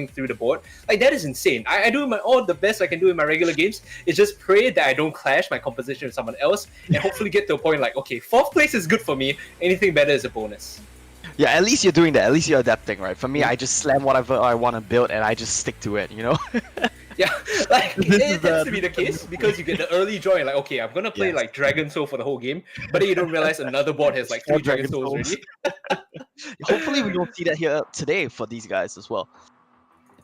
through the board. Like, that is insane. I do all the best I can do in my regular games is just pray that I don't clash my composition with someone else and hopefully get to a point like, okay, 4th place is good for me. Anything better is a bonus. Yeah, at least you're doing that. At least you're adapting, right? For me, I just slam whatever I want to build and I just stick to it, you know? Yeah, like it tends to be the case because you get the early joy, like, okay, I'm gonna play like Dragon Soul for the whole game, but then you don't realize another board has like 3 Dragon Souls already. Hopefully we don't see that here today for these guys as well.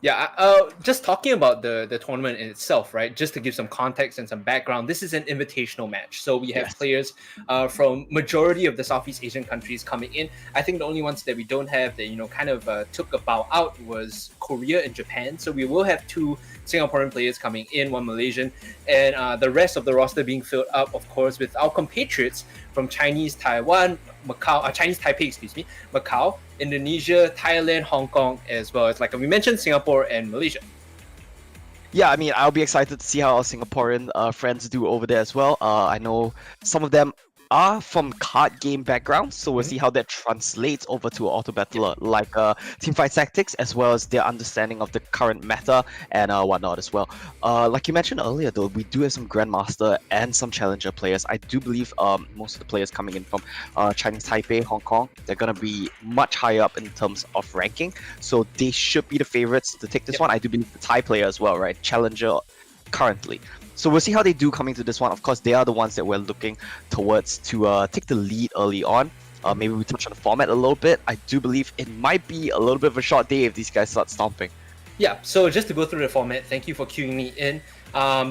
Yeah, just talking about the tournament in itself, right? Just to give some context and some background, this is an invitational match. So we have players from majority of the Southeast Asian countries coming in. I think the only ones that we don't have that, you know, kind of took a bow out was Korea and Japan. So we will have 2 Singaporean players coming in, 1 Malaysian, and the rest of the roster being filled up, of course, with our compatriots from Chinese Taiwan, Macau, Chinese Taipei, excuse me, Macau, Indonesia, Thailand, Hong Kong, as well as, like we mentioned, Singapore and Malaysia. Yeah, I mean, I'll be excited to see how our Singaporean friends do over there as well. I know some of them are from card game backgrounds, so we'll see how that translates over to auto battler like Teamfight Tactics, as well as their understanding of the current meta and whatnot as well. Like you mentioned earlier, though, we do have some Grandmaster and some Challenger players. I do believe most of the players coming in from Chinese Taipei, Hong Kong, they're gonna be much higher up in terms of ranking, so they should be the favorites to take this one. I do believe the Thai player as well, right? Challenger currently. So we'll see how they do coming to this one. Of course, they are the ones that we're looking towards to take the lead early on. Maybe we touch on the format a little bit. I do believe it might be a little bit of a short day if these guys start stomping. Yeah, so just to go through the format, thank you for queuing me in.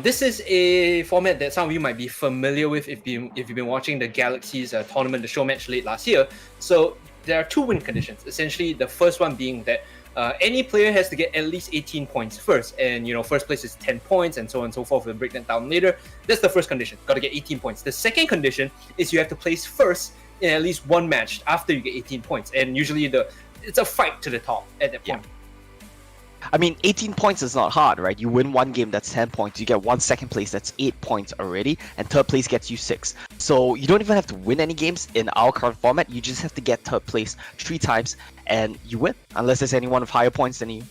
This is a format that some of you might be familiar with if you've been watching the Galaxies tournament, the show match late last year. So there are 2 win conditions. Essentially, the first one being that any player has to get at least 18 points first, and you know, first place is 10 points, and so on and so forth. We'll break that down later. That's the first condition. Got to get 18 points. The second condition is you have to place first in at least 1 match after you get 18 points, and usually it's a fight to the top at that point. I mean, 18 points is not hard, right? You win 1 game, that's 10 points. You get 1 second place, that's 8 points already. And 3rd place gets you 6. So you don't even have to win any games in our current format. You just have to get 3rd place 3 times and you win. Unless there's anyone with higher points than you.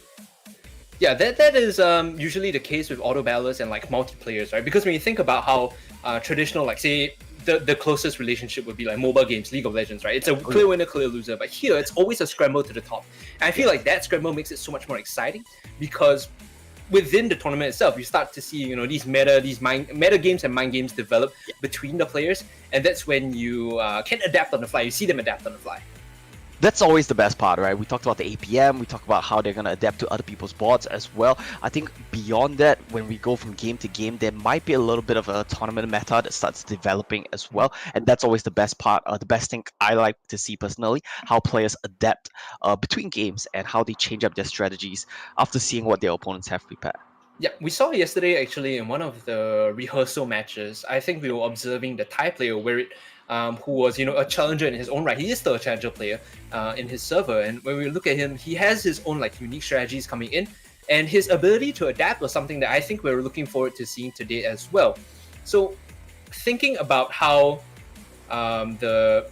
Yeah, that is usually the case with auto battlers and like multiplayers, right? Because when you think about how traditional, like say, the closest relationship would be like mobile games, League of Legends, right? It's a clear winner, clear loser. But here, it's always a scramble to the top. And I feel like that scramble makes it so much more exciting because within the tournament itself, you start to see, you know, these meta games and mind games develop between the players. And that's when you can adapt on the fly. You see them adapt on the fly. That's always the best part, right? We talked about the APM, we talked about how they're going to adapt to other people's boards as well. I think beyond that, when we go from game to game, there might be a little bit of a tournament meta that starts developing as well. And that's always the best part, the best thing I like to see personally, how players adapt between games and how they change up their strategies after seeing what their opponents have prepared. Yeah, we saw yesterday actually in one of the rehearsal matches. I think we were observing the Thai player where it who was, you know, a challenger in his own right. He is still a challenger player in his server, and when we look at him, he has his own like unique strategies coming in, and his ability to adapt was something that I think we're looking forward to seeing today as well. So, thinking about how the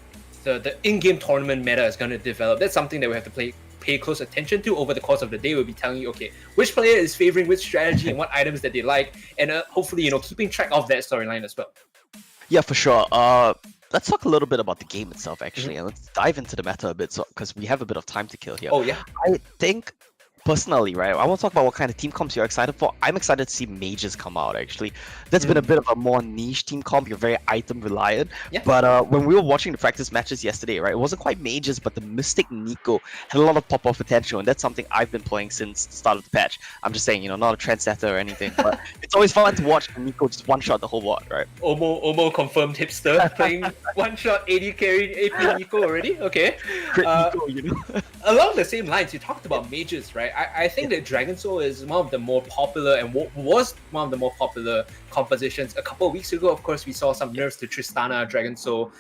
in-game tournament meta is going to develop, that's something that we have to pay close attention to over the course of the day. We'll be telling you, okay, which player is favoring which strategy and what items that they like, and hopefully, you know, keeping track of that storyline as well. Yeah, for sure. Let's talk a little bit about the game itself, actually, and let's dive into the meta a bit, because we have a bit of time to kill here. Oh, yeah. I think, personally, right, I want to talk about what kind of team comps you're excited for. I'm excited to see mages come out, actually. That's been a bit of a more niche team comp. You're very item reliant. Yeah. But when we were watching the practice matches yesterday, right, it wasn't quite mages, but the Mystic Nico had a lot of pop-off potential, and that's something I've been playing since the start of the patch. I'm just saying, you know, not a trendsetter or anything, but it's always fun to watch Nico just one-shot the whole board, right? Omo confirmed hipster playing one-shot 80 carry AP Nico already. Okay. Crit Nico, you know. Along the same lines, you talked about mages, right? I think that Dragon Soul is one of the more popular and was one of the more popular compositions. A couple of weeks ago, of course, we saw some nerfs to Tristana Dragon Soul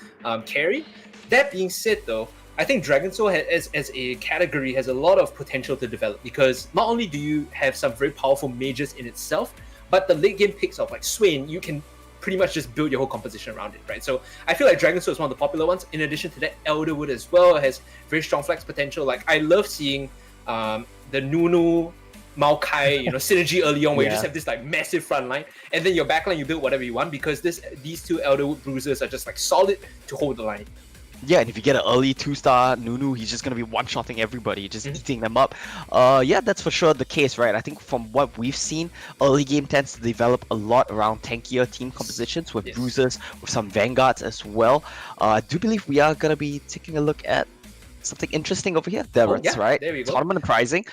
carry. That being said, though, I think Dragon Soul as a category has a lot of potential to develop, because not only do you have some very powerful mages in itself, but the late game picks of like Swain, you can pretty much just build your whole composition around it, right? So I feel like Dragon Soul is one of the popular ones. In addition to that, Elderwood as well has very strong flex potential. Like, I love seeing the Nunu Macau, synergy early on, where you Yeah. just have this like massive front line, and then your backline you build whatever you want because these two Elderwood bruisers are just like solid to hold the line. Yeah, and if you get an early 2-star Nunu, he's just gonna be one-shotting everybody, just eating them up. Yeah, that's for sure the case, right? I think from what we've seen, early game tends to develop a lot around tankier team compositions with bruisers, with some vanguards as well. I do believe we are gonna be taking a look at something interesting over here. Right? There we go. Tournament pricing.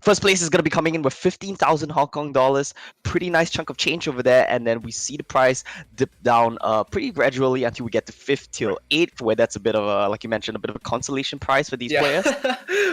First place is going to be coming in with 15,000 Hong Kong dollars. Pretty nice chunk of change over there. And then we see the price dip down pretty gradually until we get to 5th till 8th, where that's a bit of a, like you mentioned, a bit of a consolation prize for these players.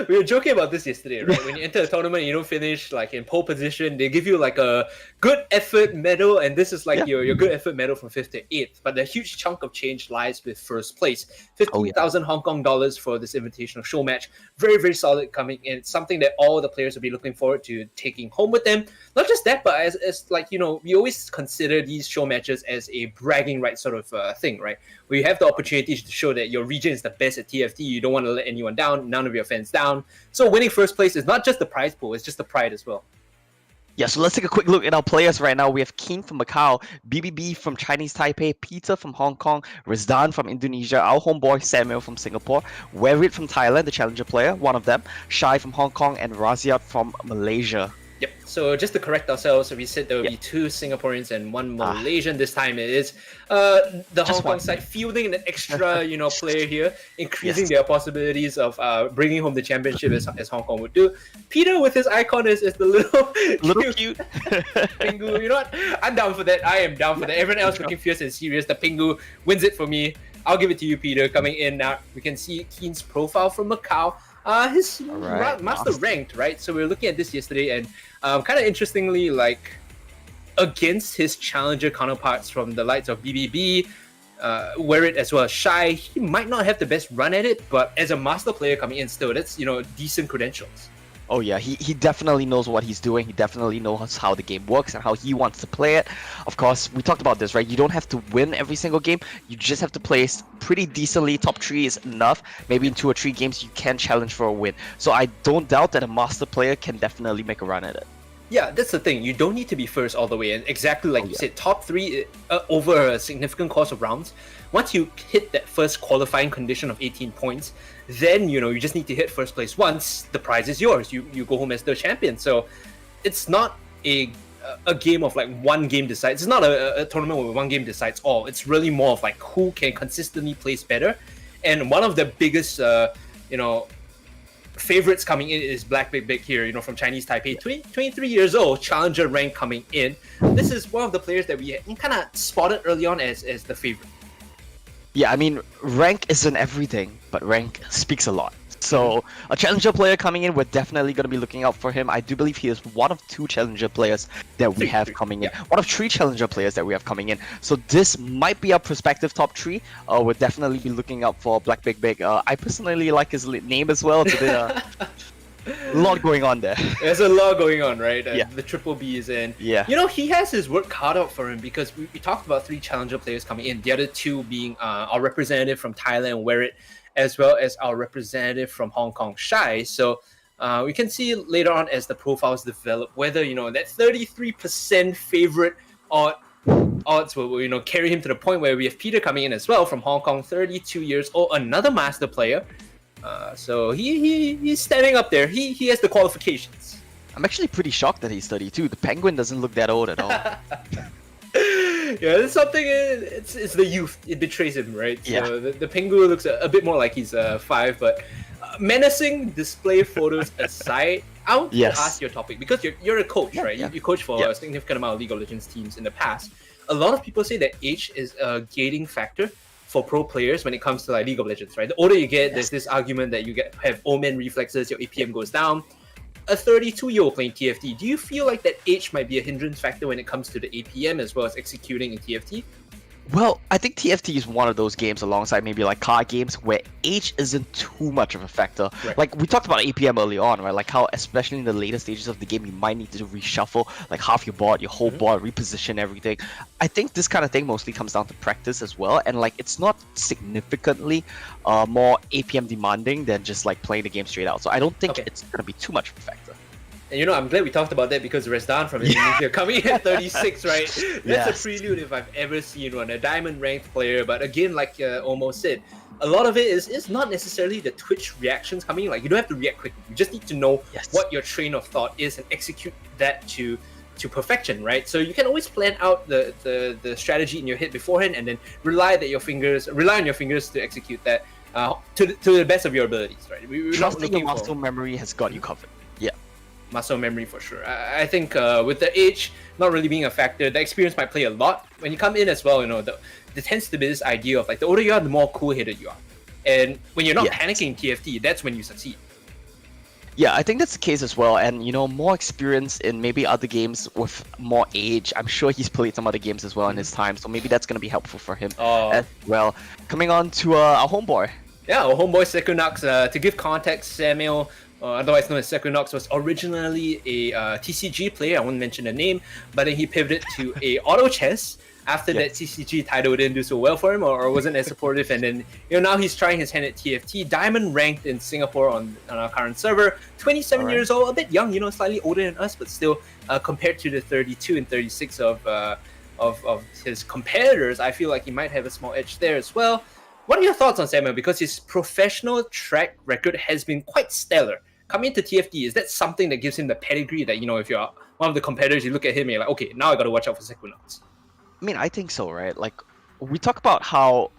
We were joking about this yesterday, right? When you enter a tournament, you don't finish like in pole position. They give you like a good effort medal, and this is like your good effort medal from 5th to 8th. But the huge chunk of change lies with first place. 15,000 Hong Kong dollars for this invitational show match. Very, very solid coming in. It's something that all the players will be looking forward to taking home with them. Not just that, but as like, we always consider these show matches as a bragging right sort of thing, right? Where you have the opportunity to show that your region is the best at TFT. You don't want to let anyone down, none of your fans down. So winning first place is not just the prize pool, it's just the pride as well. Yeah, so let's take a quick look at our players right now. We have Keen from Macau, BBB from Chinese Taipei, Peter from Hong Kong, Rizdan from Indonesia, our homeboy Samuel from Singapore, Werit from Thailand, the challenger player, one of them, Shai from Hong Kong, and Raziat from Malaysia. Yep. So just to correct ourselves, we said there will be 2 Singaporeans and 1 Malaysian. This time it is the Hong Kong side fielding an extra, player here, increasing their possibilities of bringing home the championship as Hong Kong would do. Peter with his icon is the little cute Pingu. You know what? I'm down for that. I am down for that. Everyone else looking fierce and serious. The Pingu wins it for me. I'll give it to you, Peter. Coming in now, we can see Keen's profile from Macau. His master ranked, right? So we were looking at this yesterday, and kind of interestingly, like against his challenger counterparts from the likes of BBB, Werit as well as Shai, he might not have the best run at it, but as a master player coming in still, that's decent credentials. Oh yeah, he definitely knows what he's doing. He definitely knows how the game works and how he wants to play it. Of course, we talked about this, right? You don't have to win every single game. You just have to place pretty decently. Top 3 is enough. Maybe in 2 or 3 games you can challenge for a win. So I don't doubt that a master player can definitely make a run at it. Yeah, that's the thing. You don't need to be first all the way. And exactly like you said, top 3 over a significant course of rounds. Once you hit that first qualifying condition of 18 points, then you just need to hit first place once. The prize is yours. You go home as the champion. So it's not a game of like one game decides. It's not a tournament where one game decides all. It's really more of like who can consistently place better. And one of the biggest favorites coming in is Black Big Big here, from Chinese Taipei, 23 years old, challenger rank coming in. This is one of the players that we kind of spotted early on as the favorite. Yeah, I mean, rank isn't everything, but rank speaks a lot. So a challenger player coming in, we're definitely going to be looking out for him. I do believe he is one of 2 challenger players that we have coming in. One of 3 challenger players that we have coming in. So this might be our prospective top 3. We'll definitely be looking out for Black Big Big. I personally like his name as well. It's a bit, a lot going on there. There's a lot going on, right? The triple Bs, and he has his work cut out for him because we talked about 3 challenger players coming in. The other 2 being our representative from Thailand, Werit, as well as our representative from Hong Kong, Shai. So we can see later on as the profiles develop whether that 33% favorite odds will carry him to the point where we have Peter coming in as well from Hong Kong, 32 years old, another master player. So he's standing up there. He has the qualifications. I'm actually pretty shocked that he's 32. The Penguin doesn't look that old at all. Yeah, it's something. It's the youth. It betrays him, right? So the Pingu looks a bit more like he's 5, but menacing display photos aside, I want to ask your topic because you're a coach, right? You coach for a significant amount of League of Legends teams in the past. A lot of people say that age is a gating factor for pro players when it comes to like League of Legends, right? The older you get, there's this argument that you have old man reflexes, your APM goes down. A 32-year-old playing TFT, do you feel like that age might be a hindrance factor when it comes to the APM as well as executing in TFT? Well, I think TFT is one of those games alongside maybe like card games where age isn't too much of a factor. Right. Like we talked about APM early on, right? Like how especially in the later stages of the game you might need to reshuffle like half your board, your whole board, reposition everything. I think this kind of thing mostly comes down to practice as well, and like it's not significantly more APM demanding than just like playing the game straight out. So I don't think it's going to be too much of a factor. And I'm glad we talked about that because Rezdan from Indonesia coming in at 36, right? That's Yes. a prelude if I've ever seen one. A diamond ranked player, but again, like almost said, a lot of it is not necessarily the Twitch reactions coming. Like you don't have to react quickly. You just need to know Yes. what your train of thought is and execute that to perfection, right? So you can always plan out the strategy in your head beforehand, and then rely on your fingers to execute that to the best of your abilities, right? We're not Trusting your looking muscle for memory has got you covered. Yeah. muscle memory for sure. I think with the age not really being a factor, the experience might play a lot. When you come in as well, there tends to be this idea of like the older you are, the more cool-headed you are. And when you're not Yes. panicking TFT, that's when you succeed. Yeah, I think that's the case as well. And more experience in maybe other games with more age. I'm sure he's played some other games as well in his time, so maybe that's gonna be helpful for him as well. Coming on to our homeboy. Yeah, our homeboy Sekunux. To give context, Samuel, otherwise known as Sekunux, was originally a TCG player. I won't mention the name, but then he pivoted to a auto chess. After that TCG title didn't do so well for him or wasn't as supportive, and then now he's trying his hand at TFT. Diamond ranked in Singapore on our current server. 27 years old, a bit young, slightly older than us, but still compared to the 32 and 36 of his competitors, I feel like he might have a small edge there as well. What are your thoughts on Samuel? Because his professional track record has been quite stellar. Coming into TFT, is that something that gives him the pedigree that if you're one of the competitors, you look at him and you're like, okay, now I got to watch out for Sekunux? I mean, I think so, right? Like, we talk about how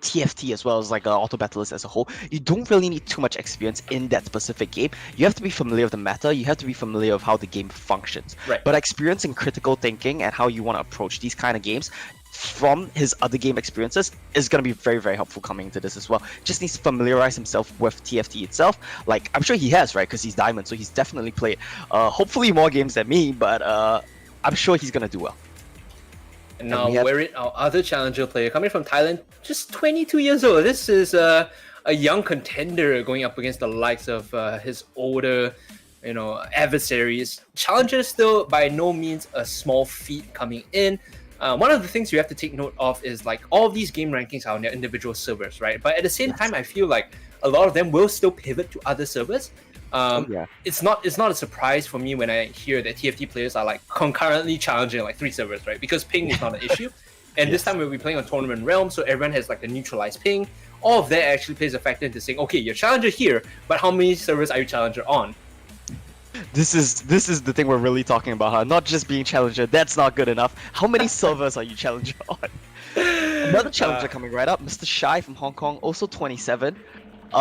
TFT as well as like auto battlers as a whole, you don't really need too much experience in that specific game. You have to be familiar with the meta, you have to be familiar with how the game functions. Right. But experience in critical thinking and how you want to approach these kind of games from his other game experiences is going to be very, very helpful coming into this as well. Just needs to familiarize himself with TFT itself. Like, I'm sure he has, right? Because he's Diamond, so he's definitely played hopefully more games than me, but I'm sure he's going to do well. And now Werit, our other challenger player, coming from Thailand, just 22 years old. This is a young contender going up against the likes of his older, adversaries. Challenger still by no means a small feat coming in. One of the things you have to take note of is like all of these game rankings are on their individual servers, right? But at the same time, I feel like a lot of them will still pivot to other servers. It's not a surprise for me when I hear that TFT players are like concurrently challenging like 3 servers, right? Because ping is not an issue. And this time we'll be playing on Tournament Realm, so everyone has like a neutralized ping. All of that actually plays a factor into saying, okay, you're challenger here, but how many servers are you challenger on? This is the thing we're really talking about, huh? Not just being challenger, that's not good enough. How many servers are you challenger on? Another challenger coming right up, Mr. Shai from Hong Kong, also 27. We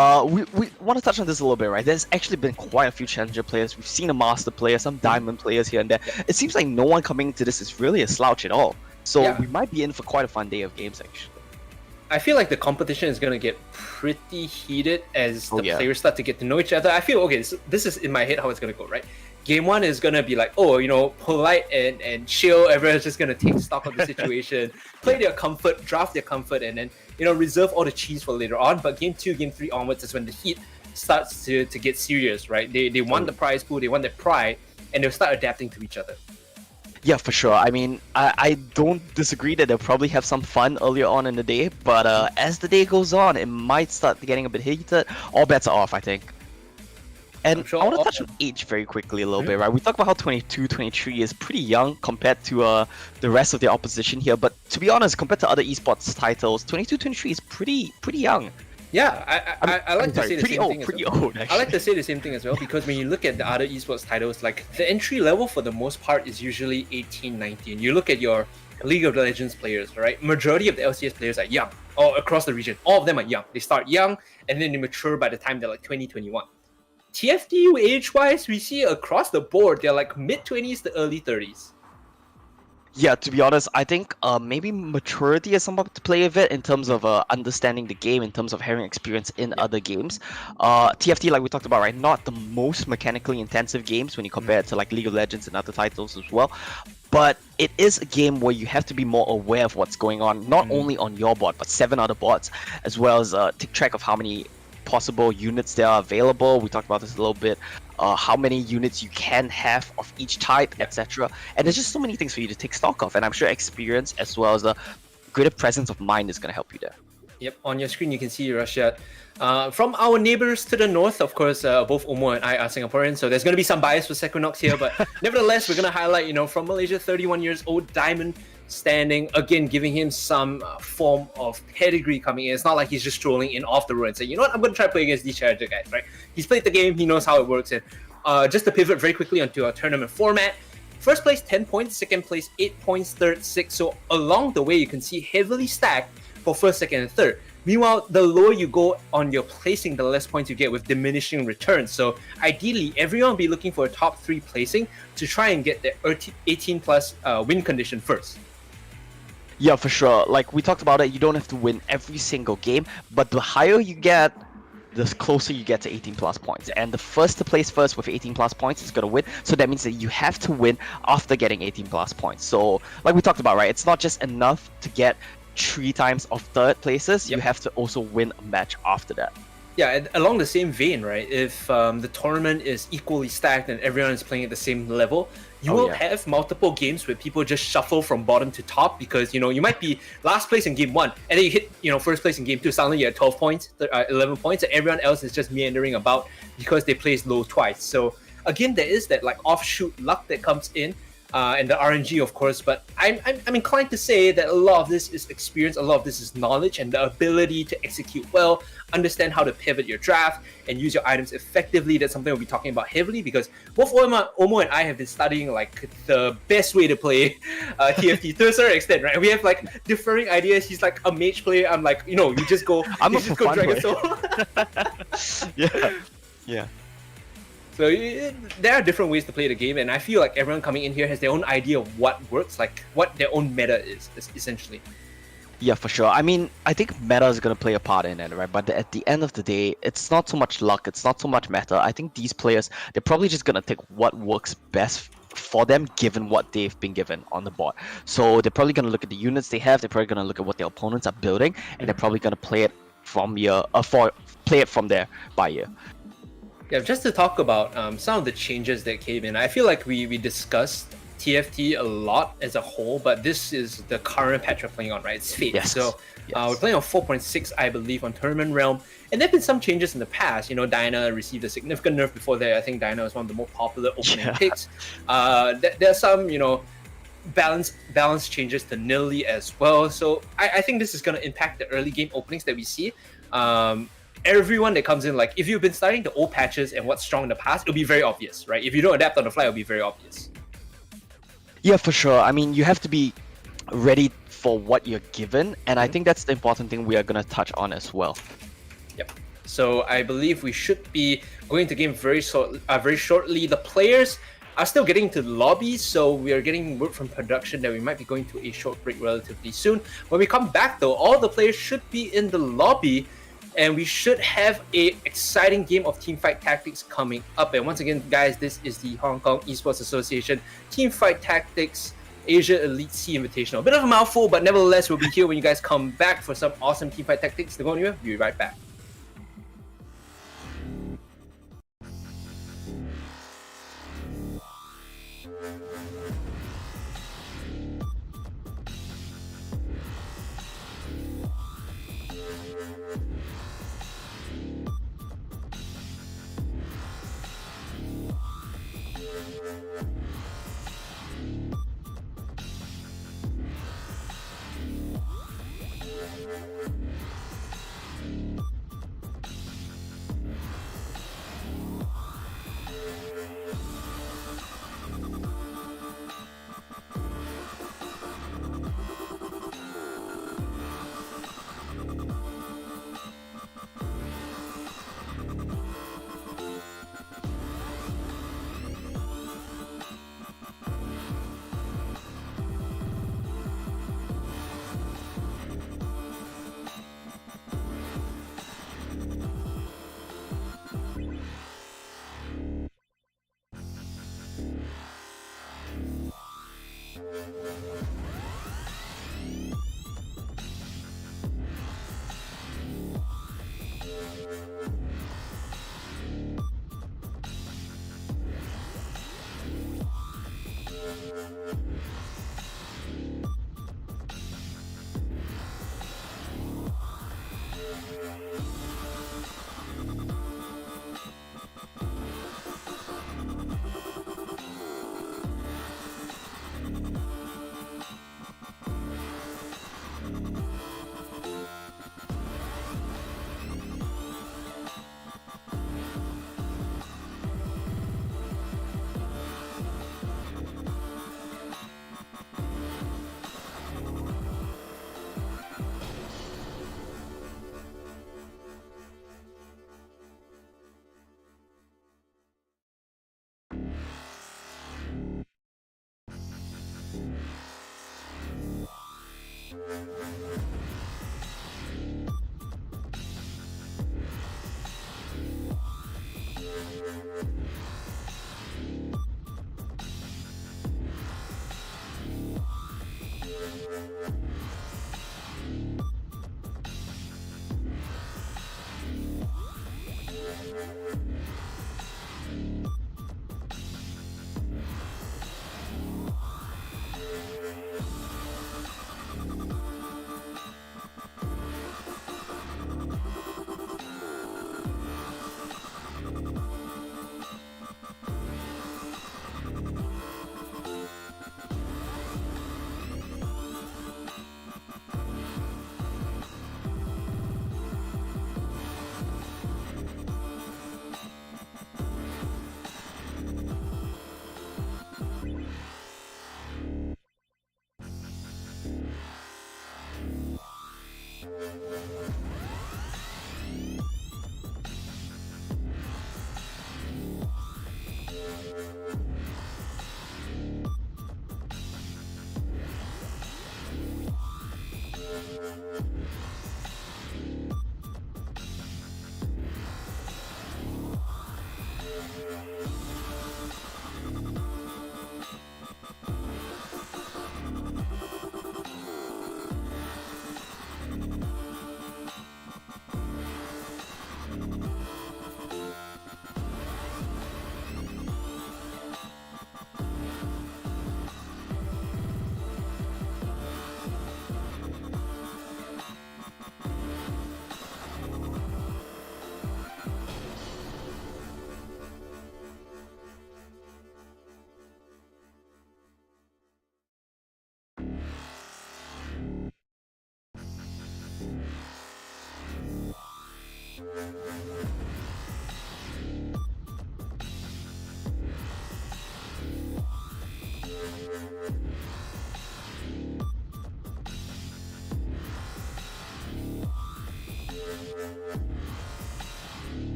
want to touch on this a little bit, right? There's actually been quite a few challenger players. We've seen a master player, some diamond players here and there. It seems like no one coming into this is really a slouch at all. So we might be in for quite a fun day of games, actually. I feel like the competition is going to get pretty heated as the players start to get to know each other. I feel, okay, this is in my head how it's going to go, right? Game 1 is going to be like, polite and chill. Everyone's just going to take stock of the situation, play their comfort, draft their comfort, and then, reserve all the cheese for later on. But Game 2, Game 3 onwards is when the heat starts to get serious, right? They want the prize pool, they want their pride, and they'll start adapting to each other. Yeah, for sure. I mean, I don't disagree that they'll probably have some fun earlier on in the day, but as the day goes on, it might start getting a bit heated. All bets are off, I think. And I want to touch on age very quickly a little bit, right? We talk about how 22, 23 is pretty young compared to the rest of the opposition here, but to be honest, compared to other esports titles, 22, 23 is pretty young. Yeah, I like to say the same thing. Pretty old, actually. I like to say the same thing as well because when you look at the other esports titles, like the entry level for the most part is usually 18, 19. You look at your League of Legends players, right? Majority of the LCS players are young, or across the region. All of them are young. They start young and then they mature by the time they're like 20, 21. TFT age-wise, we see across the board, they're like mid-20s to early 30s. Yeah, to be honest, I think maybe maturity has something to play with it in terms of understanding the game, in terms of having experience in other games. TFT, like we talked about, right, not the most mechanically intensive games when you compare it to like League of Legends and other titles as well. But it is a game where you have to be more aware of what's going on, not only on your bot, but 7 other bots, as well as take track of how many possible units there are available. We talked about this a little bit. How many units you can have of each type, etc. And there's just so many things for you to take stock of, and I'm sure experience as well as a greater presence of mind is going to help you there. Yep, on your screen you can see Russia. From our neighbors to the north, of course, both Omo and I are Singaporeans, so there's going to be some bias for Equinox here, but nevertheless, we're going to highlight, from Malaysia, 31 years old, Diamond, standing, again, giving him some form of pedigree coming in. It's not like he's just strolling in off the road and saying, you know what, I'm going to try to play against these challenger guys, right? He's played the game, he knows how it works, and just to pivot very quickly onto our tournament format, first place 10 points, second place 8 points, third 6, so along the way you can see heavily stacked for first, second, and third. Meanwhile, the lower you go on your placing, the less points you get with diminishing returns. So ideally, everyone will be looking for a top 3 placing to try and get the 18 plus win condition first. Yeah, for sure. Like we talked about it, you don't have to win every single game, but the higher you get, the closer you get to 18 plus points. And the first to place first with 18 plus points is going to win. So that means that you have to win after getting 18 plus points. So like we talked about, right? It's not just enough to get 3 times of third places, you have to also win a match after that. Yeah, and along the same vein, right? If the tournament is equally stacked and everyone is playing at the same level, you will have multiple games where people just shuffle from bottom to top because, you might be last place in game 1 and then you hit, first place in game 2, suddenly you're at 12 points, 11 points, and everyone else is just meandering about because they placed low twice. So again, there is that like offshoot luck that comes in. And the RNG, of course, but I'm inclined to say that a lot of this is experience, a lot of this is knowledge, and the ability to execute well, understand how to pivot your draft, and use your items effectively. That's something we'll be talking about heavily because both Omo and I have been studying like the best way to play TFT to a certain extent, right? We have like differing ideas. He's like a mage player. I'm like, you just go, Dragon Soul. Yeah. So there are different ways to play the game, and I feel like everyone coming in here has their own idea of what works, like what their own meta is essentially. Yeah, for sure. I mean, I think meta is going to play a part in it, right? But at the end of the day, it's not so much luck, it's not so much meta. I think these players, they're probably just going to take what works best for them given what they've been given on the board. So they're probably going to look at the units they have, they're probably going to look at what their opponents are building, and they're probably going to play it from there by ear. Yeah, just to talk about some of the changes that came in, I feel like we discussed TFT a lot as a whole, but this is the current patch we're playing on, right? It's Fate. Yes. So we're playing on 4.6, I believe, on Tournament Realm. And there have been some changes in the past. Diana received a significant nerf before that. I think Diana was one of the more popular opening picks. There are some, balance changes to Nilly as well. So I think this is going to impact the early game openings that we see. Everyone that comes in, like if you've been studying the old patches and what's strong in the past, it'll be very obvious, right? If you don't adapt on the fly, it'll be very obvious. Yeah, for sure. I mean, you have to be ready for what you're given, and I think that's the important thing we are going to touch on as well. Yep. So I believe we should be going to game very shortly. The players are still getting to the lobby, so we are getting word from production that we might be going to a short break relatively soon. When we come back though, all the players should be in the lobby, and we should have a exciting game of Teamfight Tactics coming up. And once again, guys, this is the Hong Kong Esports Association Teamfight Tactics Asia Elite C Invitational. A bit of a mouthful, but nevertheless, we'll be here when you guys come back for some awesome Teamfight Tactics. Don't go anywhere, we'll be right back.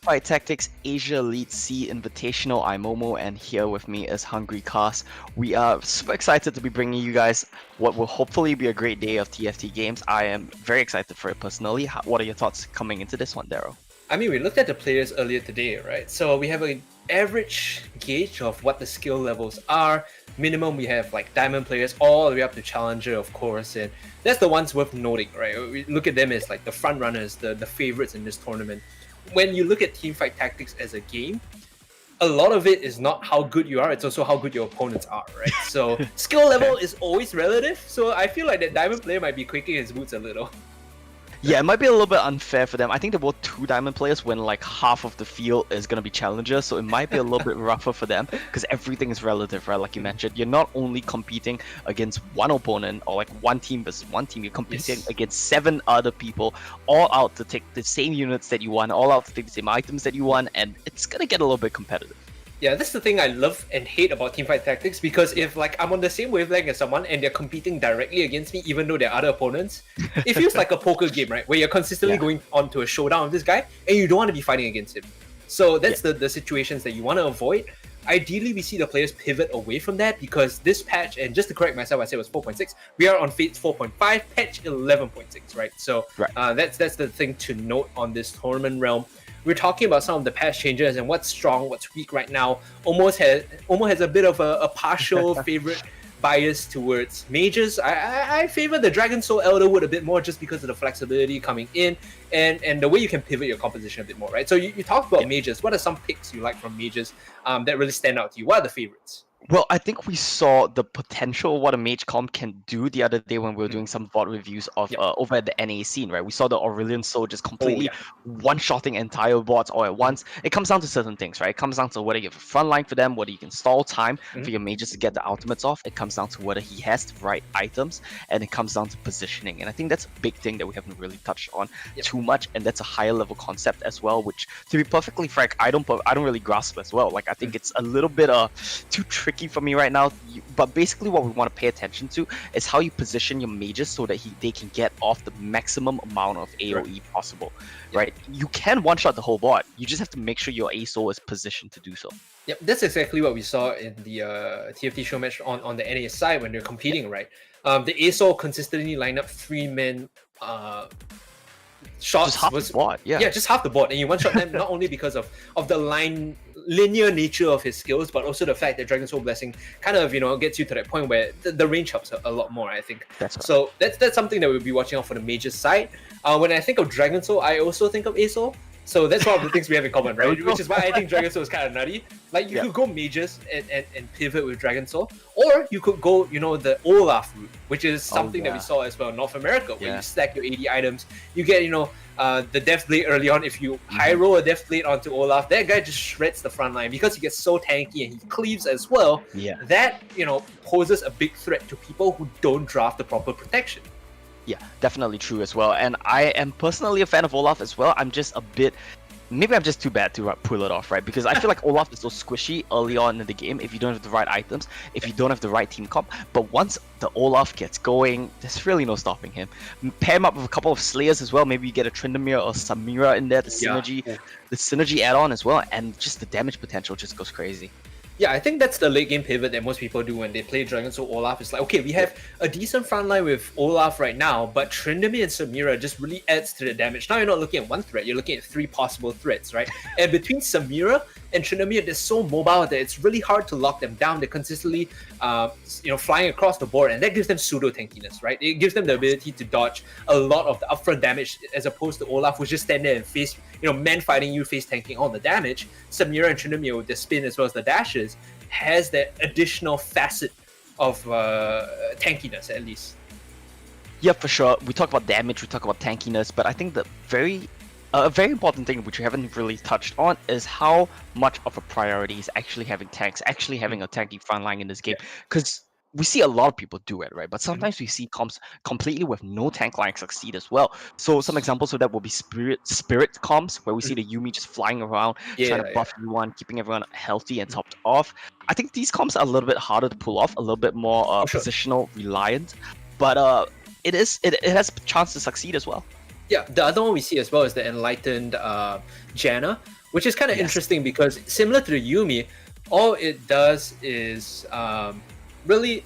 Teamfight Tactics Asia Elite C Invitational. I'm Momo, and here with me is Hungry Cast. We are super excited to be bringing you guys what will hopefully be a great day of TFT games. I am very excited for it personally. What are your thoughts coming into this one, Daryl? I mean, we looked at the players earlier today, right? So we have an average gauge of what the skill levels are. Minimum, we have like diamond players all the way up to challenger, of course, and that's the ones worth noting, right? We look at them as like the front runners, the favorites in this tournament. When you look at Teamfight Tactics as a game, a lot of it is not how good you are, it's also how good your opponents are, right? So skill level is always relative, so I feel like that diamond player might be quaking his boots a little. Yeah, it might be a little bit unfair for them. I think they're both 2 diamond players when like half of the field is going to be challengers, so it might be a little bit rougher for them because everything is relative, right? Like you mentioned, you're not only competing against one opponent or like one team versus one team, you're competing against 7 other people all out to take the same units that you want, all out to take the same items that you want, and it's going to get a little bit competitive. Yeah, that's the thing I love and hate about Teamfight Tactics, because if like I'm on the same wavelength as someone and they're competing directly against me, even though they're other opponents, it feels like a poker game, right? Where you're consistently going on to a showdown with this guy and you don't want to be fighting against him. So that's the situations that you want to avoid. Ideally, we see the players pivot away from that, because this patch, and just to correct myself, I said it was 4.6. We are on Fates 4.5, patch 11.6, right? So that's the thing to note on this tournament realm. We're talking about some of the patch changes and what's strong, what's weak right now. Almost has a bit of a partial favorite bias towards mages. I favor the Dragon Soul Elderwood a bit more, just because of the flexibility coming in and the way you can pivot your composition a bit more, right? So you talked about mages. What are some picks you like from mages that really stand out to you? What are the favorites? Well, I think we saw the potential what a mage comp can do the other day when we were doing some VOD reviews of over at the NA scene, right? We saw the Aurelian Soul just completely one-shotting entire bots all at once. It comes down to certain things, right? It comes down to whether you have a front line for them, whether you can stall time for your mages to get the ultimates off. It comes down to whether he has the right items, and it comes down to positioning. And I think that's a big thing that we haven't really touched on too much, and that's a higher level concept as well, which, to be perfectly frank, I don't really grasp as well. Like, I think it's a little bit too tricky for me right now, but basically what we want to pay attention to is how you position your mages so that they can get off the maximum amount of AoE possible, right? You can one-shot the whole bot, you just have to make sure your ASO is positioned to do so. Yep, that's exactly what we saw in the TFT show match on the NA side when they're competing, right? The ASO consistently line up 3-man shots. Just half the board, just half the board, and you one shot them not only because of the linear nature of his skills, but also the fact that Dragon Soul Blessing kind of gets you to that point where the range helps a lot more, I think. So that's something that we'll be watching out for the mages side. When I think of Dragon Soul, I also think of ASO. So that's one of the things we have in common, right? Which is why I think Dragon Soul is kind of nutty. Like, you could go mages and pivot with Dragon Soul, or you could go, the Olaf route, which is something that we saw as well in North America, where you stack your 80 items, you get, the Death Blade early on. If you high roll a Death Blade onto Olaf, that guy just shreds the front line because he gets so tanky and he cleaves as well. That, poses a big threat to people who don't draft the proper protection. Yeah, definitely true as well. And I am personally a fan of Olaf as well. I'm just maybe I'm just too bad to pull it off, right? Because I feel like Olaf is so squishy early on in the game if you don't have the right items, if you don't have the right team comp. But once the Olaf gets going, there's really no stopping him. Pair him up with a couple of Slayers as well. Maybe you get a Tryndamere or Samira in there, the synergy add-on as well, and just the damage potential just goes crazy. Yeah, I think that's the late game pivot that most people do when they play Dragon Soul Olaf. It's like, okay, we have a decent front line with Olaf right now, but Tryndamere and Samira just really adds to the damage. Now you're not looking at one threat, you're looking at 3 possible threats, right? And between Samira and Tryndamere, they're so mobile that it's really hard to lock them down. They're consistently, flying across the board, and that gives them pseudo tankiness, right? It gives them the ability to dodge a lot of the upfront damage, as opposed to Olaf, who's just stand there and face, men fighting you, face tanking all the damage. Samira and Tryndamere, with the spin as well as the dashes, has that additional facet of tankiness, at least. Yeah, for sure. We talk about damage, we talk about tankiness, but I think the a very important thing which we haven't really touched on is how much of a priority is actually having tanks, actually having a tanky front line in this game. Because we see a lot of people do it, right? But sometimes we see comps completely with no tank line succeed as well. So some examples of that will be spirit comps, where we see the Yuumi just flying around, trying to buff everyone, keeping everyone healthy and topped off. I think these comps are a little bit harder to pull off, a little bit more positional reliant, but it has a chance to succeed as well. Yeah, the other one we see as well is the Enlightened Janna, which is kind of Yes. interesting because similar to the Yumi, all it does is really,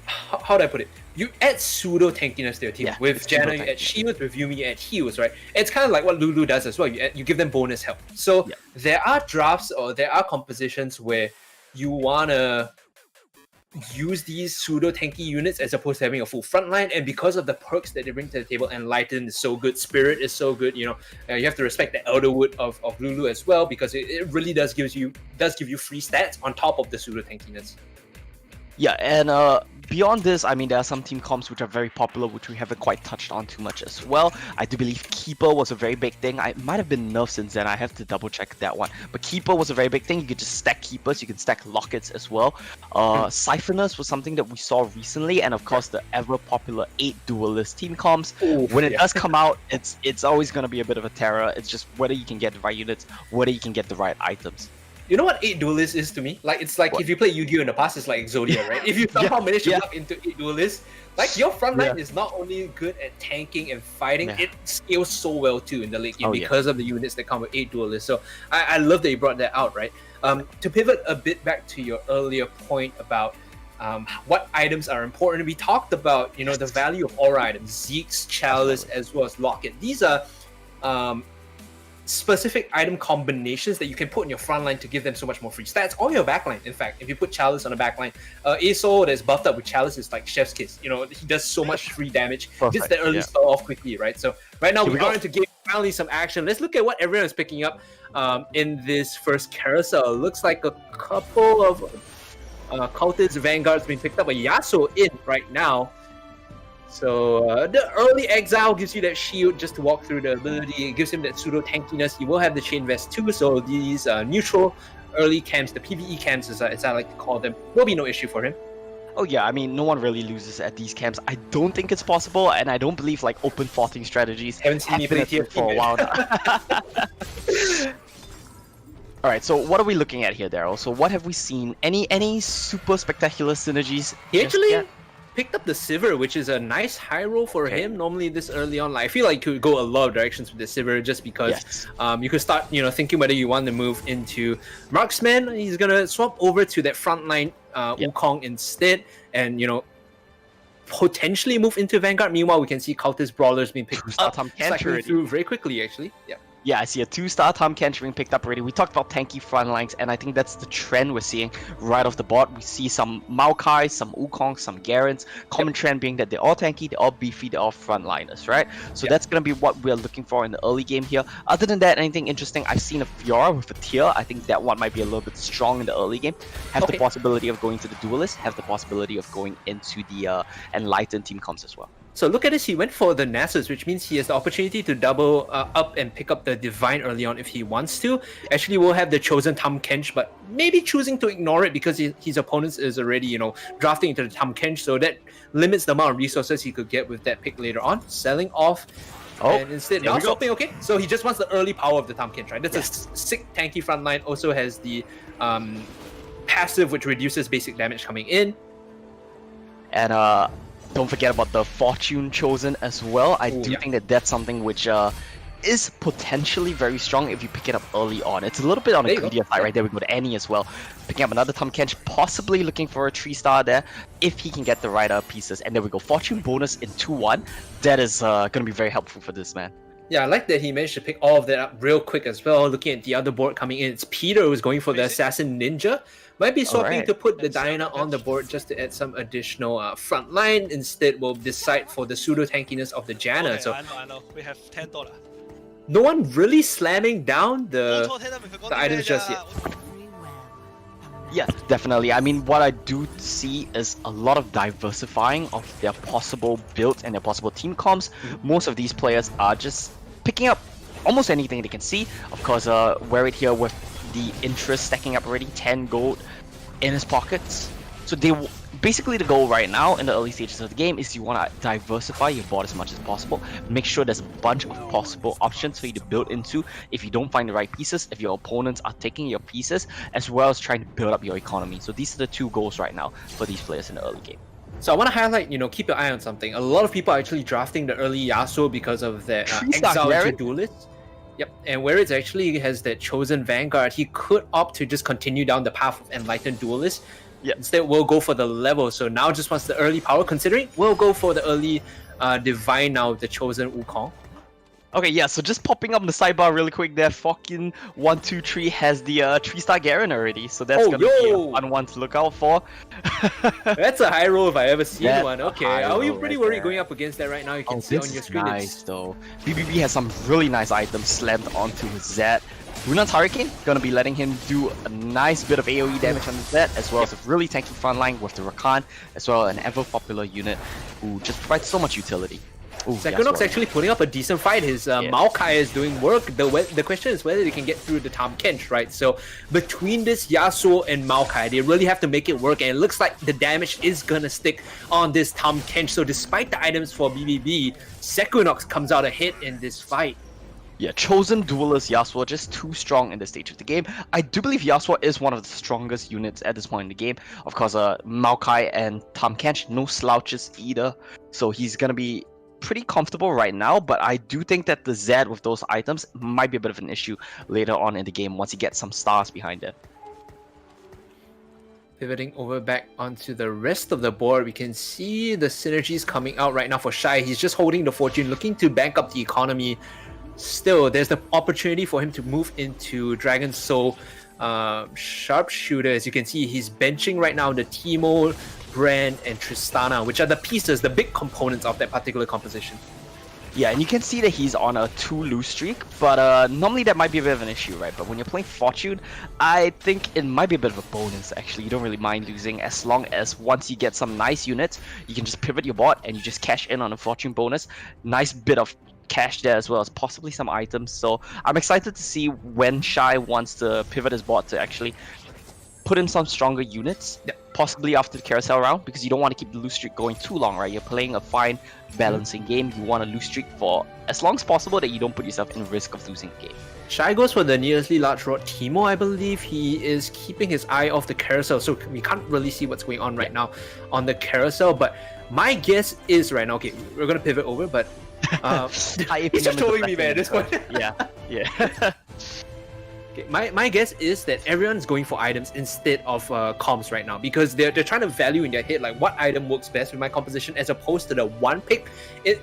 how do I put it? You add pseudo tankiness to your team. Yeah, With it's Janna, pseudo you add tanky. shields. With Yumi, you add heals, right? It's kind of like what Lulu does as well. You give them bonus health. So Yeah. there are drafts or there are compositions where you wanna use these pseudo tanky units as opposed to having a full frontline, and because of the perks that they bring to the table, Enlighten is so good, Spirit is so good, you have to respect the Elderwood of Lulu as well, because it really does give you free stats on top of the pseudo tankiness. Yeah, and beyond this, I mean, there are some team comps which are very popular, which we haven't quite touched on too much as well. I do believe Keeper was a very big thing. It might have been nerfed since then. I have to double check that one. But Keeper was a very big thing. You could just stack Keepers. You can stack Lockets as well. Siphoners was something that we saw recently, and of course the ever popular 8 Duelist team comps. When it does come out, it's always going to be a bit of a terror. It's just whether you can get the right units, whether you can get the right items. You know what 8 Duelists is to me? Like, it's like What? if you play Yu-Gi-Oh! In the past, it's like Exodia, right? If you somehow manage to lock into 8 Duelists, like, your front line is not only good at tanking and fighting, it scales so well too in the late game because of the units that come with 8 Duelists. So I love that you brought that out, right? To pivot a bit back to your earlier point about what items are important, we talked about, the value of aura items, Zeke's, Chalice, as well as Locket. These are specific item combinations that you can put in your front line to give them so much more free stats, or your backline. In fact, if you put Chalice on the backline, Aso that's buffed up with Chalice is like Chef's Kiss. He does so much free damage. Gets the early start off quickly, right? So right now we are into game, finally some action. Let's look at what everyone is picking up in this first carousel. Looks like a couple of cultist vanguards being picked up. A Yasuo in right now. So the early exile gives you that shield just to walk through the ability. It gives him that pseudo tankiness. He will have the chain vest too. So these neutral early camps, the PvE camps as I like to call them, will be no issue for him. Oh yeah, I mean, no one really loses at these camps. I don't think it's possible, and I don't believe like open forting strategies Haven't seen me play TFT for a while now. All right, so what are we looking at here, Daryl? So what have we seen? Any super spectacular synergies? He actually picked up the Sivir, which is a nice high roll for him. Normally this early on, I feel like you could go a lot of directions with the Sivir just because you could start, thinking whether you want to move into Marksman. He's gonna swap over to that frontline Wukong instead, and potentially move into Vanguard. Meanwhile, we can see Cultist Brawlers being picked up, cycling through very quickly actually. Yeah, I see a 2-star Tom Kench being picked up already. We talked about tanky front lines, and I think that's the trend we're seeing right off the board. We see some Maokai, some Wukong, some Garens. Common trend being that they're all tanky, they're all beefy, they're all frontliners, right? So that's going to be what we're looking for in the early game here. Other than that, anything interesting? I've seen a Fiora with a tier. I think that one might be a little bit strong in the early game. Have the possibility of going to the Duelist, have the possibility of going into the Enlightened team comps as well. So look at this, he went for the Nasus, which means he has the opportunity to double up and pick up the Divine early on if he wants to. Actually, we'll have the chosen Tahm Kench, but maybe choosing to ignore it because his opponents is already, drafting into the Tahm Kench, so that limits the amount of resources he could get with that pick later on. Selling off, and instead now swapping, okay? So he just wants the early power of the Tahm Kench, right? That's a sick tanky front line, also has the passive which reduces basic damage coming in. And don't forget about the Fortune chosen as well. I do think that that's something which is potentially very strong if you pick it up early on. It's a little bit on the greedier side, right? There we go to Annie as well. Picking up another Tahm Kench, possibly looking for a 3-star there if he can get the right pieces. And there we go, Fortune bonus in 2-1. That is going to be very helpful for this man. Yeah, I like that he managed to pick all of that up real quick as well. Looking at the other board coming in, it's Peter who's going for the Assassin Ninja. Might be swapping to put the Diana on the board just to add some additional front line. Instead, we'll decide for the pseudo tankiness of the Janna. Okay, so I know. We have $10. No one really slamming down the items just yet. Yeah, definitely. I mean, what I do see is a lot of diversifying of their possible builds and their possible team comps. Most of these players are just picking up almost anything they can see. Of course, wear it here with the interest stacking up already 10 gold in his pockets. So basically the goal right now in the early stages of the game is you want to diversify your board as much as possible. Make sure there's a bunch of possible options for you to build into if you don't find the right pieces, if your opponents are taking your pieces, as well as trying to build up your economy. So these are the two goals right now for these players in the early game. So I want to highlight, keep your eye on something. A lot of people are actually drafting the early Yasuo because of the exile to Duelist. Yep, and where it actually has that chosen Vanguard, he could opt to just continue down the path of Enlightened Duelist. Yep. Instead, we'll go for the level. So now just wants the early power. Considering we'll go for the early Divine now with the chosen Wukong. Okay, yeah, so just popping up on the sidebar really quick there, fucking 123 has the 3-star Garen already, so that's gonna be a fun one to look out for. That's a high roll if I ever seen That's one. a Okay, high are you roll pretty right worried there. going up against that right now? You can see This on your is screen. nice though. BBB has some really nice items slammed onto his Zed. Runan's Hurricane gonna be letting him do a nice bit of AoE damage on the Zed, as well as a really tanky frontline with the Rakan, as well as an ever popular unit who just provides so much utility. Ooh, Sekunok's actually putting up a decent fight. His Maokai is doing work. The question is whether they can get through the Tahm Kench, right? So between this Yasuo and Maokai, they really have to make it work, and it looks like the damage is gonna stick on this Tahm Kench. So despite the items for BBB, Sekunok comes out ahead in this fight. Yeah, chosen duelist Yasuo just too strong in this stage of the game. I do believe Yasuo is one of the strongest units at this point in the game. Of course, Maokai and Tahm Kench, no slouches either. So he's gonna be pretty comfortable right now, but I do think that the Zed with those items might be a bit of an issue later on in the game once he gets some stars behind it. Pivoting over back onto the rest of the board, we can see the synergies coming out right now for Shy. He's just holding the fortune, looking to bank up the economy. Still, there's the opportunity for him to move into Dragon Soul Sharpshooter. As you can see, he's benching right now the Teemo, Brand, and Tristana, which are the pieces, the big components of that particular composition. Yeah, and you can see that he's on a 2-lose streak, but normally that might be a bit of an issue, right? But when you're playing Fortune, I think it might be a bit of a bonus, actually. You don't really mind losing as long as once you get some nice units, you can just pivot your bot and you just cash in on a Fortune bonus. Nice bit of cash there as well as possibly some items. So I'm excited to see when Shy wants to pivot his bot to actually put in some stronger units, possibly after the carousel round, because you don't want to keep the lose streak going too long, right? You're playing a fine balancing game. You want to lose streak for as long as possible that you don't put yourself in risk of losing the game. Shy goes for the nearly large rod Teemo. I believe he is keeping his eye off the carousel, so we can't really see what's going on right now on the carousel. But my guess is right now, okay, we're gonna pivot over, but he's just trolling me, man, at this point. yeah. Okay, my guess is that everyone's going for items instead of comms right now, because they're trying to value in their head like what item works best with my composition, as opposed to the one pick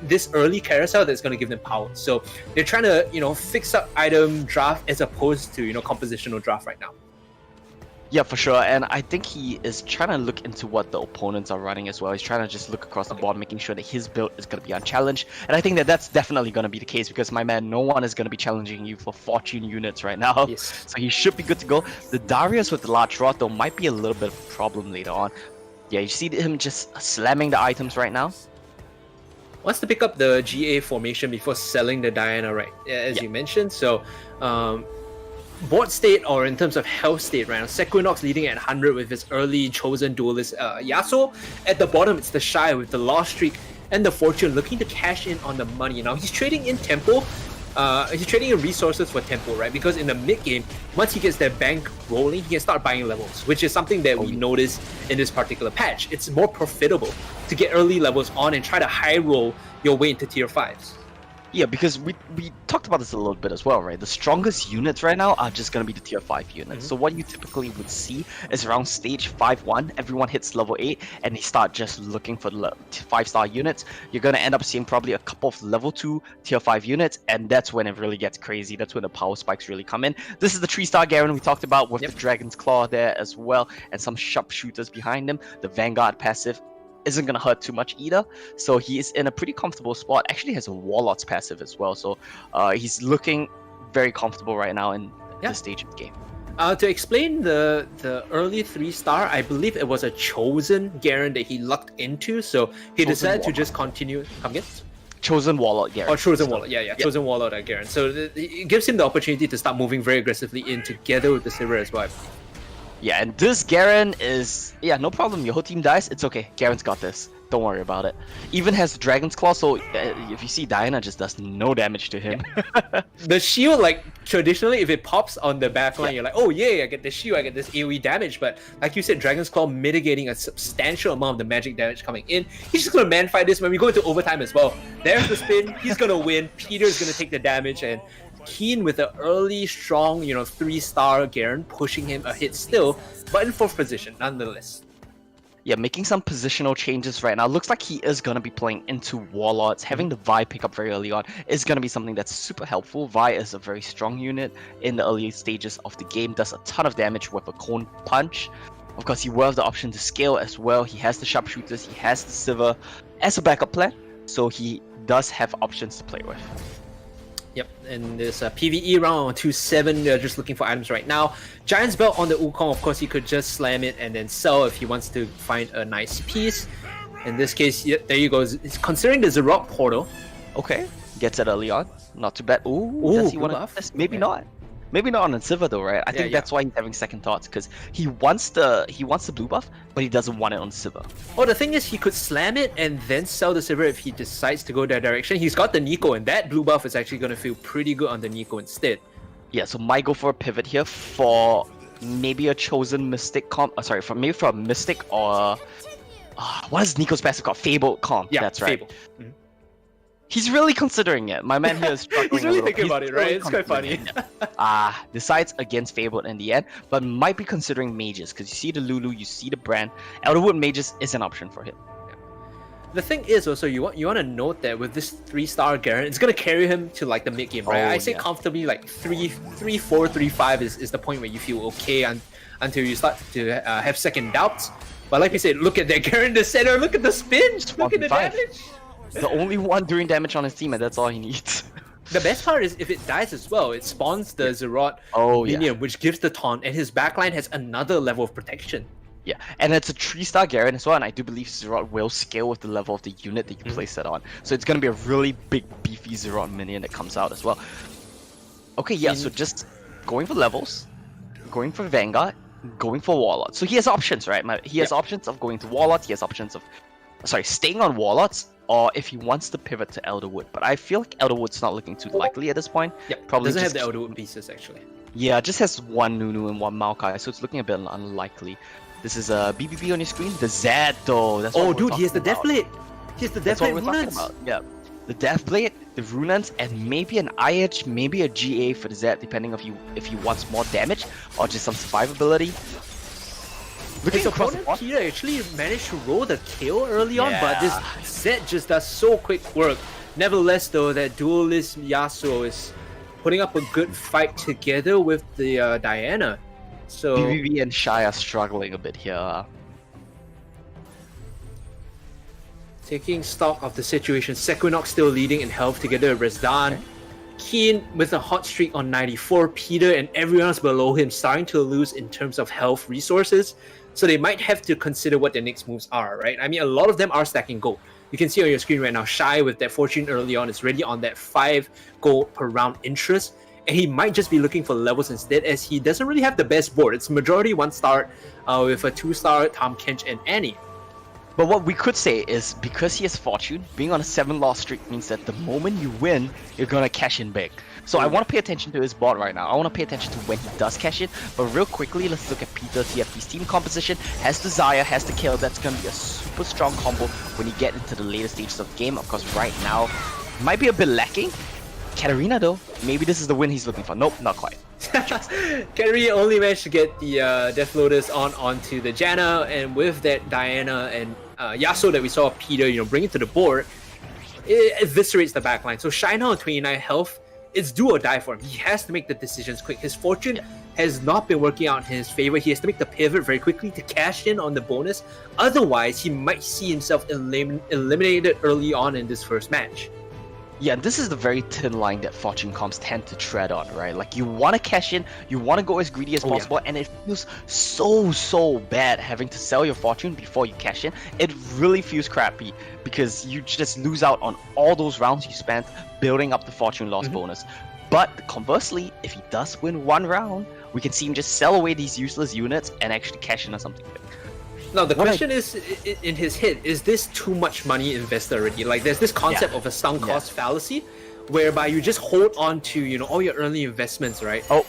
this early carousel that's going to give them power. So they're trying to fix up item draft as opposed to compositional draft right now. Yeah, for sure, and I think he is trying to look into what the opponents are running as well. He's trying to just look across the board, making sure that his build is going to be unchallenged. And I think that that's definitely going to be the case, because my man, no one is going to be challenging you for Fortune units right now. Yes. So he should be good to go. The Darius with the large rod, though, might be a little bit of a problem later on. Yeah, you see him just slamming the items right now. Wants to pick up the GA formation before selling the Diana, right? As you mentioned. So, board state, or in terms of health state right now, Sekunok's leading at 100 with his early chosen duelist Yasuo. At the bottom, it's the Shy with the lost streak and the fortune looking to cash in on the money. Now he's trading in tempo. He's trading in resources for tempo, right? Because in the mid game, once he gets that bank rolling, he can start buying levels, which is something that we noticed in this particular patch. It's more profitable to get early levels on and try to high roll your way into tier 5s. Yeah, because we talked about this a little bit as well, right? The strongest units right now are just going to be the tier 5 units. So what you typically would see is around stage 5-1, everyone hits level 8 and they start just looking for the 5-star units. You're going to end up seeing probably a couple of level 2 tier 5 units, and that's when it really gets crazy. That's when the power spikes really come in. This is the 3-star Garen we talked about with the Dragon's Claw there as well, and some sharpshooters behind him. The Vanguard passive isn't going to hurt too much either, so he is in a pretty comfortable spot. Actually has a Warlord's passive as well, so he's looking very comfortable right now in this stage of the game. To explain the early 3-star, I believe it was a chosen Garen that he lucked into, so he decided to just continue. Come again? Chosen Warlord Garen. Oh, Chosen Warlord, Chosen Warlord Garen. So it gives him the opportunity to start moving very aggressively in together with the Silver as well. Yeah, and this Garen is... Yeah, no problem. Your whole team dies. It's okay. Garen's got this. Don't worry about it. Even has Dragon's Claw, so if you see, Diana just does no damage to him. The shield, like, traditionally, if it pops on the backline, you're like, oh, yeah, I get the shield, I get this AoE damage. But like you said, Dragon's Claw mitigating a substantial amount of the magic damage coming in. He's just going to man-fight this when we go into overtime as well. There's the spin. He's going to win. Peter's going to take the damage, and Keen with an early, strong, 3-star Garen pushing him ahead still, but in 4th position nonetheless. Yeah, making some positional changes right now. Looks like he is going to be playing into Warlords. Having the Vi pick up very early on is going to be something that's super helpful. Vi is a very strong unit in the early stages of the game. Does a ton of damage with a cone punch. Of course, he will have the option to scale as well. He has the sharpshooters. He has the Sivir as a backup plan. So he does have options to play with. Yep, and this PvE round on 2-7, they're just looking for items right now. Giant's Belt on the Wukong, of course, he could just slam it and then sell if he wants to find a nice piece. In this case, yeah, there you go. It's considering the Xerath portal. Okay, gets it early on. Not too bad. Ooh, does he want to? Maybe not. Maybe not on the Sivir though, right? I think that's why he's having second thoughts, because he wants the blue buff, but he doesn't want it on Sivir. Oh, the thing is, he could slam it and then sell the Sivir if he decides to go that direction. He's got the Nico, and that blue buff is actually going to feel pretty good on the Nico instead. Yeah, so might go for a pivot here for maybe a chosen Mystic comp. Sorry, for a Mystic or what is Nico's passive called? Fabled comp. Yeah, that's right. Fable. Mm-hmm. He's really considering it. My man here is struggling. He's really thinking about it, right? It's quite funny. Decides against Fabled in the end, but might be considering mages, because you see the Lulu, you see the brand. Elderwood mages is an option for him. The thing is also, you want to note that with this 3-star Garen, it's going to carry him to like the mid game, right? I say comfortably like 3-4, 3-5 is the point where you feel okay until you start to have second doubts. But like we said, look at that Garen in the center, look at the spin, look at the damage. The only one doing damage on his team, and that's all he needs. The best part is if it dies as well, it spawns the Xerath minion, which gives the taunt, and his backline has another level of protection. Yeah, and it's a 3-star Garen as well, and I do believe Xerath will scale with the level of the unit that you place it on. So it's going to be a really big, beefy Xerath minion that comes out as well. Okay, yeah, so just going for levels, going for Vanguard, going for Warlord. So he has options, right? He has options of going to Warlord, he has options of, staying on Warlords, or if he wants to pivot to Elderwood. But I feel like Elderwood's not looking too likely at this point. Yep, probably doesn't have the Elderwood pieces actually. Yeah, just has one Nunu and one Maokai, so it's looking a bit unlikely. This is a BBB on your screen. The Zed though. That's what dude, he has the Deathblade. He has the Deathblade Runans. Yeah, the Deathblade, the Runans, and maybe an IH, maybe a GA for the Zed, depending if he wants more damage or just some survivability. His opponent Peter actually managed to roll the kill early on, but this Zed just does so quick work. Nevertheless though, that duelist Yasuo is putting up a good fight together with the Diana. So BBB and Shy are struggling a bit here. Taking stock of the situation, Sequinox still leading in health together with Rezdan. Keen with a hot streak on 94, Peter and everyone else below him starting to lose in terms of health resources. So they might have to consider what their next moves are, right? I mean, a lot of them are stacking gold. You can see on your screen right now, Shy with that fortune early on is ready on that 5 gold per round interest. And he might just be looking for levels instead, as he doesn't really have the best board. It's majority 1-star with a 2-star Tahm Kench and Annie. But what we could say is, because he has fortune, being on a 7-loss streak means that the moment you win, you're gonna cash in big. So I want to pay attention to his board right now. I want to pay attention to when he does cash in. But real quickly, let's look at Peter TFT's team composition. Has the Xayah, has the Kill. That's gonna be a super strong combo when you get into the later stages of the game. Of course, right now, might be a bit lacking. Katarina though, maybe this is the win he's looking for. Nope, not quite. Katarina only managed to get the Death Lotus onto the Janna, and with that Diana and Yasuo that we saw Peter, bring it to the board, it eviscerates the backline. So Shiner on 29 health, it's do or die for him. He has to make the decisions quick. His fortune has not been working out in his favor. He has to make the pivot very quickly to cash in on the bonus. Otherwise, he might see himself eliminated early on in this first match. Yeah, this is the very thin line that fortune comps tend to tread on, right? Like, you want to cash in, you want to go as greedy as possible, and it feels so bad having to sell your fortune before you cash in. It really feels crappy because you just lose out on all those rounds you spent building up the fortune loss bonus. But conversely, if he does win one round, we can see him just sell away these useless units and actually cash in on something big. Now the question is, in his head, is this too much money invested already? Like, there's this concept of a sunk cost fallacy, whereby you just hold on to all your early investments, right? Oh,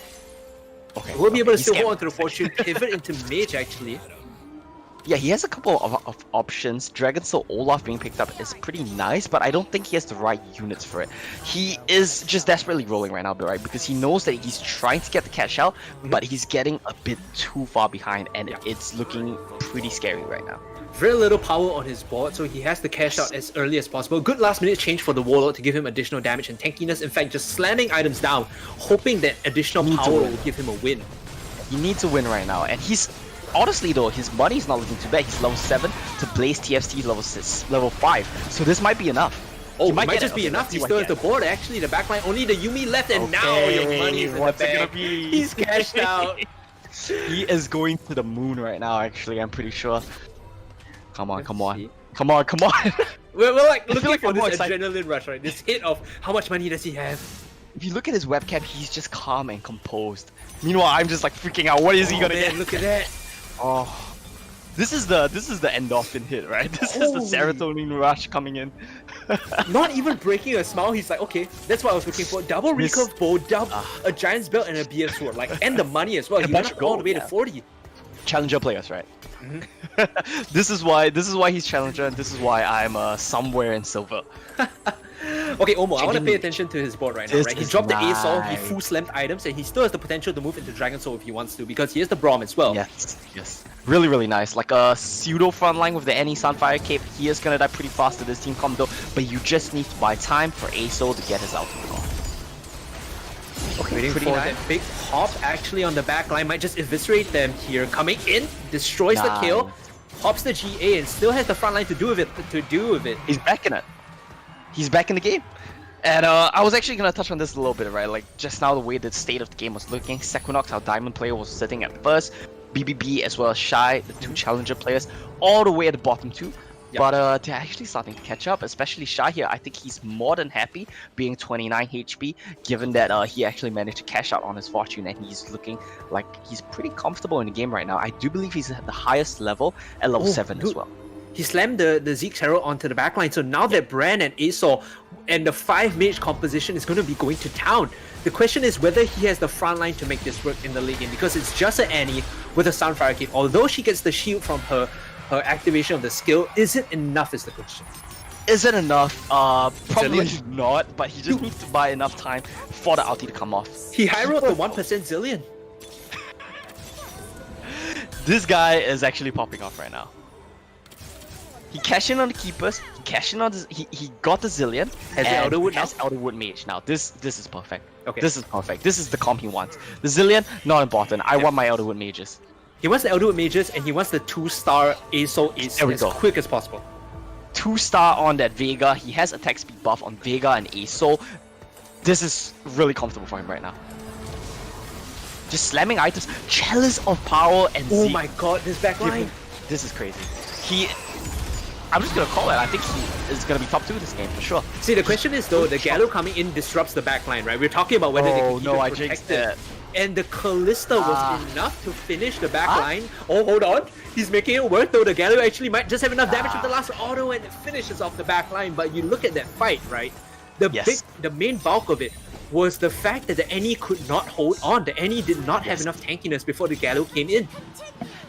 okay. We'll be able to still hold on to the fortune, pivot into mage actually. Yeah, he has a couple of options. Dragon Soul Olaf being picked up is pretty nice, but I don't think he has the right units for it. He is just desperately rolling right now, right? Because he knows that he's trying to get the cash out, but he's getting a bit too far behind, and it's looking pretty scary right now. Very little power on his board, so he has to cash out as early as possible. Good last minute change for the Warlord to give him additional damage and tankiness. In fact, just slamming items down, hoping that additional power will give him a win. He needs to win right now, and he's honestly though, his money is not looking too bad. He's level 7 to Blaze TFT level 5, so this might be enough. Oh, it might just be enough. He still has the board. Actually, the backline only the Yumi left, and now your money's in the bag. He's cashed out. He is going to the moon right now. Actually, I'm pretty sure. Come on. We're like looking for this adrenaline rush, right? This hit of how much money does he have? If you look at his webcam, he's just calm and composed. Meanwhile, I'm just like freaking out. What is he gonna get? Look at that! Oh, this is the endorphin hit, right? This is the serotonin rush coming in. Not even breaking a smile. He's like, okay, that's what I was looking for. Double recurve bow, a giant's belt, and a BF sword. Like, and the money as well. He went all the way to 40. Challenger players, right? This is why he's challenger, and this is why I'm somewhere in silver. Okay, Omo, I want to pay attention to his board right now, right? He dropped the Asol, he full slammed items, and he still has the potential to move into Dragon Soul if he wants to, because he has the Braum as well. Yes. Really, really nice. Like a pseudo frontline with the Annie Sunfire Cape. He is gonna die pretty fast to this team comp though, but you just need to buy time for Asol to get his ultimate off. Okay, waiting for that big hop actually on the back line, might just eviscerate them here. Coming in, destroys the kill, hops the GA, and still has the front line to do with it. He's back in it. He's back in the game. And I was actually gonna touch on this a little bit, right? Like just now the way the state of the game was looking. Sequinox, our diamond player, was sitting at first. BBB as well as Shy, the two challenger players, all the way at the bottom too. But they're actually starting to catch up, especially Shah here. I think he's more than happy being 29 HP, given that he actually managed to cash out on his fortune, and he's looking like he's pretty comfortable in the game right now. I do believe he's at the highest level at level 7 as well. He slammed the Zeke Herald onto the backline, so now that Bran and Asol and the 5 mage composition is going to be going to town. The question is whether he has the front line to make this work in the late game, because it's just an Annie with a Sunfire Cape. Although she gets the shield from her activation of the skill, is it enough is the question. Is it enough? Probably not, but he just needs to buy enough time for the ulti to come off. He high rolled the 1% Zillion. This guy is actually popping off right now. He cashed in on the keepers, he cashed in on the, he got the Zillion, and has Elderwood Mage now. This is perfect. Okay. This is perfect. This is the comp he wants. The Zillion, not important. I want my Elderwood Mages. He wants the Elderwood Mages, and he wants the 2-star Asol Ace as quick as possible. 2-star on that Vega. He has attack speed buff on Vega and Asol. This is really comfortable for him right now. Just slamming items, Chalice of Power, and oh my god, this backline. This is crazy. I'm just gonna call it. I think he is gonna be top 2 this game for sure. See, the question is though, the Gallo coming in disrupts the backline, right? We're talking about whether they can keep it protected. And the Callista was enough to finish the backline. Oh, hold on. He's making it work though. The Gallo actually might just have enough damage with the last auto, and it finishes off the backline. But you look at that fight, right? The main bulk of it was the fact that the Annie could not hold on. The Annie did not have enough tankiness before the Gallo came in.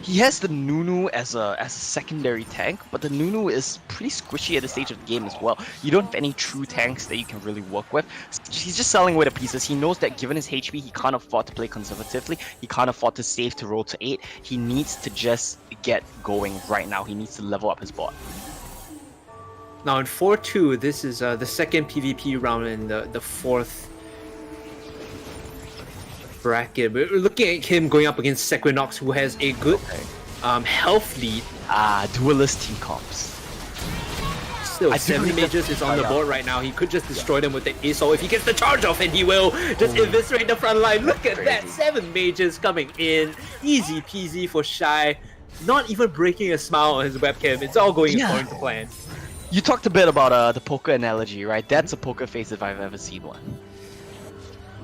He has the Nunu as a secondary tank, but the Nunu is pretty squishy at the stage of the game as well. You don't have any true tanks that you can really work with. He's just selling away the pieces. He knows that given his HP, he can't afford to play conservatively. He can't afford to save to roll to 8. He needs to just get going right now. He needs to level up his board. Now in 4-2, this is the second PvP round in the fourth bracket. We're looking at him going up against Sequinox, who has a good health lead. Duelist team comps. Still, 7 mages is on the board right now. He could just destroy them with the Asol if he gets the charge off, and he will just eviscerate the front line. Look at that, 7 mages coming in. Easy peasy for Shy. Not even breaking a smile on his webcam. It's all going according to plan. You talked a bit about the poker analogy, right? That's a poker face if I've ever seen one.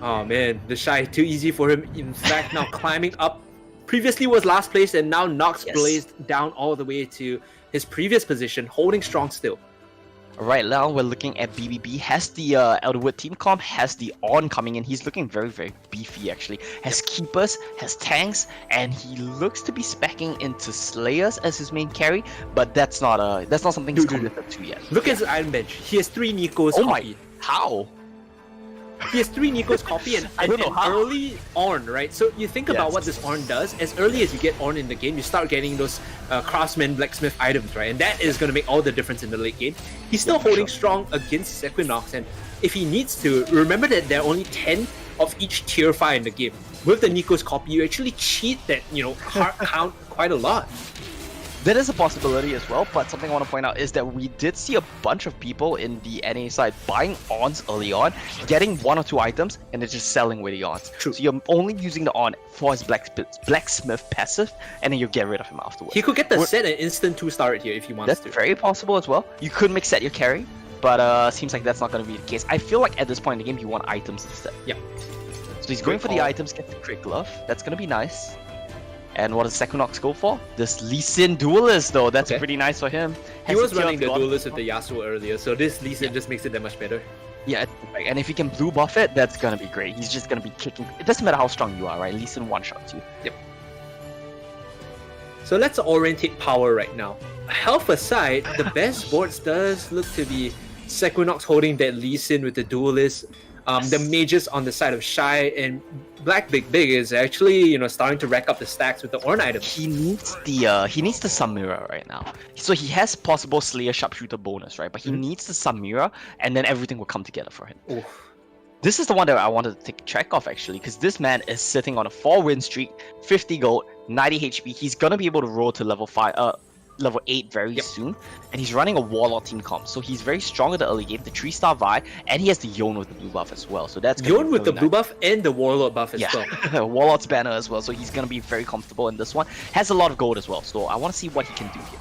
Oh man, the Shy, too easy for him. In fact, now climbing up. Previously was last place, and now knocks Blazed down all the way to his previous position, holding strong still. Right now, we're looking at BBB. Has the Elderwood team comp, has the On coming in. He's looking very, very beefy actually. Has keepers, has tanks, and he looks to be speccing into Slayers as his main carry. But that's not something he's committed to yet. Look at his iron bench. He has 3 Nikos Oh my! copied. How? He has 3 Nikos copy and I don't know an how. early Ornn, right? So you think about what this Ornn does. As early as you get Ornn in the game, you start getting those craftsman, blacksmith items, right? And that is going to make all the difference in the late game. He's still holding strong against his Equinox, and if he needs to, remember that there are only 10 of each tier 5 in the game. With the Nikos copy, you actually cheat that, heart count quite a lot. That is a possibility as well, but something I want to point out is that we did see a bunch of people in the NA side buying Ons early on, getting 1 or 2 items, and then just selling with the Ons. True. So you're only using the On for his blacksmith passive, and then you get rid of him afterwards. He could get the set an instant 2-star here if he wants That's to. very possible as well. You could make set your carry, but seems like that's not going to be the case. I feel like at this point in the game, you want items instead. Yeah. So he's going for the items, get the crit glove. That's going to be nice. And what does Equinox go for? This Lee Sin Duelist though, that's pretty nice for him. He was running the Duelist with the Yasuo earlier, so this Lee Sin just makes it that much better. Yeah, and if he can blue buff it, that's gonna be great. He's just gonna be kicking. It doesn't matter how strong you are, right? Lee Sin one-shots you. Yep. So let's orientate power right now. Health aside, the best boards does look to be Equinox holding that Lee Sin with the Duelist. The mages on the side of Shy, and Black Big is actually starting to rack up the stacks with the Ornn items. He needs the Sun Mirror right now. So he has possible Slayer Sharpshooter bonus, right? But he needs the Sun Mirror, and then everything will come together for him. Oof. This is the one that I wanted to take track of actually, because this man is sitting on a 4-win streak, 50 gold, 90 HP. He's gonna be able to roll to level 8 very soon, and he's running a Warlord team comp, so he's very strong at the early game, the 3-star Vi, and he has the Yone with the blue buff as well, so that's Yone with really the nice. blue buff and the Warlord buff as well. Warlord's banner as well, so he's gonna be very comfortable in this one. Has a lot of gold as well, so I want to see what he can do here.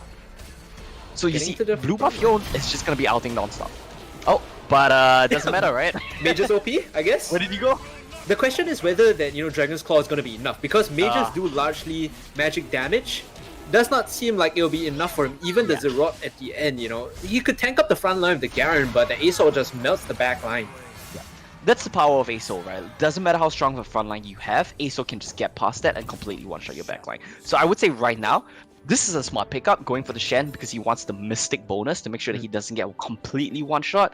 So you see, blue buff Yone is just gonna be outing non-stop. Oh, but doesn't matter, right? Mages OP, I guess? Where did he go? The question is whether that, Dragon's Claw is going to be enough, because mages do largely magic damage. Does not seem like it'll be enough for him. Even the Zerot at the end, he could tank up the front line with the Garen, but the Asol just melts the back line. That's the power of Asol, right? Doesn't matter how strong of a front line you have, Asol can just get past that and completely one-shot your back line. So I would say right now, this is a smart pickup, going for the Shen because he wants the Mystic bonus to make sure that he doesn't get completely one-shot.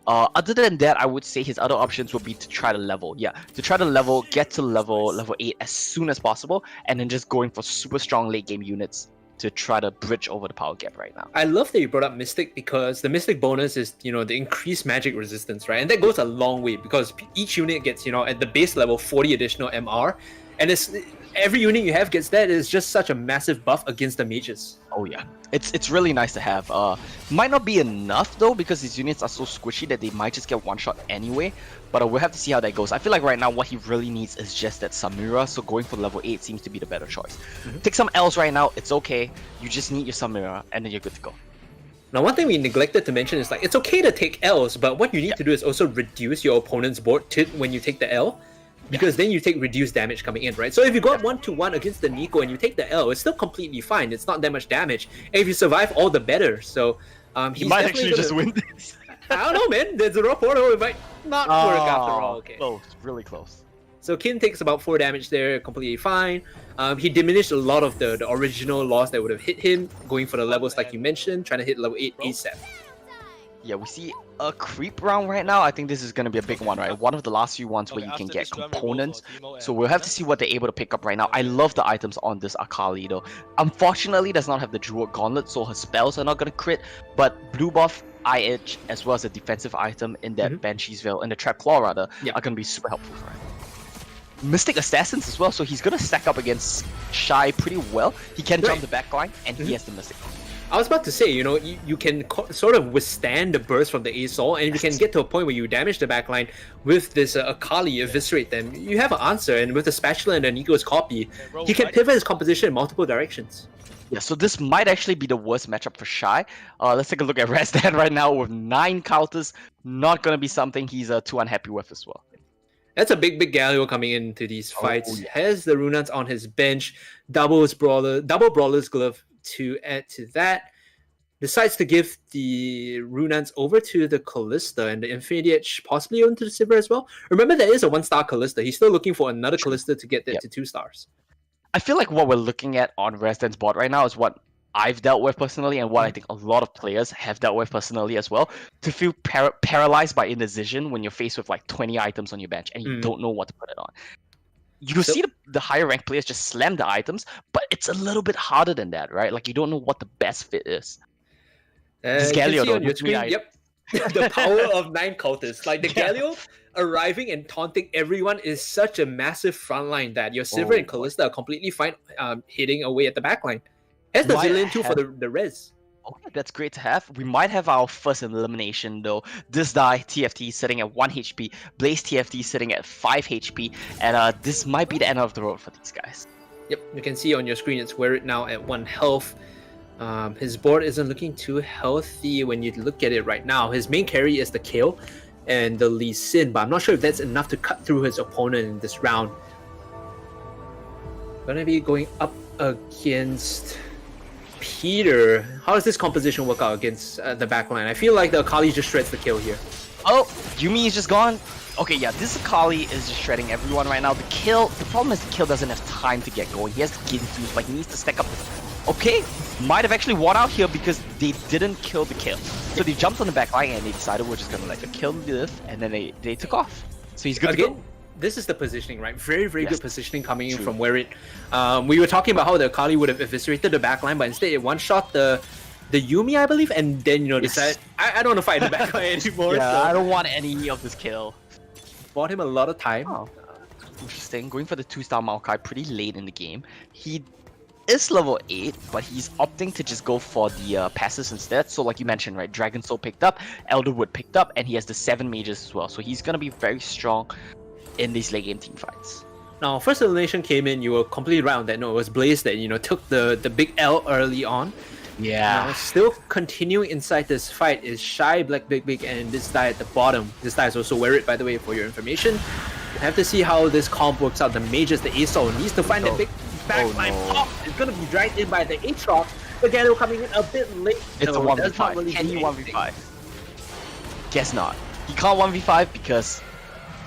Other than that, I would say his other options would be to try to level. Yeah, to try to level, get to level 8 as soon as possible, and then just going for super strong late game units to try to bridge over the power gap right now. I love that you brought up Mystic, because the Mystic bonus is, the increased magic resistance, right? And that goes a long way, because each unit gets, at the base level, 40 additional MR. And every unit you have gets that. Is just such a massive buff against the mages. Oh yeah, it's really nice to have. Might not be enough though, because these units are so squishy that they might just get one shot anyway. But we'll have to see how that goes. I feel like right now what he really needs is just that Samira. So going for level 8 seems to be the better choice. Take some L's right now. It's okay. You just need your Samira, and then you're good to go. Now, one thing we neglected to mention is it's okay to take L's, but what you need to do is also reduce your opponent's board tit when you take the L. Because then you take reduced damage coming in, right? So if you got 1-1 against the Nico and you take the L, it's still completely fine. It's not that much damage. And if you survive, all the better. So he might actually just win this. I don't know, man. There's a raw portal. It might not work after all. Okay. Close, really close. So Kin takes about 4 damage there, completely fine. He diminished a lot of the original loss that would have hit him, going for the levels like you mentioned, trying to hit level 8 ASAP. Yeah, we see a creep round right now. I think this is going to be a big one, right? One of the last few ones where you can get components. So we'll have to see what they're able to pick up right now. I love the items on this Akali though. Unfortunately, does not have the Jewel Gauntlet, so her spells are not going to crit. But blue buff, Eye Edge, as well as a defensive item in that Banshee's Veil, and the Trap Claw rather, are going to be super helpful for him. Mystic Assassins as well, so he's going to stack up against Shy pretty well. He can jump the backline, and he has the Mystic. I was about to say, you can sort of withstand the burst from the Asol, and if you can get to a point where you damage the backline with this Akali, eviscerate them, you have an answer. And with the Spatula and the Nico's copy, he can pivot his composition in multiple directions. Yeah, so this might actually be the worst matchup for Shy. Let's take a look at Razdan right now with 9 counters. Not going to be something he's too unhappy with as well. That's a big Galio coming into these fights. Has the Runans on his bench, double Brawler's Glove to add to that. decides to give the Runans over to the Callista and the Infinity Edge possibly onto the Sivir as well. Remember, there is a 1-star Callista. He's still looking for another Callista to get that to 2 stars. I feel like what we're looking at on Resident's board right now is what I've dealt with personally, and what I think a lot of players have dealt with personally as well. To feel paralyzed by indecision when you're faced with like 20 items on your bench and you don't know what to put it on. You see the higher ranked players just slam the items, but it's a little bit harder than that, right? Like you don't know what the best fit is. This Galio, though, on your screen, yep. The power of 9 cultists. Like the Galio arriving and taunting everyone is such a massive front line that your Sivir and Callista are completely fine hitting away at the back line. Has the Zillion too for the res. Okay, that's great to have. We might have our first elimination though. This die TFT sitting at 1 HP, Blaze TFT sitting at 5 HP, and this might be the end of the road for these guys. Yep, you can see on your screen it's Wear It now at 1 health. His board isn't looking too healthy when you look at it right now. His main carry is the Kayle and the Lee Sin, but I'm not sure if that's enough to cut through his opponent in this round. Gonna be going up against Peter. How does this composition work out against the backline? I feel like the Akali just shreds the kill here. Oh, Yumi is just gone. Okay, yeah, this Akali is just shredding everyone right now. The problem is the kill doesn't have time to get going. He has to get into, like, he needs to stack up. Okay, might have actually won out here because they didn't kill the kill. So they jumped on the back line and they decided we're just gonna like kill this, and then they took off. So he's good to go. This is the positioning, right? Very good positioning coming in from Wear It. We were talking about how the Akali would have eviscerated the backline, but instead it one-shot the Yumi, I believe, and then decided I don't want to fight the backline anymore. Yeah, so I don't want any of this kill. Bought him a lot of time. Oh, interesting. Going for the 2-star Maokai pretty late in the game. He is level 8, but he's opting to just go for the passes instead. So like you mentioned, right, Dragon Soul picked up, Elderwood picked up, and he has the 7 mages as well. So he's gonna be very strong in these late game team fights. Now, first elimination came in, you were completely right on that. No, it was Blaze that took the big L early on. Yeah. Now, still continuing inside this fight is Shy, Black Big, and this die at the bottom. This die is also Wear It, by the way, for your information. We have to see how this comp works out. The mages, the ASO needs to find that big backline pop. It's gonna be dragged in by the Aatrox. The Galio coming in a bit late. It's a 1v5. Really can he 1v5? Guess not. He can't 1v5 because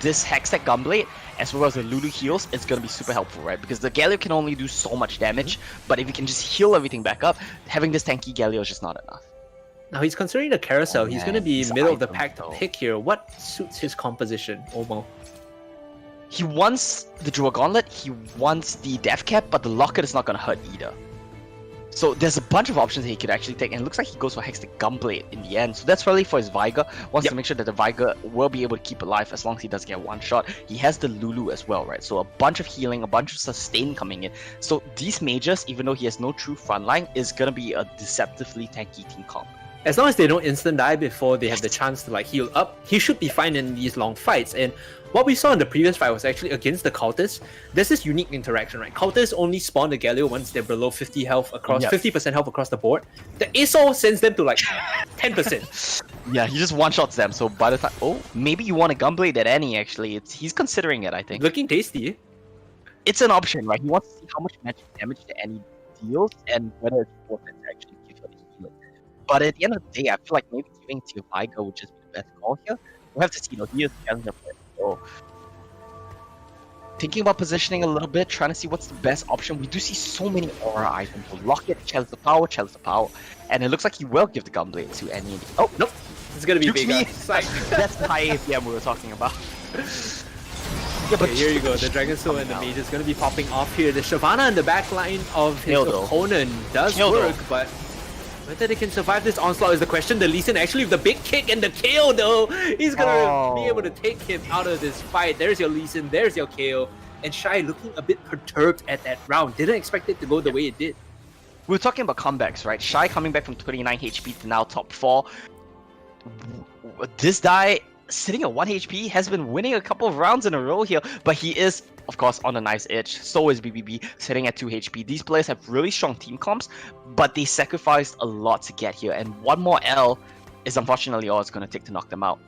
this Hextech Gunblade, as well as the Lulu heals, it's gonna be super helpful, right? Because the Galio can only do so much damage, but if you can just heal everything back up, having this tanky Galio is just not enough. Now he's considering the carousel. He's gonna be middle of the pack to pick here. What suits his composition, Omo? He wants the Jewel Gauntlet, he wants the Death Cap, but the Locket is not gonna hurt either. So there's a bunch of options that he could actually take, and it looks like he goes for Hextech Gunblade in the end. So that's really for his Viger. Wants to make sure that the Viger will be able to keep alive as long as he does get one shot. He has the Lulu as well, right? So a bunch of healing, a bunch of sustain coming in. So these mages, even though he has no true frontline, is gonna be a deceptively tanky team comp. As long as they don't instant die before they have the chance to like heal up, he should be fine in these long fights. And what we saw in the previous fight was actually against the cultists. There's this unique interaction, right? Cultists only spawn the Galio once they're below 50 health across 50% health across the board. The ASO sends them to like 10%. Yeah, he just one-shots them. So by the time, maybe you want a Gunblade at any actually. He's considering it, I think. Looking tasty. It's an option, right? He wants to see how much magic damage to any deals and whether it's worth it to actually give her the healing. But at the end of the day, I feel like maybe giving it to your Viger would just be the best call here. We'll have to see, he is a challenger player. So, thinking about positioning a little bit, trying to see what's the best option. We do see so many aura items. Locket, Chalice of Power, and it looks like he will give the Gunblade to any. Oh, nope. It's gonna be big. That's the high APM we were talking about. Yeah, but here you go. The Dragon Soul and the Mage is gonna be popping off here. The Shyvana in the back line of his opponent does work, but whether they can survive this onslaught is the question. The Lee Sin actually with the big kick and the KO though, he's gonna be able to take him out of this fight. There's your Lee Sin, there's your KO. And Shy looking a bit perturbed at that round. Didn't expect it to go the way it did. We were talking about comebacks, right? Shy coming back from 29 HP to now top 4. This guy sitting at 1 HP has been winning a couple of rounds in a row here, but he is, of course, on a nice edge. So is BBB, sitting at 2 HP. These players have really strong team comps, but they sacrificed a lot to get here, and one more L is unfortunately all it's going to take to knock them out.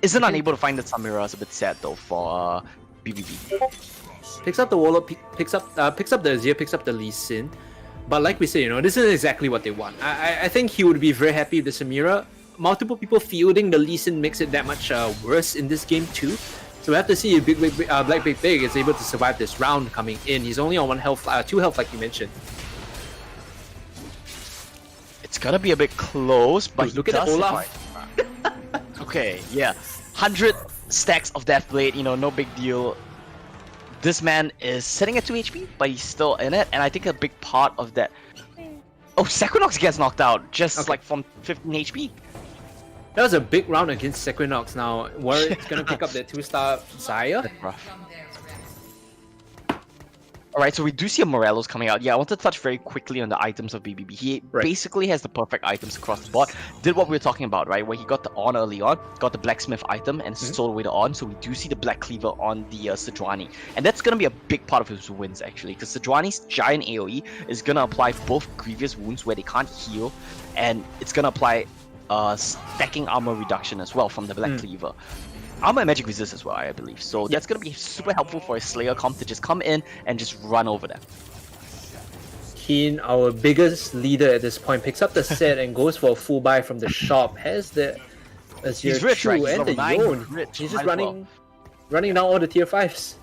Isn't unable to find the Samira is a bit sad though for BBB. Picks up the Warlock, picks up the Azir, picks up the Lee Sin. But like we say, this is exactly what they want. I think he would be very happy with the Samira. Multiple people fielding the Lee Sin makes it that much worse in this game too. So we have to see if Black Big Big is able to survive this round coming in. He's only on 1 health, 2 health like you mentioned. It's gonna be a bit close, but look at Olaf. Okay, yeah. 100 stacks of Death Blade, no big deal. This man is sitting at 2 HP, but he's still in it, and I think a big part of that... Oh, Sequinox gets knocked out, just like from 15 HP. That was a big round against Sequinox. Now, Warwick's gonna pick up that 2-star Zaya. That's rough. Alright, so we do see a Morelos coming out. Yeah, I want to touch very quickly on the items of BBB. He basically has the perfect items across the board. Did what we were talking about, right? Where he got the On early on, got the Blacksmith item, and stole away the On. So we do see the Black Cleaver on the Sejuani. And that's going to be a big part of his wins, actually. Because Sejuani's giant AoE is going to apply both Grievous Wounds where they can't heal, and it's going to apply stacking armor reduction as well from the Black Cleaver. Armor and magic resist as well, I believe. So that's going to be super helpful for his Slayer comp to just come in and just run over them. Keen, our biggest leader at this point, picks up the set and goes for a full buy from the shop. Has the He's rich, right? and the Yon. He's just running down all the tier 5s.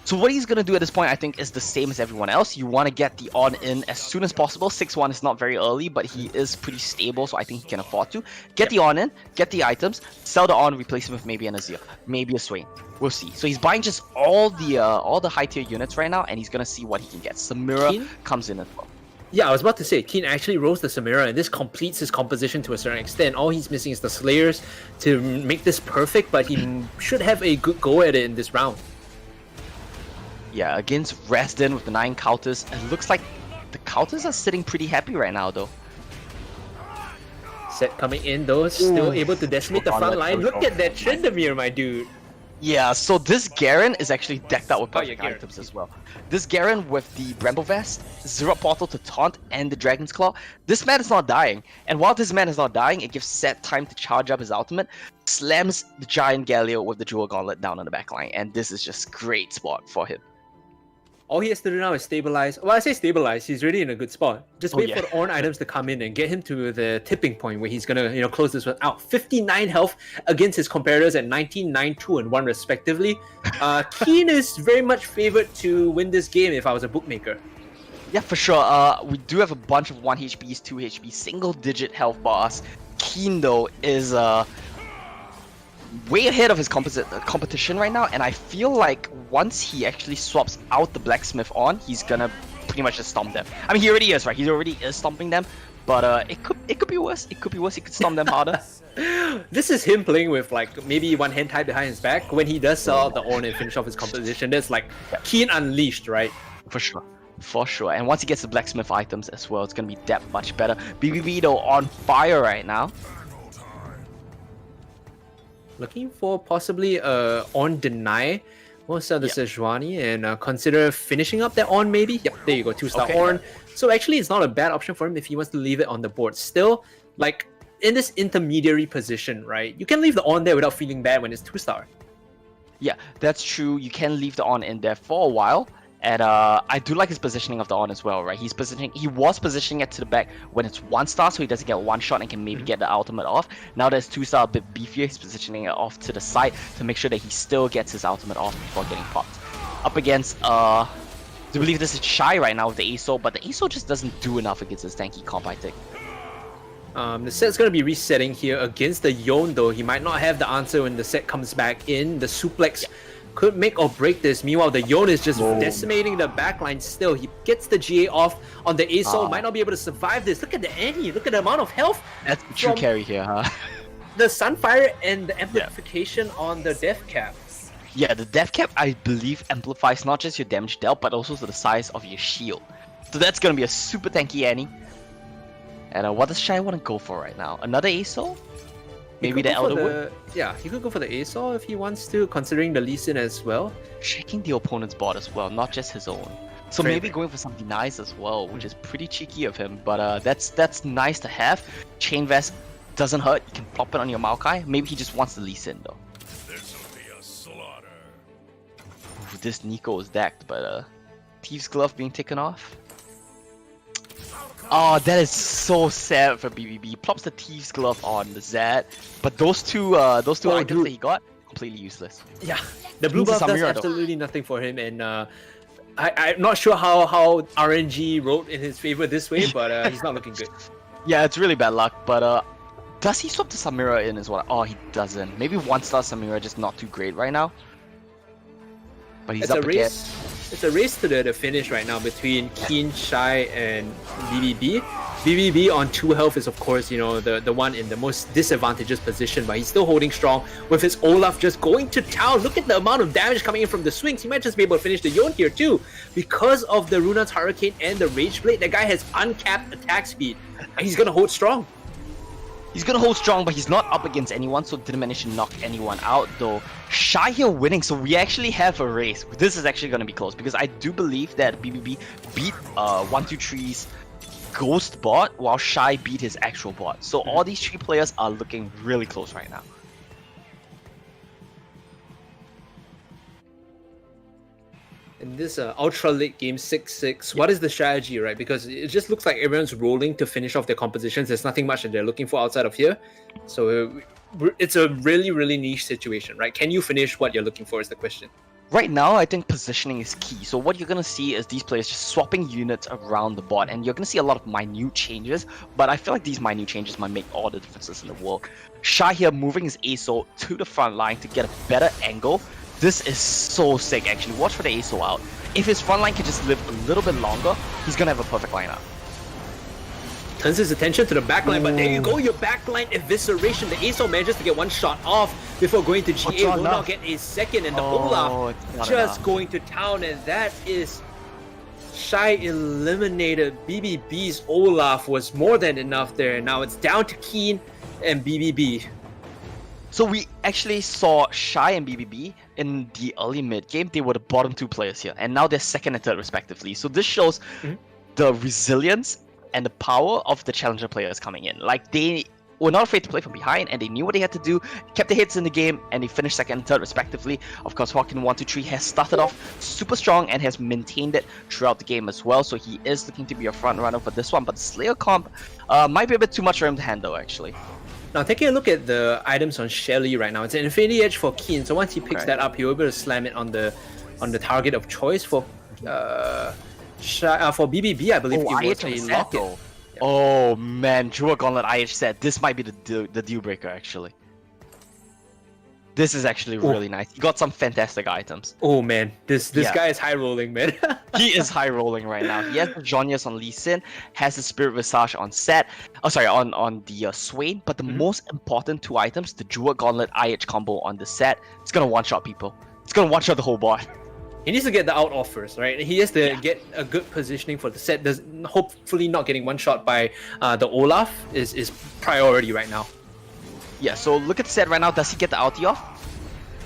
So what he's going to do at this point, I think, is the same as everyone else. You want to get the On in as soon as possible. 6-1 is not very early, but he is pretty stable, so I think he can afford to. Get the On in, get the items, sell the On, replace him with maybe an Azir, maybe a Swain. We'll see. So he's buying just all the high tier units right now, and he's going to see what he can get. Samira comes in as well. Yeah, I was about to say, Keen actually rolls the Samira, and this completes his composition to a certain extent. All he's missing is the Slayers to make this perfect, but he should have a good go at it in this round. Yeah, against Resden with the 9 counters, it looks like the counters are sitting pretty happy right now, though. Set coming in, though, still able to decimate the front line. Look at that Tryndamere, my dude. Yeah, so this Garen is actually decked out with perfect items as well. This Garen with the Bramble Vest, Zero Portal to taunt, and the Dragon's Claw. This man is not dying, and while this man is not dying, it gives Set time to charge up his ultimate, slams the Giant Galio with the Jewel Gauntlet down on the backline, and this is just great spot for him. All he has to do now is stabilize. Well, I say stabilize. He's really in a good spot. Just wait for the Ornn items to come in and get him to the tipping point where he's gonna, close this one out. 59 health against his competitors at 19, 9, 2, and 1 respectively. Keen is very much favored to win this game if I was a bookmaker. Yeah, for sure. We do have a bunch of 1 HPs, 2 HP, single-digit health bars. Keen, though, is way ahead of his competition right now, and I feel like once he actually swaps out the Blacksmith on, he's gonna pretty much just stomp them. I mean, he already is, right? He already is stomping them, but it could be worse. It could be worse. He could stomp them harder. This is him playing with like maybe one hand tied behind his back. When he does sell out the Ornn and finish off his composition, that's like Keen unleashed, right? For sure. For sure. And once he gets the Blacksmith items as well, it's gonna be that much better. BBB though on fire right now. Looking for possibly on deny most of the Sejuani and consider finishing up that on maybe. Yep, there you go, 2-star Ornn. So actually it's not a bad option for him if he wants to leave it on the board. Still, like in this intermediary position, right? You can leave the on there without feeling bad when it's 2-star. Yeah, that's true. You can leave the on in there for a while. And I do like his positioning of the On as well, right? He was positioning it to the back when it's 1-star, so he doesn't get 1 shot and can maybe get the ultimate off. Now that it's 2-star, a bit beefier, he's positioning it off to the side to make sure that he still gets his ultimate off before getting popped. Up against, I do believe this is Shy right now with the ASO, but the ASO just doesn't do enough against this tanky comp, I think. The set's going to be resetting here against the Yon, though. He might not have the answer when the set comes back in. The suplex could make or break this. Meanwhile, the Yon is just decimating the backline still. He gets the GA off on the ASO. Might not be able to survive this. Look at the Annie. Look at the amount of health. That's the true carry here, huh? The Sunfire and the amplification on the Death Cap. Yeah, the Death Cap, I believe, amplifies not just your damage dealt, but also the size of your shield. So that's going to be a super tanky Annie. And what does Shy want to go for right now? Another ASO? Maybe the Elderwood? Yeah, he could go for the ASO if he wants to, considering the Lee Sin as well. Checking the opponent's board as well, not just his own. So maybe going for some denies as well, which is pretty cheeky of him. But that's nice to have. Chain Vest doesn't hurt. You can plop it on your Maokai. Maybe he just wants the Lee Sin though. This'll be a slaughter. Ooh, this Nico is decked, but Thief's Glove being taken off. Oh, that is so sad for BBB. Plops the Thief's Glove on the Zed, but those two items that he got, completely useless. Yeah, the blue Needs a buff does Samira, though. absolutely nothing for him, and I'm not sure how RNG wrote in his favor this way, but he's not looking good. Yeah, it's really bad luck, but does he swap the Samira in as well? Oh, he doesn't. Maybe 1-star Samira, just not too great right now. But he's It's up a again. race. It's a race to the finish right now between Keen, Shy, and BBB. BBB on 2 health is of course, you know, the one in the most disadvantageous position, but he's still holding strong with his Olaf just going to town. Look at the amount of damage coming in from the swings. He might just be able to finish the Yon here too. Because of the Runan's Hurricane and the Rage Blade, that guy has uncapped attack speed. And he's gonna hold strong. He's gonna hold strong, but he's not up against anyone, so didn't manage to knock anyone out though. Shy here winning, so we actually have a race. This is actually gonna be close because I do believe that BBB beat 123's Ghost bot while Shy beat his actual bot. So all these 3 players are looking really close right now. In this ultra late game 6-6, what is the strategy, right? Because it just looks like everyone's rolling to finish off their compositions. There's nothing much that they're looking for outside of here. So it's a really, really niche situation, right? Can you finish what you're looking for is the question. Right now, I think positioning is key. So what you're going to see is these players just swapping units around the bot, and you're going to see a lot of minute changes, but I feel like these minute changes might make all the differences in the world. Shy here moving his ASO to the front line to get a better angle. This is so sick, actually. Watch for the ASO out. If his front line can just live a little bit longer, he's going to have a perfect lineup. Turns his attention to the backline, but there you go, your backline evisceration. The ASO manages to get 1 shot off before going to GA. Will not get a second, and the Olaf just going to town, and that is Shy eliminated. BBB's Olaf was more than enough there. Now it's down to Keen and BBB. So we actually saw Shy and BBB in the early mid game. They were the bottom 2 players here, and now they're second and third respectively. So this shows the resilience and the power of the challenger players coming in. Like, they were not afraid to play from behind, and they knew what they had to do, kept the hits in the game, and they finished second and third respectively. Of course, Hawkin 123 has started off super strong and has maintained it throughout the game as well, so he is looking to be a front runner for this one, but the Slayer comp might be a bit too much for him to handle, actually. Now taking a look at the items on Shelly right now, it's an Infinity Edge for Keen, so once he picks that up, he'll be able to slam it on the target of choice. For BBB, I believe he was a locket. Yep. Oh man, Jewel Gauntlet IH said this might be the deal breaker actually. This is actually really nice. He got some fantastic items. Oh man, this guy is high rolling, man. He is high rolling right now. He has the Jonius on Lee Sin, has the Spirit Visage on Set. Oh sorry, on the Swain. But the most important 2 items, the Jewel Gauntlet IH combo on the Set, it's gonna one-shot people. It's gonna one-shot the whole bot. He needs to get the out off first, right? He has to get a good positioning for the set. Hopefully not getting one shot by the Olaf is priority right now. Yeah, so look at the set right now. Does he get the ulti off?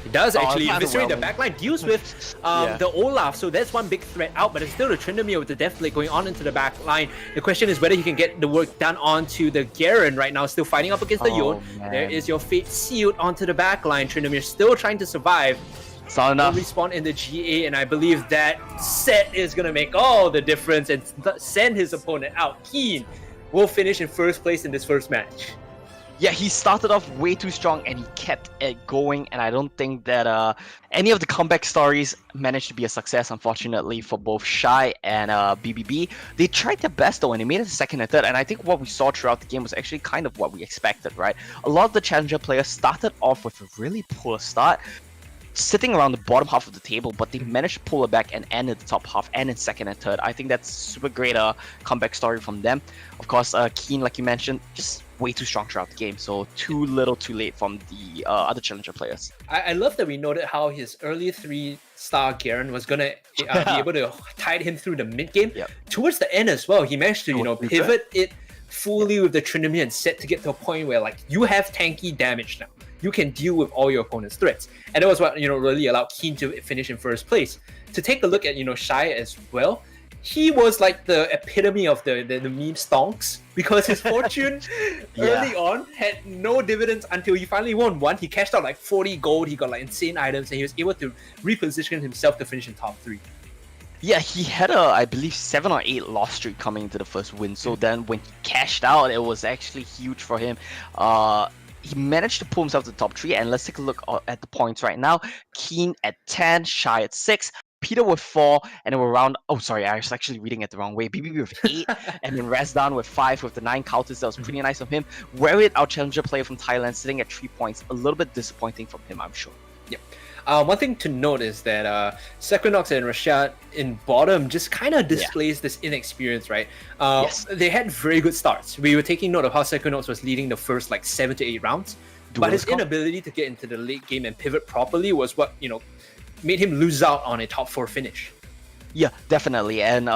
He does actually. Eviscerate the backline, deals with the Olaf, so that's one big threat out, but it's still the Tryndamere with the Death Blade going on into the backline. The question is whether he can get the work done onto the Garen right now, still fighting up against the Yon. There is your fate sealed onto the backline. Tryndamere still trying to survive. It's not enough. Respawn in the GA, and I believe that set is going to make all the difference and send his opponent out. Keen will finish in first place in this first match. Yeah, he started off way too strong and he kept it going, and I don't think that any of the comeback stories managed to be a success, unfortunately, for both Shy and BBB. They tried their best though, and they made it to second and third, and I think what we saw throughout the game was actually kind of what we expected, right? A lot of the challenger players started off with a really poor start, sitting around the bottom half of the table, but they managed to pull it back and end at the top half and in second and third. I think that's super great comeback story from them. Of course, Keen, like you mentioned, just way too strong throughout the game, so too little too late from the other challenger players. I love that we noted how his early 3-star Garen was gonna be able to tide him through the mid game. Towards the end as well, he managed to pivot it fully with the Tryndamere and set to get to a point where like you have tanky damage now. You can deal with all your opponent's threats, and that was what really allowed Keen to finish in first place. To take a look at Shy as well, he was like the epitome of the meme stonks, because his fortune early on had no dividends until he finally won one. He cashed out like 40 gold, he got like insane items, and he was able to reposition himself to finish in top 3. Yeah, he had a, I believe, 7 or 8 loss streak coming into the first win. So then when he cashed out, it was actually huge for him. He managed to pull himself to the top 3, and let's take a look at the points right now. Keen at 10, Shy at 6, Peter with 4, and then we're around. Oh, sorry, I was actually reading it the wrong way. BBB with 8, and then Razdan with 5 with the 9 counters. That was pretty nice of him. Werit, our challenger player from Thailand, sitting at 3 points. A little bit disappointing from him, I'm sure. Yep. One thing to note is that Sequinox and Rashad in bottom just kind of displays this inexperience, right? Yes. They had very good starts. We were taking note of how Sequinox was leading the first like 7 to 8 rounds, but his inability to get into the late game and pivot properly was what, you know, made him lose out on a top 4 finish. Yeah, definitely. And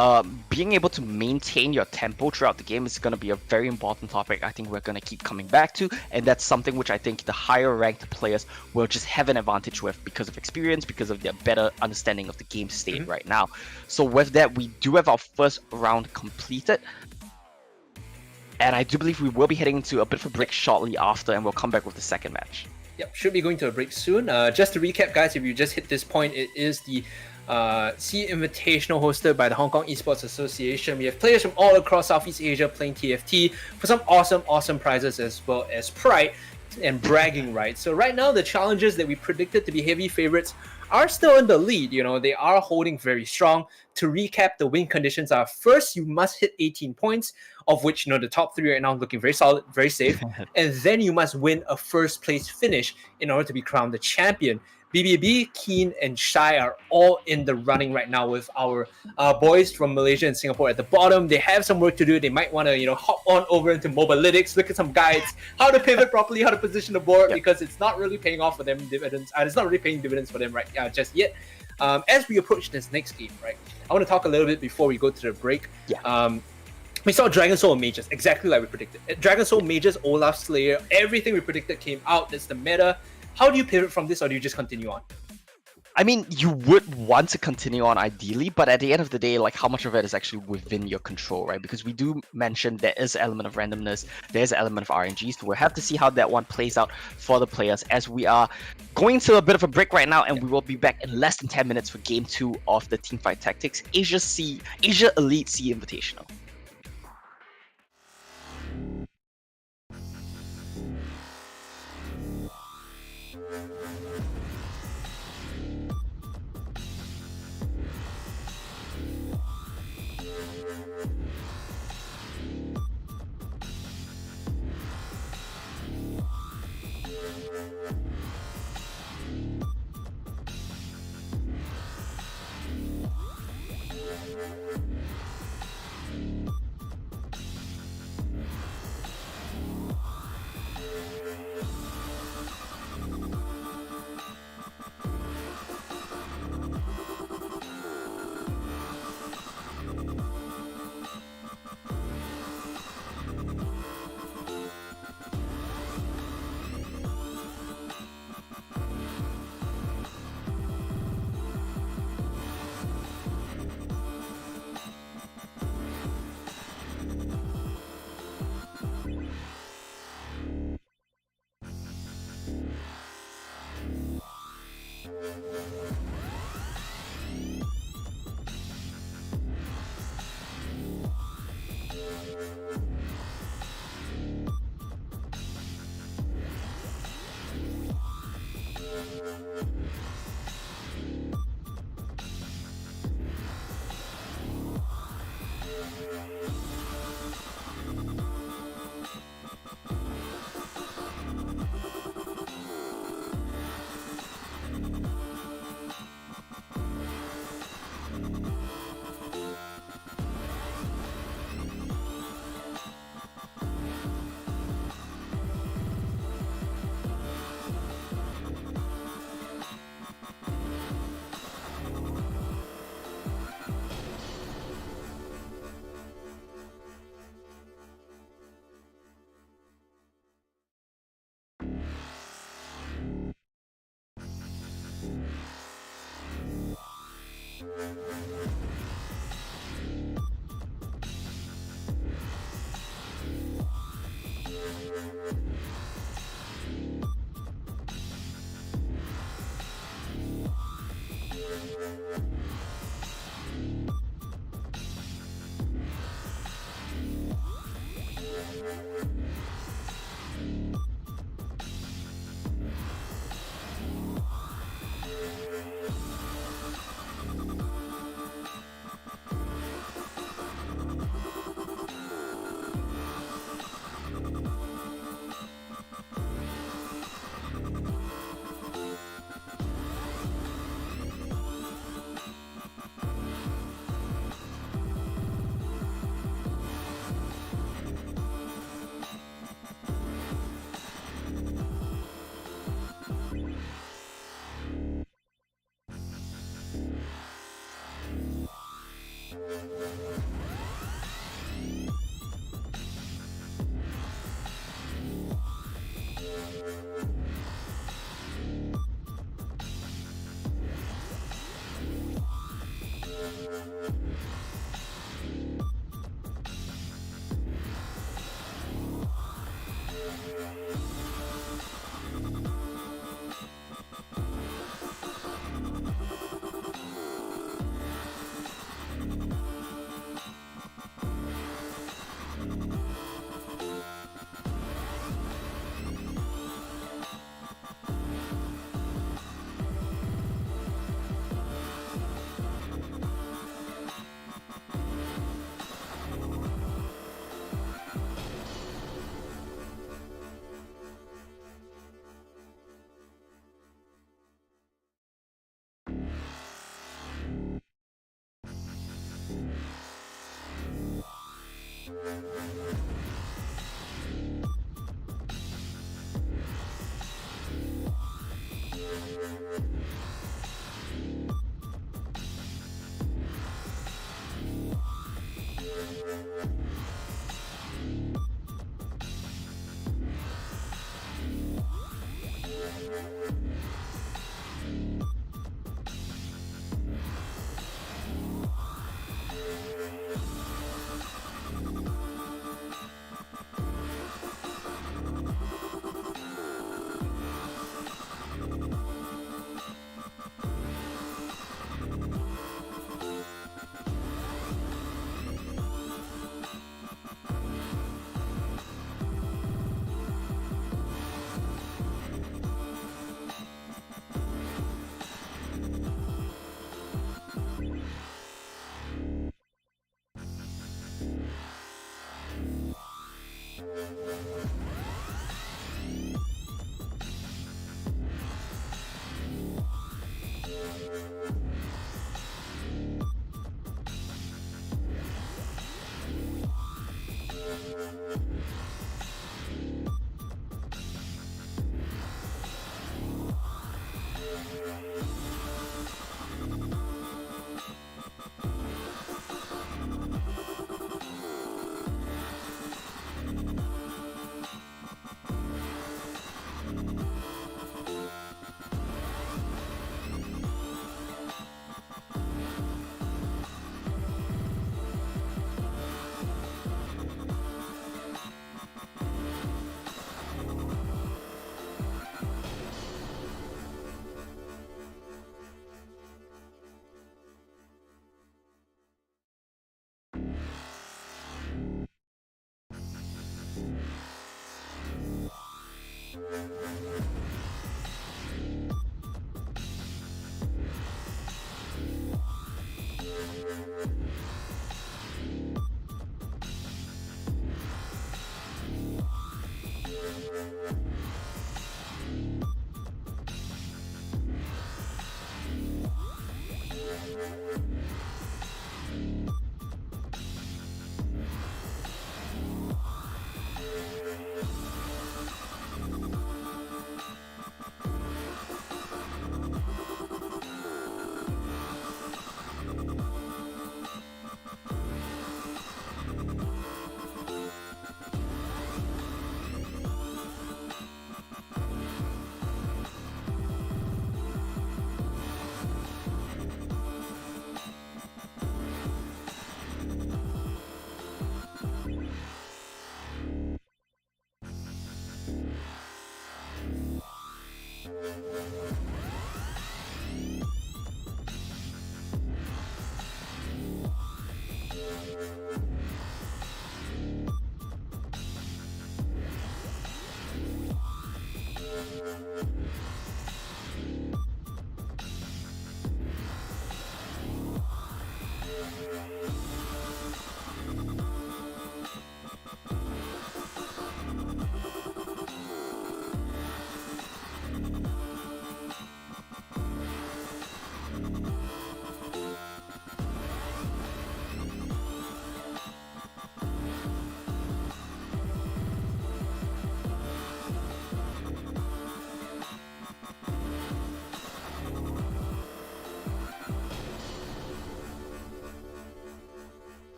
being able to maintain your tempo throughout the game is going to be a very important topic I think we're going to keep coming back to. And that's something which I think the higher ranked players will just have an advantage with because of experience, because of their better understanding of the game state right now. So with that, we do have our first round completed. And I do believe we will be heading into a bit of a break shortly after, and we'll come back with the second match. Yep, should be going to a break soon. Just to recap, guys, if you just hit this point, it is the SEA Invitational hosted by the Hong Kong Esports Association. We have players from all across Southeast Asia playing TFT for some awesome prizes as well as pride and bragging rights. So right now, the challengers that we predicted to be heavy favorites are still in the lead. You know, they are holding very strong. To recap, the win conditions are: first, you must hit 18 points, of which, you know, the top 3 right now looking very solid, very safe. And then you must win a first place finish in order to be crowned the champion. BBB, Keen, and Shy are all in the running right now, with our boys from Malaysia and Singapore at the bottom. They have some work to do. They might want to, you know, hop on over into Mobalytics, look at some guides, how to pivot properly, how to position the board, because it's not really paying off for them dividends. It's not really paying dividends for them just yet. As we approach this next game, right, I want to talk a little bit before we go to the break. We saw Dragon Soul Mages, exactly like we predicted. Dragon Soul Mages, Olaf Slayer, everything we predicted came out. That's the meta. How do you pivot from this, or do you just continue on? I mean, you would want to continue on ideally, but at the end of the day, like, how much of it is actually within your control, right? Because we do mention there is an element of randomness, there's an element of RNG, so we'll have to see how that one plays out for the players, as we are going to a bit of a break right now, and we will be back in less than 10 minutes for Game 2 of the Teamfight Tactics Asia Elite SEA Invitational.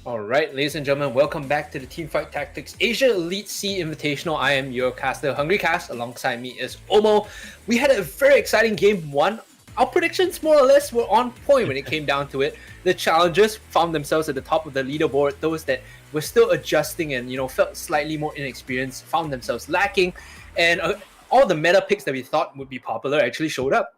All right, ladies and gentlemen, welcome back to the Teamfight Tactics Asia Elite C Invitational. I am your caster, Hungry Cast. Alongside me is Omo. We had a very exciting game one. Our predictions, more or less, were on point when it came down to it. The challengers found themselves at the top of the leaderboard. Those that were still adjusting and felt slightly more inexperienced found themselves lacking. And all the meta picks that we thought would be popular actually showed up.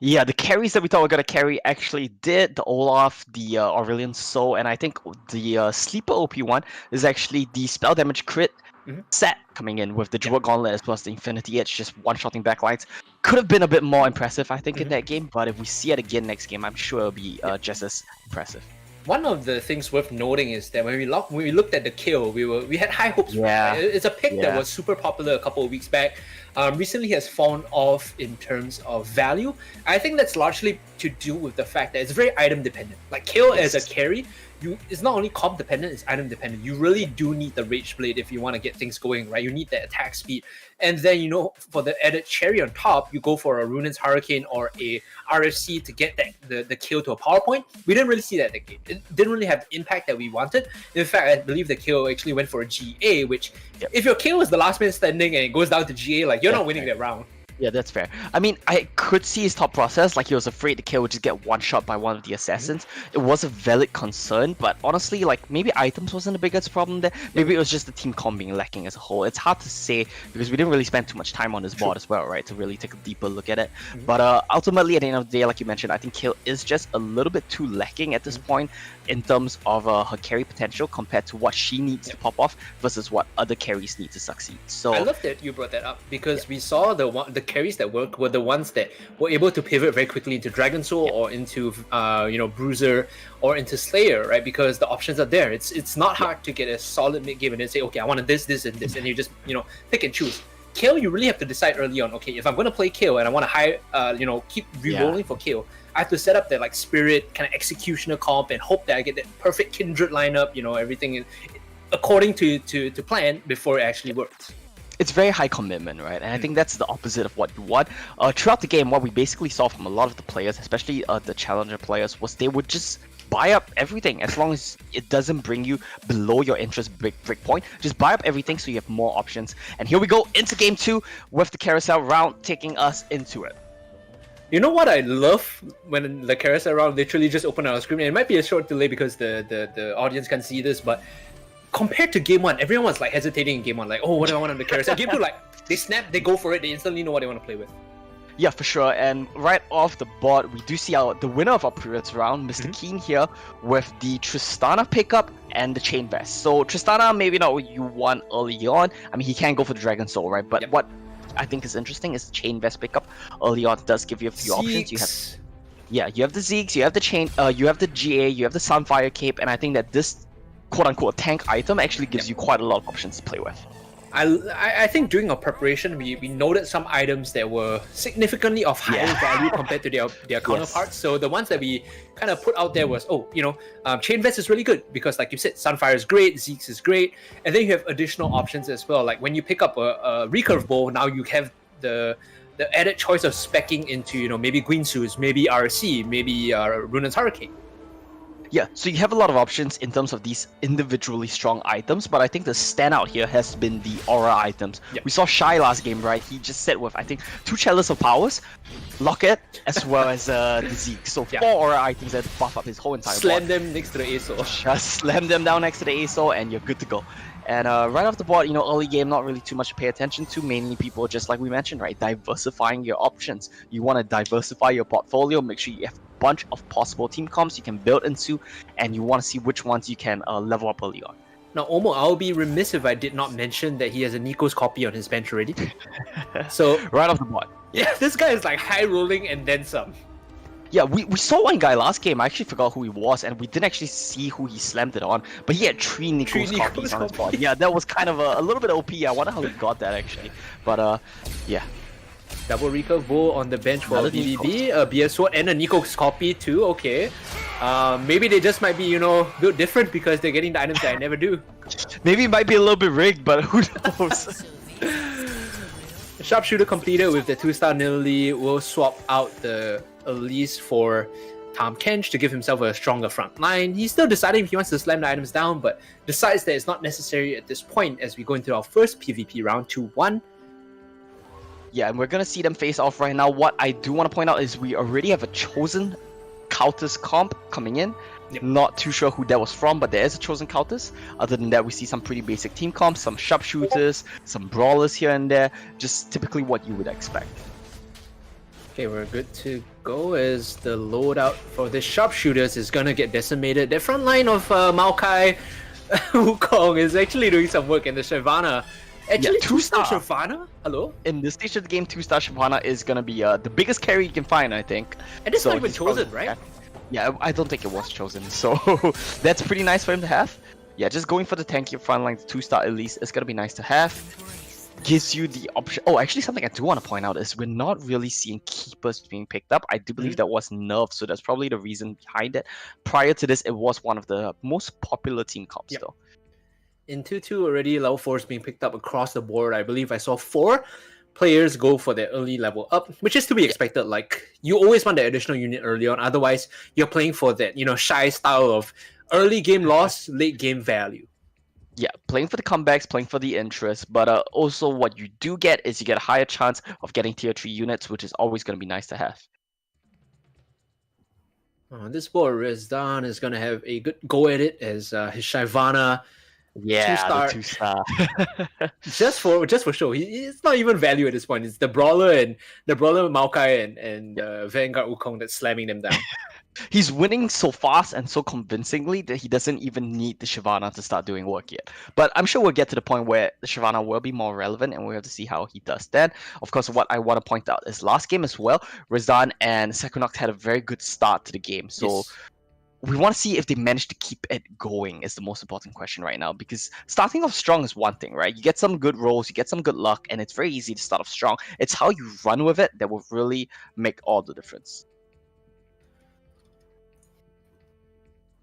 Yeah, the carries that we thought were gonna carry actually did. The Olaf, the Aurelion Soul, and I think the sleeper OP one is actually the spell damage crit set coming in with the Jewel Gauntlet as well as the Infinity Edge, just one-shotting backlights. Could have been a bit more impressive, I think, in that game, but if we see it again next game, I'm sure it'll be just as impressive. One of the things worth noting is that when we looked at the kill, we had high hopes. Yeah. For it. It's a pick that was super popular a couple of weeks back. Recently has fallen off in terms of value. I think that's largely to do with the fact that it's very item dependent. Like kill as a carry, it's not only comp dependent, it's item dependent. You really do need the Rage Blade if you want to get things going, right? You need that attack speed. And then, for the added cherry on top, you go for a Runin's Hurricane or a RFC to get the kill to a power point. We didn't really see that in the game. It didn't really have the impact that we wanted. In fact, I believe the kill actually went for a GA, which if your kill is the last man standing and it goes down to GA, like you're not winning that round. Yeah, that's fair. I mean, I could see his thought process, like he was afraid the kill would just get one shot by one of the assassins. It was a valid concern, but honestly, like maybe items wasn't the biggest problem there. Maybe it was just the team comp being lacking as a whole. It's hard to say because we didn't really spend too much time on this board as well, right? To really take a deeper look at it. But ultimately, at the end of the day, like you mentioned, I think kill is just a little bit too lacking at this point in terms of her carry potential compared to what she needs to pop off versus what other carries need to succeed. So I love that you brought that up because we saw the carries that worked were the ones that were able to pivot very quickly into Dragon Soul or into Bruiser or into Slayer, right? Because the options are there. It's not hard to get a solid mid game and then say, okay, I wanted this, and this, and you just pick and choose. Kill, you really have to decide early on. Okay, if I'm going to play Kill and I want to keep re-rolling for Kill, I have to set up that like spirit kind of executioner comp and hope that I get that perfect kindred lineup. Everything according to plan before it actually works. It's very high commitment, right? And I think that's the opposite of what you want. Throughout the game, what we basically saw from a lot of the players, especially the challenger players, was they would just buy up everything as long as it doesn't bring you below your interest break point. Just buy up everything so you have more options. And here we go into game 2 with the carousel round taking us into it. You know what I love when the carousel round literally just open our screen. And it might be a short delay because the audience can't see this, but compared to game one, everyone was like hesitating in game one, like, oh, what do I want on the carousel? Game two, like they snap, they go for it, they instantly know what they want to play with. Yeah, for sure. And right off the board, we do see the winner of our previous round, Mr. Keen here, with the Tristana pickup and the Chain Vest. So Tristana, maybe not what you want early on. I mean, he can go for the Dragon Soul, right? But what I think is interesting is the Chain Vest pickup early on does give you a few options. You have the Zeeks, you have the Chain, you have the GA, you have the Sunfire Cape, and I think that this quote-unquote tank item actually gives you quite a lot of options to play with. I think during our preparation, we noted some items that were significantly of higher value compared to their counterparts. So the ones that we kind of put out there was, Chain Vest is really good because, like you said, Sunfire is great, Zeeks is great, and then you have additional options as well. Like when you pick up a recurve bow, now you have the added choice of speccing into, maybe Guinsus, maybe RC, maybe Runan's Hurricane. Yeah, so you have a lot of options in terms of these individually strong items, but I think the standout here has been the aura items. We saw Shy last game, right? He just set with, I think, 2 Chalice of Powers, Locket, as well as the Zeke. So 4 aura items that buff up his whole entire Slam them next to the ASO. Just slam them down next to the ASO and you're good to go. And right off the board, early game, not really too much to pay attention to. Mainly people, just like we mentioned, right? Diversifying your options. You want to diversify your portfolio, make sure you have a bunch of possible team comps you can build into, and you want to see which ones you can level up early on. Now, Omo, I'll be remiss if I did not mention that he has a Nico's copy on his bench already. So right off the board. Yeah, this guy is like high rolling and then some. Yeah, we saw one guy last game. I actually forgot who he was, and we didn't actually see who he slammed it on. But he had 3 Nico's copies on his board. Yeah, that was kind of a little bit OP. I wonder how he got that actually. But yeah. Double recurve bow on the bench for BBB, a BS Sword, and a Nico's copy too. Okay. Maybe they just might be, built different because they're getting the items that I never do. Maybe it might be a little bit rigged, but who knows? Sharpshooter completed with the 2-star Nilly. Will swap out the Elise for Tom Kench to give himself a stronger front line. He's still deciding if he wants to slam the items down, but decides that it's not necessary at this point as we go into our first PvP round 2-1. Yeah, and we're gonna see them face off right now. What I do want to point out is we already have a chosen Countess comp coming in. Not too sure who that was from, but there is a chosen Countess. Other than that, we see some pretty basic team comps, some sharpshooters, some brawlers here and there. Just typically what you would expect. Okay, we're good to go as the loadout for the sharpshooters is gonna get decimated. The front line of Maokai Wukong is actually doing some work in the Shyvana. Actually, 2-star Shyvana? Hello? In this stage of the game, 2-star Shyvana is gonna be the biggest carry you can find, I think. And it's not even chosen, right? Yeah, I don't think it was chosen, so that's pretty nice for him to have. Yeah, just going for the tanky front line, the 2-star Elise is gonna be nice to have. Gives you the option. Oh, actually, something I do want to point out is we're not really seeing keepers being picked up. I do believe that was nerfed, so that's probably the reason behind it. Prior to this, it was one of the most popular team comps, though. In 2-2 already, level 4 is being picked up across the board. I believe I saw 4 players go for their early level up, which is to be expected. Like, you always want that additional unit early on, otherwise you're playing for that, shy style of early game loss, late game value. Yeah, playing for the comebacks, playing for the interest, but also what you do get is you get a higher chance of getting tier 3 units, which is always going to be nice to have. This board, Rezdan is going to have a good go at it as his Shyvana. Yeah, 2-star. just for show. It's not even value at this point. It's the brawler Maokai and Vanguard Wukong that's slamming them down. He's winning so fast and so convincingly that he doesn't even need the Shyvana to start doing work yet. But I'm sure we'll get to the point where the Shyvana will be more relevant, and we'll have to see how he does that. Of course, what I want to point out is last game as well, Rezdan and Sekunok had a very good start to the game. So we want to see if they manage to keep it going is the most important question right now, because starting off strong is one thing, right? You get some good rolls, you get some good luck, and it's very easy to start off strong. It's how you run with it that will really make all the difference.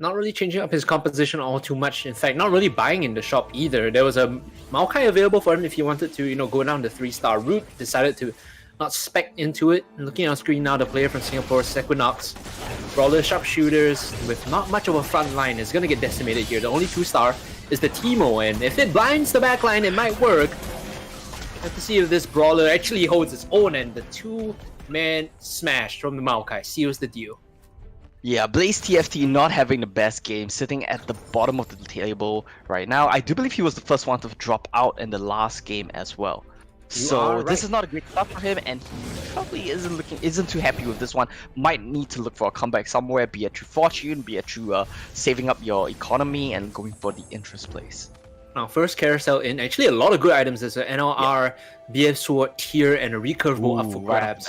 Not really changing up his composition all too much. In fact, not really buying in the shop either. There was a Maokai available for him if he wanted to, go down the 3-star route. Decided to not spec into it. And looking on screen now, the player from Singapore, Sequinox, brawler sharpshooters with not much of a front line is going to get decimated here. The only 2-star is the Teemo, and if it blinds the back line, it might work. Have to see if this brawler actually holds its own, and the 2 man, smashed from the Maokai, seals the deal. Yeah, Blaze TFT not having the best game, sitting at the bottom of the table right now. I do believe he was the first one to drop out in the last game as well. So this is not a great start for him, and he probably isn't too happy with this one. Might need to look for a comeback somewhere, be it through fortune, be it through saving up your economy and going for the interest plays. Now, first carousel in. Actually, a lot of good items. There's an NLR, BF Sword, Tier, and a recurve bow up for grabs.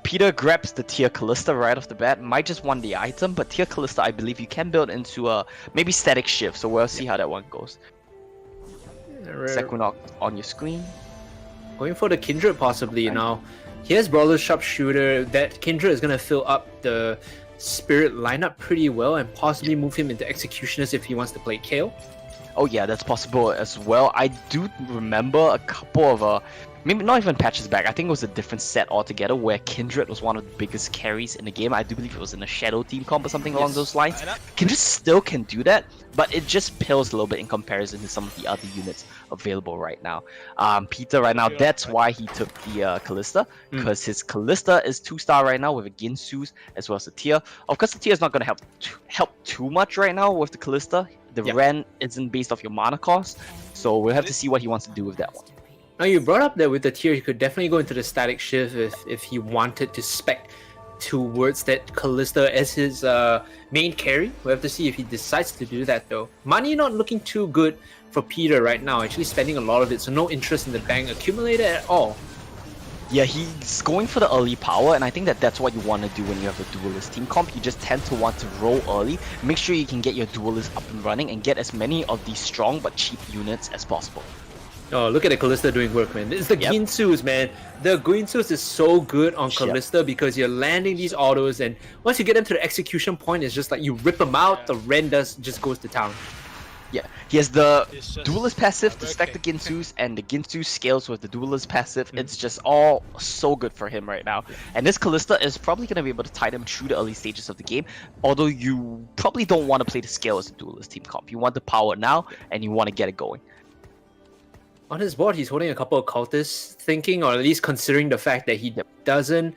Peter grabs the Tier Callista right off the bat. Might just want the item, but Tier Callista, I believe you can build into a maybe static shift. So we'll see how that one goes. Second on your screen. Going for the Kindred possibly now. Here's Brawler's Sharpshooter. That Kindred is going to fill up the Spirit lineup pretty well and possibly move him into Executioners if he wants to play Kale. Oh yeah, that's possible as well. I do remember a couple of maybe not even patches back. I think it was a different set altogether where Kindred was one of the biggest carries in the game. I do believe it was in a Shadow Team comp or something along those lines. Kindred still can do that, but it just pales a little bit in comparison to some of the other units available right now. Peter right now, that's why he took the Callista, because his Callista is 2-star right now with a Ginsu's as well as a Tier. Of course, the Tier is not going to help too much right now with the Callista. The Ren isn't based off your mana cost, so we'll have to see what he wants to do with that one. Now you brought up that with the Tier, he could definitely go into the static shift if he wanted to spec towards that Callista as his main carry. We'll have to see if he decides to do that though. Money not looking too good for Peter right now, actually spending a lot of it, so no interest in the bank accumulator at all. Yeah, he's going for the early power, and I think that's what you want to do when you have a duelist team comp. You just tend to want to roll early, make sure you can get your duelist up and running, and get as many of these strong but cheap units as possible. Oh, look at the Callista doing work, man. It's the Ginsu's, man. The Ginsu's is so good on Callista because you're landing these autos, and once you get them to the execution point, it's just like you rip them out, the Ren just goes to town. Yeah, he has the Duelist passive to stack the Ginsu's, and the Ginsu scales with the Duelist passive. It's just all so good for him right now. And this Callista is probably going to be able to tide him through the early stages of the game, although you probably don't want to play the scale as a Duelist team comp. You want the power now, and you want to get it going. On his board, he's holding a couple of cultists, thinking, or at least considering the fact that he doesn't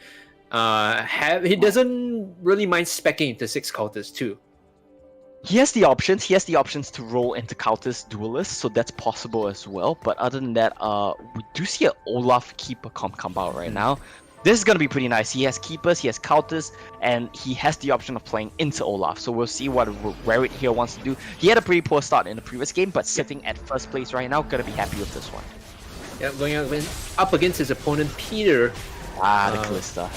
he doesn't really mind speccing into 6 cultists too. He has the options. He has the options to roll into Cultist Duelist, so that's possible as well. But other than that, we do see an Olaf Keeper comp come out right now. This is going to be pretty nice. He has Keepers, he has Cultists, and he has the option of playing into Olaf. So we'll see what Werit here wants to do. He had a pretty poor start in the previous game, but sitting at first place right now, going to be happy with this one. Yeah, going up against his opponent, Peter. The Callista.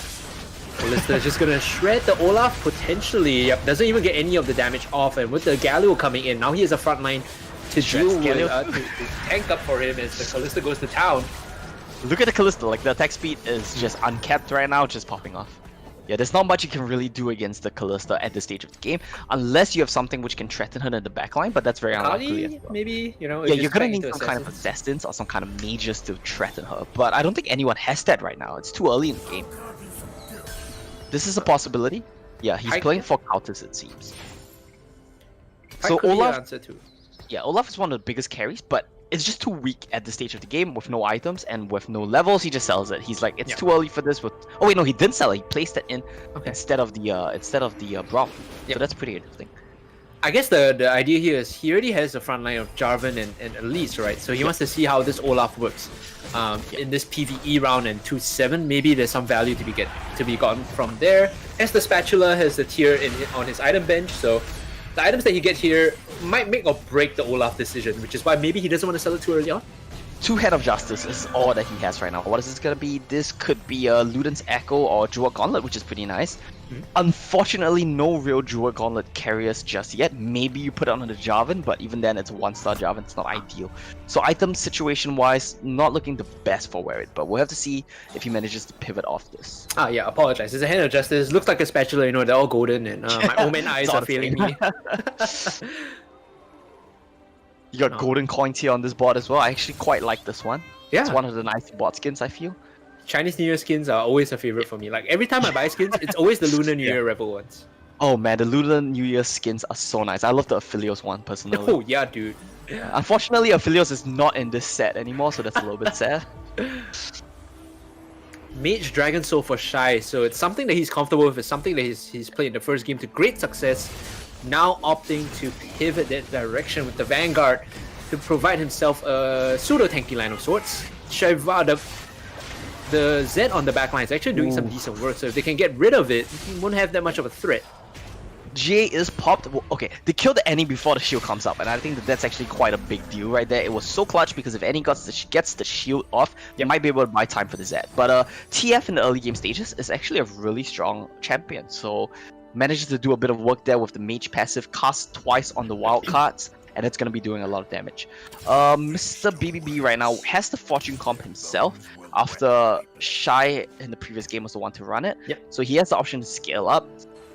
Callista is just gonna shred the Olaf potentially. Yep, doesn't even get any of the damage off, and with the Galio coming in, now he has a front line to deal with, to tank up for him as the Callista goes to town. Look at the Callista, like the attack speed is just uncapped right now, just popping off. Yeah, there's not much you can really do against the Callista at this stage of the game, unless you have something which can threaten her in the backline, but that's very unlikely as well. Maybe, you know. Yeah, you're gonna need some kind of assassins or some kind of mages to threaten her, but I don't think anyone has that right now. It's too early in the game. This is a possibility. Yeah, he's playing for Cultists, it seems. So Olaf, Olaf is one of the biggest carries, but it's just too weak at this stage of the game with no items and with no levels. He just sells it. He's like, it's too early for this. Oh wait, no, he didn't sell it. He placed it in instead of the Brawl. So that's pretty interesting. I guess the idea here is he already has a front line of Jarvan and Elise, right? So he wants to see how this Olaf works in this PvE round and 2-7. Maybe there's some value to be gotten from there. As the Spatula has the Tier on his item bench, so the items that you get here might make or break the Olaf decision, which is why maybe he doesn't want to sell it too early on. 2 Head of Justice is all that he has right now. What is this gonna be? This could be a Luden's Echo or Jewel Gauntlet, which is pretty nice. Unfortunately, no real Jewel Gauntlet carriers just yet. Maybe you put it on the Jarvan, but even then it's 1-star Jarvan, it's not ideal. So item situation wise, not looking the best for Werit, but we'll have to see if he manages to pivot off this. Yeah, apologize. It's a Hand of Justice. Looks like a Spatula, you know, they're all golden, and my Omen eyes are failing me. You got golden coins here on this board as well. I actually quite like this one. Yeah. It's one of the nice board skins, I feel. Chinese New Year skins are always a favorite for me. Like every time I buy skins, it's always the Lunar New Year Rebel ones. Oh man, the Lunar New Year skins are so nice. I love the Aphelios one personally. Oh yeah, dude. Unfortunately, Aphelios is not in this set anymore, so that's a little bit sad. Mage Dragon Soul for Shy, so it's something that he's comfortable with. It's something that he's played in the first game to great success. Now opting to pivot that direction with the Vanguard to provide himself a pseudo-tanky line of sorts. Shiva, the Z on the back line is actually doing some decent work, so if they can get rid of it, he won't have that much of a threat. GA is popped. Okay, they killed the Annie before the shield comes up, and I think that's actually quite a big deal right there. It was so clutch because if Annie gets the shield off, they might be able to buy time for the Z. But TF in the early game stages is actually a really strong champion, so manages to do a bit of work there with the mage passive, cast twice on the wild cards, and it's going to be doing a lot of damage. Mr. BBB right now has the fortune comp himself after Shy in the previous game was the one to run it. So he has the option to scale up.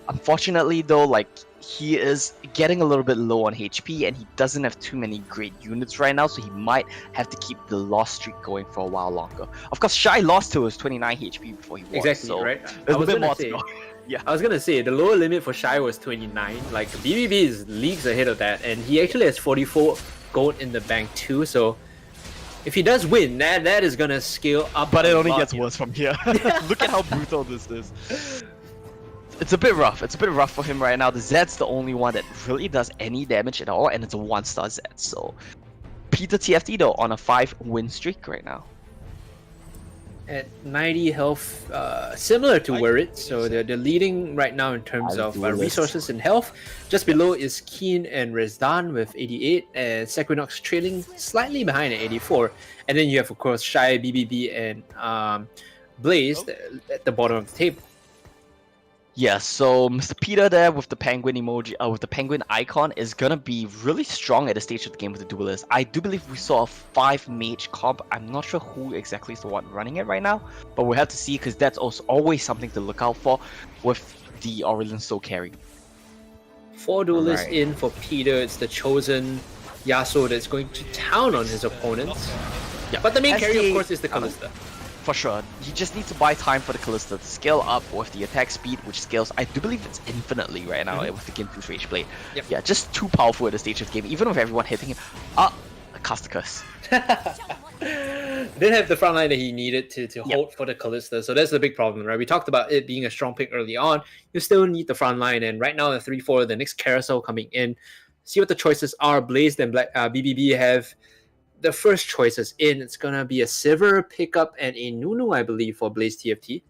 Unfortunately though, like, he is getting a little bit low on HP and he doesn't have too many great units right now, so he might have to keep the loss streak going for a while longer. Of course, Shy lost to his 29 HP before he won. Exactly, so right? There's a bit more to go. Yeah, I was gonna say the lower limit for Shy was 29. Like BBB is leagues ahead of that, and he actually has 44 gold in the bank too. So if he does win, that is gonna scale up. But it only gets worse from here. Look at how brutal this is. It's a bit rough. It's a bit rough for him right now. The Zed's the only one that really does any damage at all, and it's a 1-star Zed. So Peter TFT though on a 5-win streak right now. At 90 health, similar to Worrit, so they're leading right now in terms of resources and health. Just below is Keen and Rezdan with 88, and Sequinox trailing slightly behind at 84. And then you have, of course, Shy, BBB, and Blaze at the bottom of the table. Yeah, so Mr. Peter there with the penguin emoji, with the penguin icon is gonna be really strong at the stage of the game with the duelist. I do believe we saw a 5-mage comp. I'm not sure who exactly is the one running it right now, but we'll have to see because that's also always something to look out for with the Aurelion Soul carry. 4 duelists in for Peter. It's the chosen Yasuo that's going to town on his opponents. Yeah, but the main carry, of course, is the Kalista. For sure. He just needs to buy time for the Kalista to scale up with the attack speed, which scales, I do believe it's infinitely right now with the Ginfu's Rage Blade. Yeah, just too powerful at the stage of the game, even with everyone hitting him. Cast a curse. Didn't have the front line that he needed to hold for the Kalista, so that's the big problem, right? We talked about it being a strong pick early on. You still need the front line, and right now the 3-4, the next carousel coming in. See what the choices are. Blaze and BBB have the first choices in. It's gonna be a Sivir pickup and a Nunu, I believe, for Blaze TFT.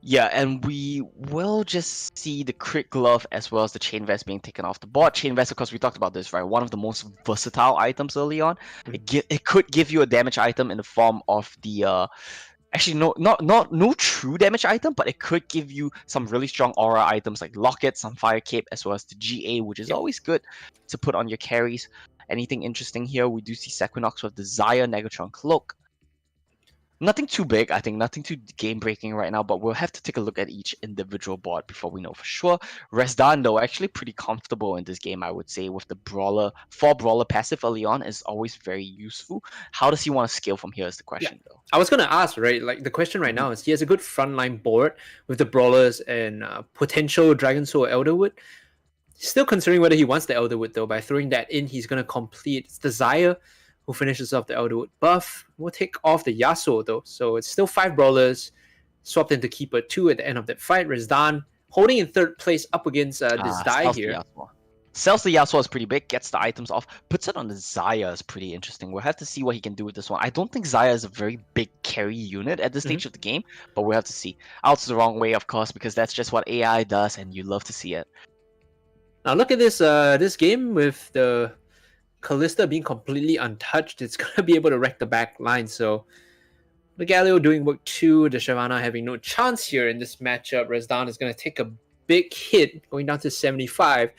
Yeah, and we will just see the Crit Glove as well as the Chain Vest being taken off the board. Chain Vest, of course, we talked about this, right? One of the most versatile items early on. It could give you a damage item in the form of the actually no true damage item, but it could give you some really strong aura items like Locket, some Fire Cape, as well as the GA, which is always good to put on your carries. Anything interesting here? We do see Sequinox with the Xayah Negatron Cloak. Nothing too big, I think, nothing too game-breaking right now, but we'll have to take a look at each individual board before we know for sure. Rezdan, though, actually pretty comfortable in this game, I would say, with the Brawler. 4 Brawler passive early on is always very useful. How does he want to scale from here is the question, though. I was going to ask, right, like the question right now is he has a good frontline board with the Brawlers and potential Dragon Soul Elderwood. Still considering whether he wants the Elderwood, though. By throwing that in, he's going to complete the Xayah, who finishes off the Elderwood buff. We'll take off the Yasuo, though. So it's still 5 Brawlers, swapped into Keeper 2 at the end of that fight. Rezdan holding in 3rd place up against this die here. Sells the Yasuo is pretty big, gets the items off, puts it on the Xayah is pretty interesting. We'll have to see what he can do with this one. I don't think Xayah is a very big carry unit at this stage of the game, but we'll have to see. Out the wrong way, of course, because that's just what AI does, and you love to see it. Now look at this this game with the Kalista being completely untouched. It's going to be able to wreck the back line. So the Galio doing work too. The Shyvana having no chance here in this matchup. Rezdan is going to take a big hit, going down to 75.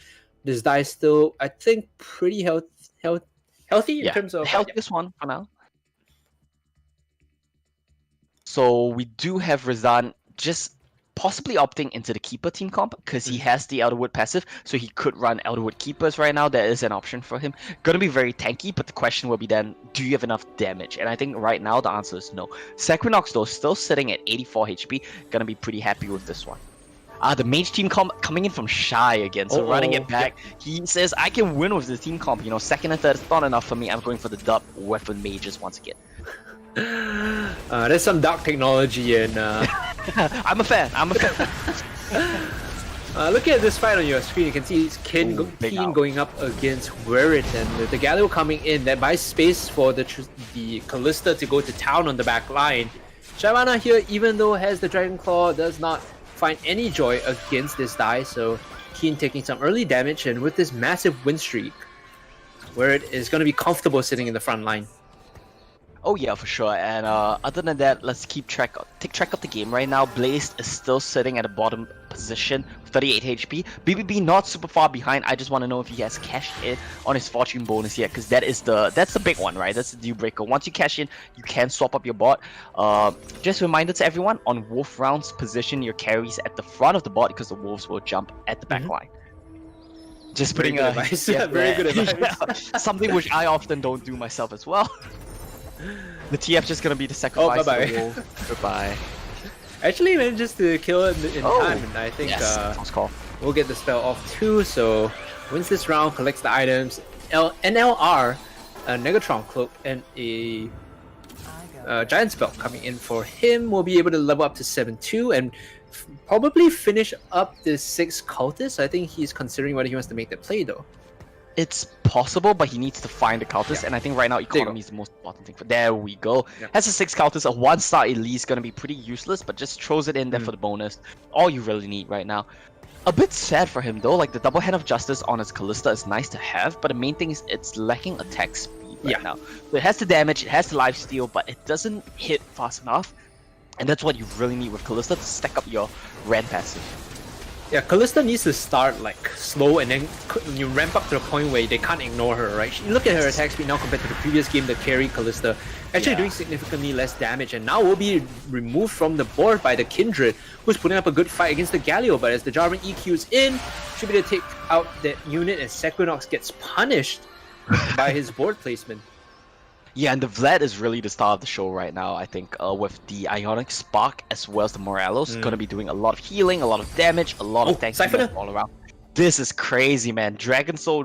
This die is still, I think, pretty healthy in terms of... healthiest one for now. So we do have Rezdan just possibly opting into the Keeper team comp because he has the Elderwood passive, so he could run Elderwood Keepers right now. That is an option for him. Gonna be very tanky, but the question will be then, do you have enough damage? And I think right now the answer is no. Sequinox, though, still sitting at 84 HP. Gonna be pretty happy with this one. The mage team comp coming in from Shy again, so running it back. He says, I can win with the team comp. You know, 2nd and 3rd is not enough for me. I'm going for the dub with the mages once again. There's some dark technology and I'm a fan. I'm a fan. looking at this fight on your screen, you can see it's Keen going up against Werit, and with the Galio coming in, that buys space for the Callista to go to town on the back line. Shyvana here, even though has the Dragon Claw, does not find any joy against this die, so Keen taking some early damage, and with this massive win streak, Werit is going to be comfortable sitting in the front line. Oh yeah, for sure. And other than that, let's take track of the game right now. Blaze is still sitting at the bottom position, 38 HP. BBB not super far behind. I just want to know if he has cashed in on his fortune bonus yet, because that's the big one, right? That's the deal breaker. Once you cash in, you can swap up your bot. Just a reminder to everyone, on Wolf rounds, position your carries at the front of the bot because the Wolves will jump at the back line. Just Very putting good advice. Very good advice. something which I often don't do myself as well. The TF just gonna be the sacrifice. bye-bye. To the wolf. Goodbye. Actually manages to kill it in time, and I think we'll get the spell off too, so wins this round, collects the items, NLR, a Negatron Cloak, and a Giant Spell coming in for him. We'll be able to level up to 7-2 and probably finish up the 6 cultists. I think he's considering whether he wants to make that play though. It's possible, but he needs to find the cultist, and I think right now economy is the most important thing. There we go. Has a 6 cultist, a 1-star elite is gonna be pretty useless, but just throws it in there for the bonus. All you really need right now. A bit sad for him though, like the double hand of justice on his Callista is nice to have, but the main thing is it's lacking attack speed right now. So it has the damage, it has the lifesteal, but it doesn't hit fast enough, and that's what you really need with Callista to stack up your Ren passive. Yeah, Callista needs to start like slow, and then you ramp up to the point where they can't ignore her, right? You look at her attack speed now compared to the previous game that carried Callista, actually doing significantly less damage, and now will be removed from the board by the Kindred, who's putting up a good fight against the Galio, but as the Jarvan EQs in, should be able to take out that unit, and Sequinox gets punished by his board placement. Yeah, and the Vlad is really the star of the show right now, I think, with the Ionic Spark as well as the Morelos. Going to be doing a lot of healing, a lot of damage, a lot of tanking all around. This is crazy, man. Dragon Soul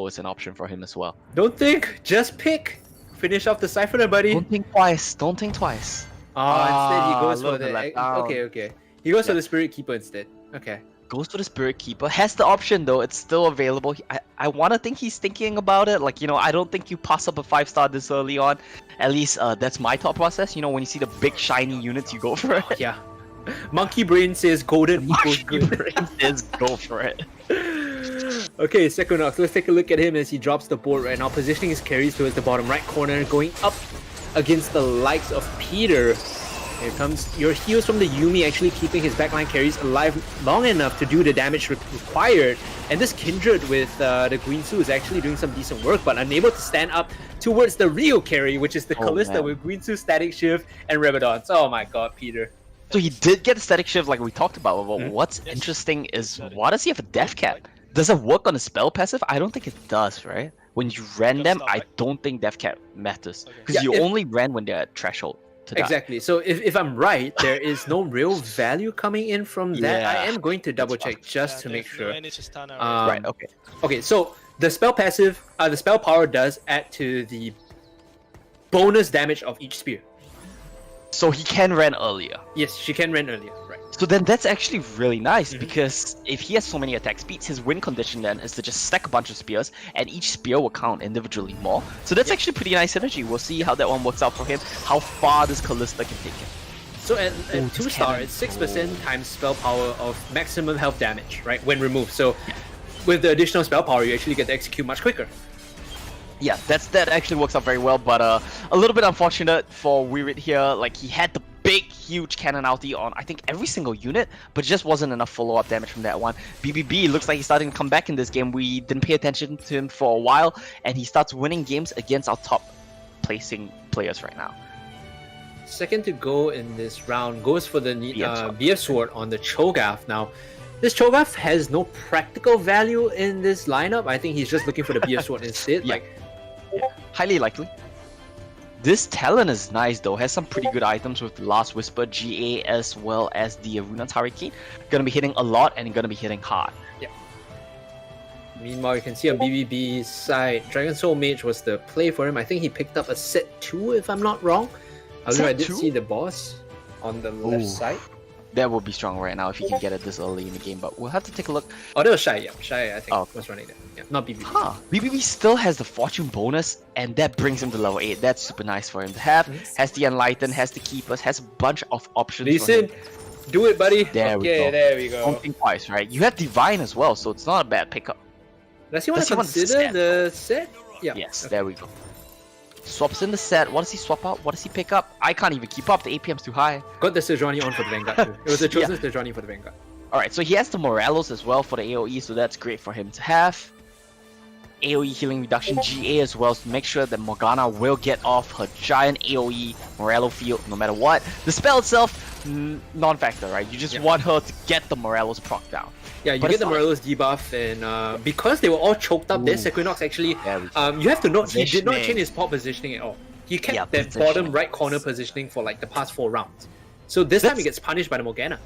is an option for him as well. Don't think, just pick. Finish off the Siphoner, buddy. Don't think twice, don't think twice. Instead he goes for the... Okay. He goes for the Spirit Keeper instead. Okay. Goes for the Spirit Keeper. Has the option though, it's still available. I want to think he's thinking about it. Like, I don't think you pass up a 5-star this early on. At least that's my thought process. When you see the big shiny units, you go for it. Yeah. Monkey Brain says golden equals good. Brain says go for it. Okay, Sequinox, let's take a look at him as he drops the board right now, positioning his carries towards the bottom right corner, going up against the likes of Peter. Here comes your heals from the Yuumi, actually keeping his backline carries alive long enough to do the damage required. And this Kindred with the Guinsoo is actually doing some decent work, but unable to stand up towards the real carry, which is the Callista with Guinsoo, Static Shift, and Rebadons. Oh my god, Peter. So he did get a Static Shift like we talked about, but what's interesting is, why does he have a Death Cap? Does it work on a spell passive? I don't think it does, right? When you ran them, I don't think Death Cap matters. Because you only ran when they're at threshold. Exactly. So if I'm right, there is no real value coming in from that. I am going to double check just to make sure. Right. Okay. Okay. So the spell passive, the spell power does add to the bonus damage of each spear. So he can run earlier. Yes, she can run earlier. Right. So then that's actually really nice, because if he has so many attack speeds, his win condition then is to just stack a bunch of spears, and each spear will count individually more. So that's actually pretty nice synergy. We'll see how that one works out for him, how far this Callista can take him. So at 2-star, it's 6% times spell power of maximum health damage, right, when removed. So with the additional spell power, you actually get to execute much quicker. Yeah, that actually works out very well, but a little bit unfortunate for Weird here. Like, he had the big, huge cannon ulti on, I think, every single unit, but just wasn't enough follow-up damage from that one. BBB looks like he's starting to come back in this game. We didn't pay attention to him for a while, and he starts winning games against our top placing players right now. Second to go in this round goes for the BF Sword on the Cho'Gath. Now, this Cho'Gath has no practical value in this lineup. I think he's just looking for the BF Sword instead. Yeah, highly likely. This Talon is nice though, has some pretty good items with the Last Whisper, GA, as well as the Runa's Hurricane. Gonna be hitting a lot and gonna be hitting hard. Yeah. Meanwhile, you can see on BBB's side, Dragon Soul Mage was the play for him. I think he picked up a set 2 if I'm not wrong. However, I did two? see the boss on the left Ooh. side. That would be strong right now if you can get it this early in the game, but we'll have to take a look. Oh, that was Shy, yeah. Shy, I think, Oh. was running that. Yeah, not BBB. Huh. BBB still has the fortune bonus, and that brings him to level 8. That's super nice for him to have. Yes. Has the Enlighten, has the Keepers, has a bunch of options Lee for him. Sin, do it, buddy. There we Okay, go. there we go. Don't think twice, right? You have Divine as well, so it's not a bad pickup. Does he want Does to he want the consider set? the set? Yeah. Yes, Okay. there we go. Swaps in the set. What does he swap out? What does he pick up? I can't even keep up. The APM's too high. Got the Sejuani on for the Vanguard too. It was the chosen Sejuani for the Vanguard. Alright, so he has the Morelos as well for the AoE, so that's great for him to have. AoE healing reduction GA as well, to make sure that Morgana will get off her giant AoE Morello field no matter what. The spell itself, non-factor, right? You just want her to get the Morelos proc down. Yeah, you But get it's the not- Morelos debuff, and because they were all choked up, this Ooh. Equinox actually, There we go. you have to note, he did not Positioning. change his pop positioning at all. He kept Yeah, that positioning. bottom right corner positioning for like the past 4 rounds. So this time he That's- gets punished by the Morgana.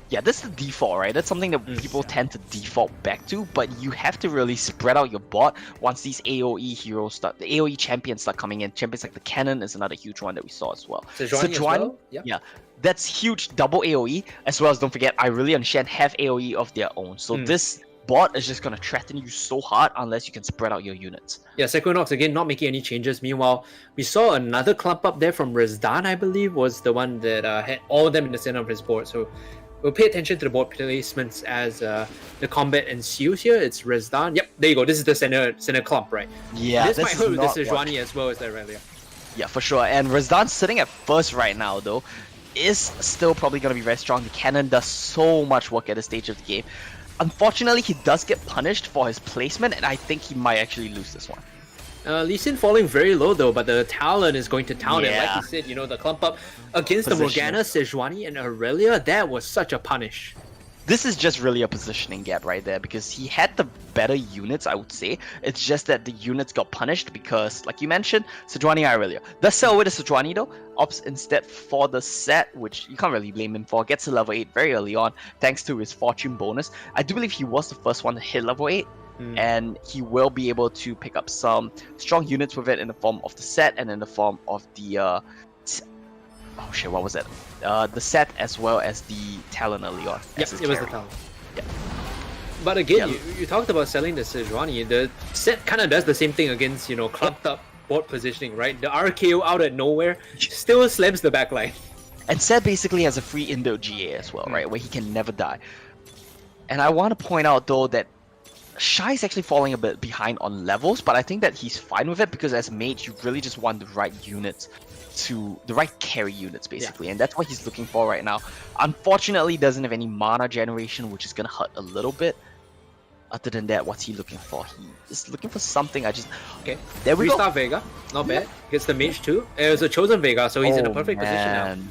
Yeah, this is the default, right? That's something that people tend to default back to, but you have to really spread out your bot once these AoE heroes start, the AoE champions start coming in. Champions like the Cannon is another huge one that we saw as well. Sejuani as well? Yep. Yeah, that's huge double AoE, as well as don't forget, Irelia and Shen have AoE of their own. So this bot is just gonna threaten you so hard unless you can spread out your units. Yeah, Equinox again not making any changes. Meanwhile, we saw another clump up there from Rezdan, I believe, was the one that had all of them in the center of his board. So we'll pay attention to the board placements as the combat ensues here. It's Rezdan. Yep, there you go. This is the center clump, right? Yeah, this might is hurt with the not what- Sejuani as well as the Irelia. Yeah, for sure. And Rezdan sitting at first right now, though, is still probably going to be very strong. The Cannon does so much work at this stage of the game. Unfortunately, he does get punished for his placement, and I think he might actually lose this one. Lee Sin falling very low though, but the Talon is going to town, and Yeah. like you said, you know, the clump up against the Positioning. Morgana, Sejuani, and Irelia, that was such a punish. This is just really a positioning gap right there, because he had the better units, I would say. It's just that the units got punished because, like you mentioned, Sejuani Irelia. Does sell away the Sejuani though, opts instead for the set, which you can't really blame him for. Gets to level 8 very early on, thanks to his fortune bonus. I do believe he was the first one to hit level 8. And he will be able to pick up some strong units with it in the form of the set and in the form of the oh shit, what was that? The set as well as the Talon early on. Yep, as his it was the carry. Talon. Yeah. But again, Yeah. you talked about selling the Sejuani. The set kind of does the same thing against, you know, clumped up board positioning, right? The RKO out of nowhere still slams the backline. And Set basically has a free inbuilt GA as well, right? Where he can never die. And I want to point out though that Shy is actually falling a bit behind on levels, but I think that he's fine with it because as mage, you really just want the right units the right carry units basically, and that's what he's looking for right now. Unfortunately, he doesn't have any mana generation, which is gonna hurt a little bit. Other than that, what's he looking for? He is looking for something. Okay, There we go. Three-star Vega, not bad. Gets the mage too. It was a chosen Vega, so he's in a perfect position now. man.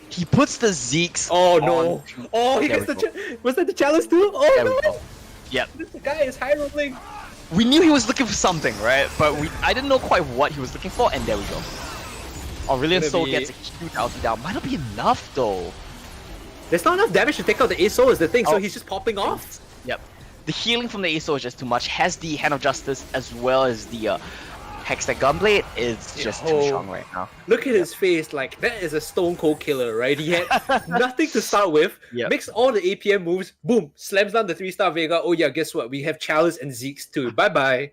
He puts the Zeeks. Oh no! on- Oh, he There gets we the go. was that the chalice too? Oh There we no! go. Yep. The guy is high rolling. We knew he was looking for something, right? But I didn't know quite what he was looking for, and there we go. Aurelian Gonna Soul be- gets a huge ulti down. Might not be enough though. There's not enough damage to take out the Ace Soul is the thing, so Oh. he's just popping off. Yep. The healing from the Ace Soul is just too much. Has the Hand of Justice as well as the Hextech Gunblade is just too Yo. strong right now. Look at his face, like that is a stone cold killer, right? He had nothing to start with, Yep. makes all the APM moves, boom, slams down the 3-star Vega. Oh yeah, guess what? We have Chalice and Zeeks too. Bye bye.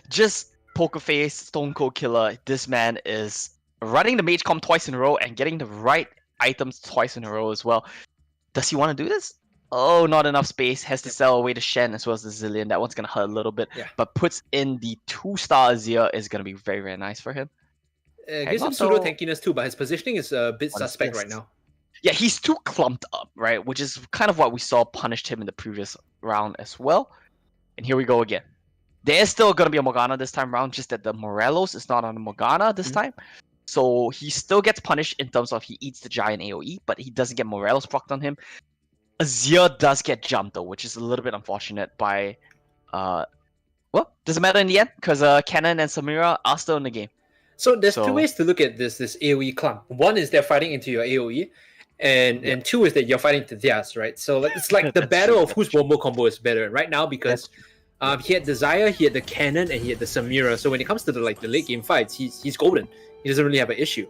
Just poker face, stone cold killer. This man is running the mage comp twice in a row and getting the right items twice in a row as well. Does he want to do this? Oh, not enough space. Has to sell away the Shen as well as the Zillion. That one's gonna hurt a little bit. Yeah. But puts in the 2-star Azir is gonna be very, very nice for him. Gives him not pseudo so- tankiness too, but his positioning is a bit What is suspect this? right now. Yeah, he's too clumped up, right? Which is kind of what we saw punished him in the previous round as well. And here we go again. There's still going to be a Morgana this time around, just that the Morelos is not on the Morgana this time. So he still gets punished in terms of he eats the giant AoE, but he doesn't get Morelos procced on him. Azir does get jumped though, which is a little bit unfortunate by... well, doesn't matter in the end, because Cannon and Samira are still in the game. So there's So- two ways to look at this AoE clump. One is they're fighting into your AoE, and two is that you're fighting to theirs, right? So like, it's like the That's battle true, of whose wombo combo is better right now because He had the Zaya, he had the Cannon, and he had the Samira. So when it comes to the late game fights, he's golden. He doesn't really have an issue.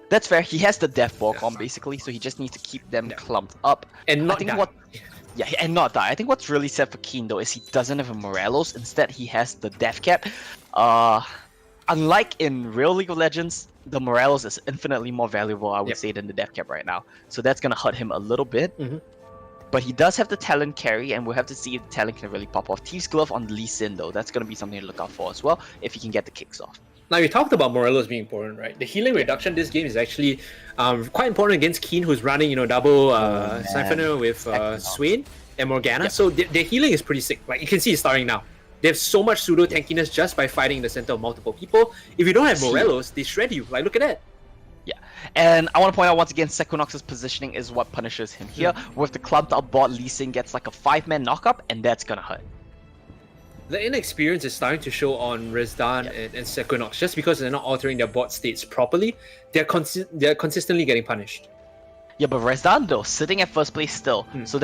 That's fair. He has the death ball comp basically, so he just needs to keep them clumped up. And not I think die. Yeah, and not die. I think what's really sad for Keen though is he doesn't have a Morelos. Instead, he has the death cap. Unlike in real League of Legends, the Morelos is infinitely more valuable, I would say, than the death cap right now. So that's gonna hurt him a little bit. But he does have the talent carry, and we'll have to see if the talent can really pop off. Thieves Glove on Lee Sin though, that's gonna be something to look out for as well if he can get the kicks off. Now, you talked about Morelos being important, right? The healing reduction this game is actually quite important against Keen, who's running, double Siphoner with Swain and Morgana. So their healing is pretty sick. Like, you can see it's starting now. They have so much pseudo tankiness just by fighting in the center of multiple people. If you don't have Morelos, they shred you. Like, look at that. Yeah, and I want to point out once again, Sequinox's positioning is what punishes him here. With the clubbed up bot, Lee Sin gets like a 5-man knockup, and that's gonna hurt. The inexperience is starting to show on Rezdan and Sequinox just because they're not altering their bot states properly. They're consistently getting punished. Yeah, but Rezdan though, sitting at first place still. So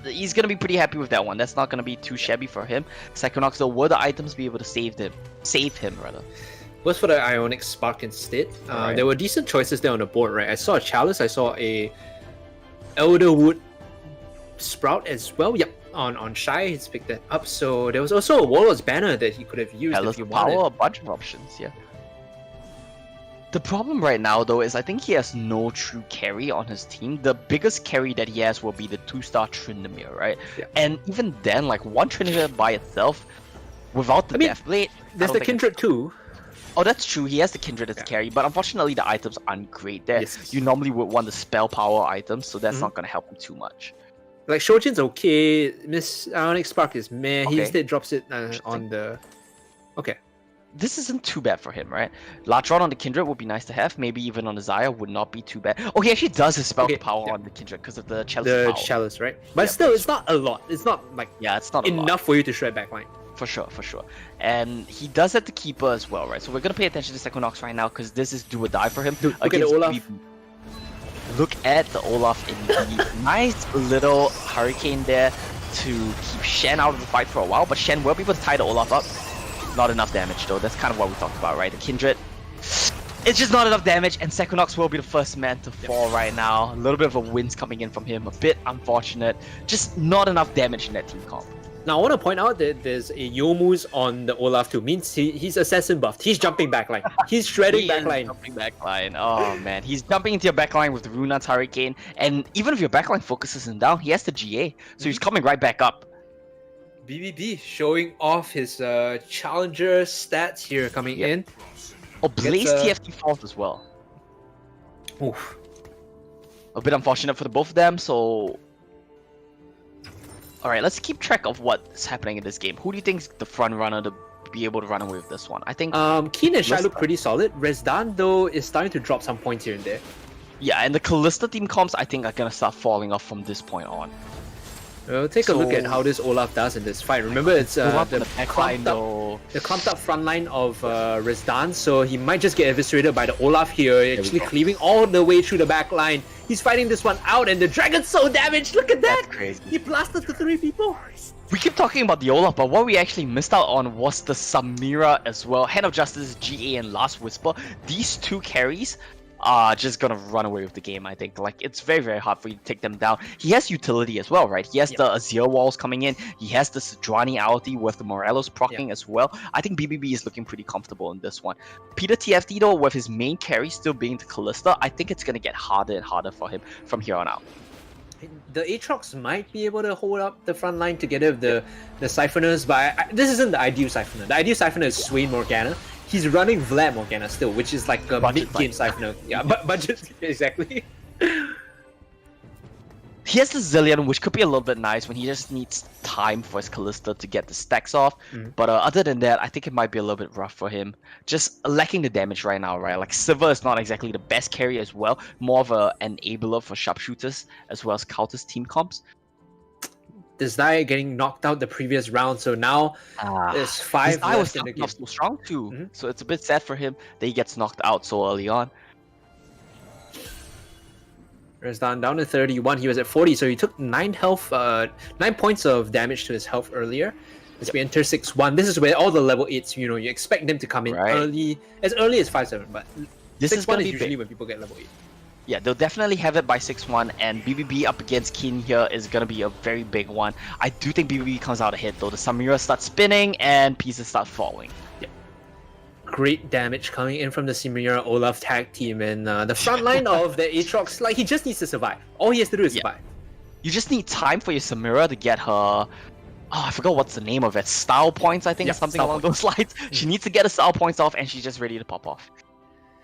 he's gonna be pretty happy with that one. That's not gonna be too shabby for him. Sequinox though, will the items be able to save him rather? Was for the Ionic Spark instead. There were decent choices there on the board, right? I saw a Chalice, I saw a Elderwood Sprout as well. Yep, on Shy, he's picked that up. So there was also a Warlord's Banner that he could have used if he wanted. Power, a bunch of options, yeah. The problem right now though is I think he has no true carry on his team. The biggest carry that he has will be the 2-star Tryndamere, right? Yeah. And even then, like one Tryndamere by itself, without the Deathblade, there's the Kindred too. Oh, that's true. He has the Kindred as the carry, but unfortunately the items aren't great there. Yes. You normally would want the spell power items, so that's not going to help him too much. Like Shojin's okay. Miss Ionic Spark is meh. He instead drops it on the. Okay. This isn't too bad for him, right? Latron on the Kindred would be nice to have. Maybe even on the Zaya would not be too bad. Oh, he actually does his spell power on the Kindred because of the Chalice power. Chalice, right? But still, it's not a lot. It's not like it's not enough for you to shred backline. For sure. And he does have the Keeper as well, right? So we're going to pay attention to Sequinox right now because this is do or die for him. Dude, look at the Olaf. Look at the Olaf indeed. Nice little Hurricane there to keep Shen out of the fight for a while, but Shen will be able to tie the Olaf up. Not enough damage though, that's kind of what we talked about, right? The Kindred, it's just not enough damage, and Sequinox will be the first man to fall right now. A little bit of a winds coming in from him, a bit unfortunate. Just not enough damage in that team comp. Now I want to point out that there's a Yomu's on the Olaf too. Means he's assassin buffed. He's jumping backline. He's shredding backline. Jumping backline. Oh man, he's jumping into your backline with the Runan's Hurricane, and even if your backline focuses him down, he has the GA, so he's coming right back up. BBB showing off his challenger stats here coming in. Oh, Blaze TFT falls as well. Oof. A bit unfortunate for the both of them, so... Alright, let's keep track of what's happening in this game. Who do you think is the front runner to be able to run away with this one? I think... Keen and Shy look pretty solid. Rezdan, though, is starting to drop some points here and there. Yeah, and the Callista team comps, I think, are gonna start falling off from this point on. We'll take a look at how this Olaf does in this fight. Remember, it's the clumped up front line of Rezdan, so he might just get eviscerated by the Olaf here, actually cleaving all the way through the back line. He's fighting this one out, and the Dragon's so damaged! Look at that! That's crazy. He blasted the 3 people! We keep talking about the Olaf, but what we actually missed out on was the Samira as well. Hand of Justice, GA, and Last Whisper. These two carries are just gonna run away with the game, I think. Like, it's very, very hard for you to take them down. He has utility as well, right? He has the Azir walls coming in. He has the Sejuani ulti with the Morelos proccing as well. I think BBB is looking pretty comfortable in this one. Peter TFT, though, with his main carry still being the Callista, I think it's gonna get harder and harder for him from here on out. The Aatrox might be able to hold up the front line together with the Siphoners, but this isn't the ideal Siphoner. The ideal Siphoner is Swain Morgana. He's running Vlad Morgana still, which is like a mid-game Siphoner. Yeah, but budget, exactly. He has the Zillion, which could be a little bit nice when he just needs time for his Callista to get the stacks off. But other than that, I think it might be a little bit rough for him. Just lacking the damage right now, right? Like, Sivir is not exactly the best carry as well. More of an enabler for sharpshooters as well as Counters team comps. This guy getting knocked out the previous round, so now there's 5 left in the game. So strong too, so it's a bit sad for him that he gets knocked out so early on. Rezdan down to 31. He was at 40, so he took 9 health, 9 points of damage to his health earlier. As we enter 6-1, this is where all the level 8s, you expect them to come in early as 5-7, but This is 6-1 gonna is be usually big. when people get level 8. Yeah, they'll definitely have it by 6-1, and BBB up against Keen here is gonna be a very big one. I do think BBB comes out ahead though. The Samira starts spinning and pieces start falling. Great damage coming in from the Simira Olaf tag team, and the front line of the Aatrox, like, he just needs to survive. All he has to do is survive. You just need time for your Samira to get her. Oh, I forgot what's the name of it. Style points, I think, or something along those lines. She needs to get her style points off, and she's just ready to pop off.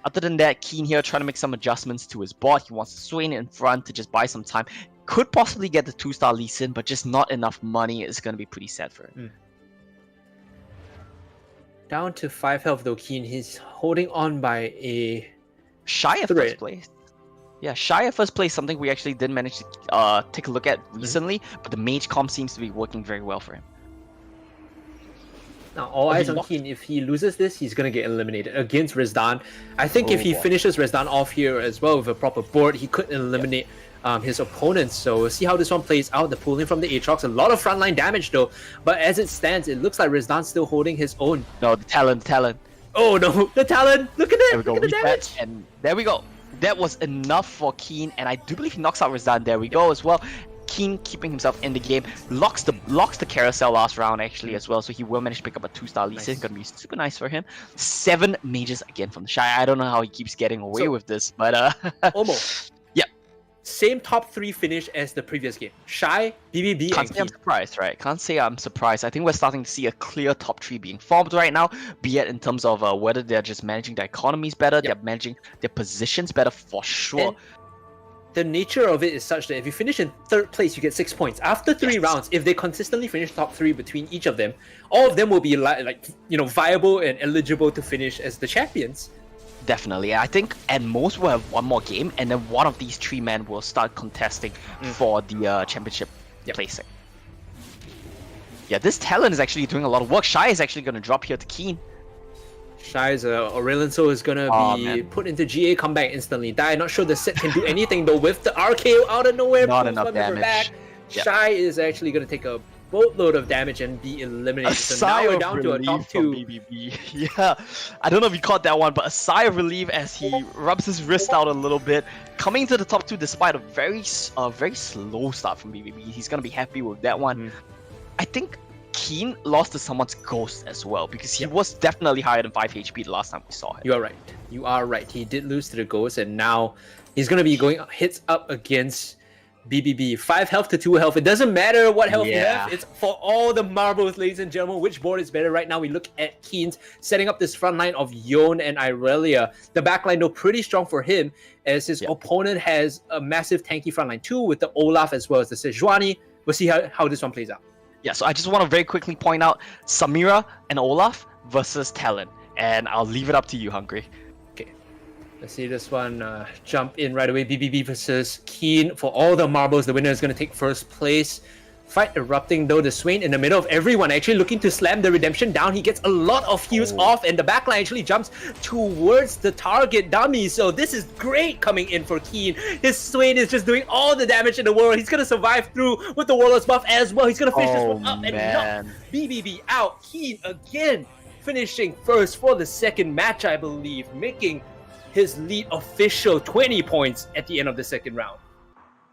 Other than that, Keen here trying to make some adjustments to his bot. He wants to Swain in front to just buy some time. Could possibly get the 2-star Lee Sin, but just not enough money. Is going to be pretty sad for him. Down to 5 health though, Keen. He's holding on by a Shy of first place. Yeah, shy of first place, something we actually didn't manage to take a look at recently, but the mage comp seems to be working very well for him. Now, all eyes on Keen. If he loses this, he's going to get eliminated against Rezdan. I think if he finishes Rezdan off here as well with a proper board, he could eliminate his opponents. So we'll see how this one plays out. The pulling from the Aatrox. A lot of frontline damage though. But as it stands, it looks like Rezdan's still holding his own. No, the Talon. Oh no, the Talon! Look at that! There we go. Look at the damage! And there we go. That was enough for Keen, and I do believe he knocks out Rezdan. There we go as well. Keen keeping himself in the game, locks the carousel last round actually as well, so he will manage to pick up a 2-star Lee Sin. Gonna be super nice for him. 7 mages again from the Shy. I don't know how he keeps getting away with this, but almost. Yeah. Same top 3 finish as the previous game. Shy, BBB, Can't say I'm surprised, right? Can't say I'm surprised. I think we're starting to see a clear top 3 being formed right now, be it in terms of whether they're just managing their economies better, they're managing their positions better for sure. And the nature of it is such that if you finish in 3rd place, you get 6 points. After 3 rounds, if they consistently finish top 3 between each of them, all of them will be like viable and eligible to finish as the champions. Definitely. I think at most we'll have one more game, and then one of these 3 men will start contesting for the championship placing. Yeah, this Talon is actually doing a lot of work. Shy is actually going to drop here to Keen. Shy's Aurelion Soul is gonna be put into GA, come back instantly die. Not sure the set can do anything though with the RKO out of nowhere. Not enough damage. Shy is actually gonna take a boatload of damage and be eliminated. So now we're down to a top 2. BBB. Yeah, I don't know if you caught that one, but a sigh of relief as he rubs his wrist out a little bit. Coming to the top 2 despite a very slow start from BBB. He's gonna be happy with that one. I think Keen lost to someone's ghost as well, because he was definitely higher than 5 HP the last time we saw him. You are right. He did lose to the ghost, and now he's going to be going hits up against BBB. 5 health to 2 health. It doesn't matter what health you have. It's for all the marbles, ladies and gentlemen. Which board is better right now? We look at Keen's setting up this front line of Yon and Irelia. The back line, though, pretty strong for him, as his opponent has a massive tanky front line too, with the Olaf as well as the Sejuani. We'll see how this one plays out. Yeah, so I just want to very quickly point out Samira and Olaf versus Talon, and I'll leave it up to you, Hungry. Okay, let's see this one jump in right away. BBB versus Keen for all the marbles. The winner is going to take 1st place. Fight erupting though. The Swain in the middle of everyone actually looking to slam the redemption down. He gets a lot of heals off, and the backline actually jumps towards the target dummy. So this is great coming in for Keen. His Swain is just doing all the damage in the world. He's gonna survive through with the Warlord's buff as well. He's gonna finish this one up and knock BBB out. Keen again finishing 1st for the 2nd match, I believe, making his lead official. 20 points at the end of the 2nd round.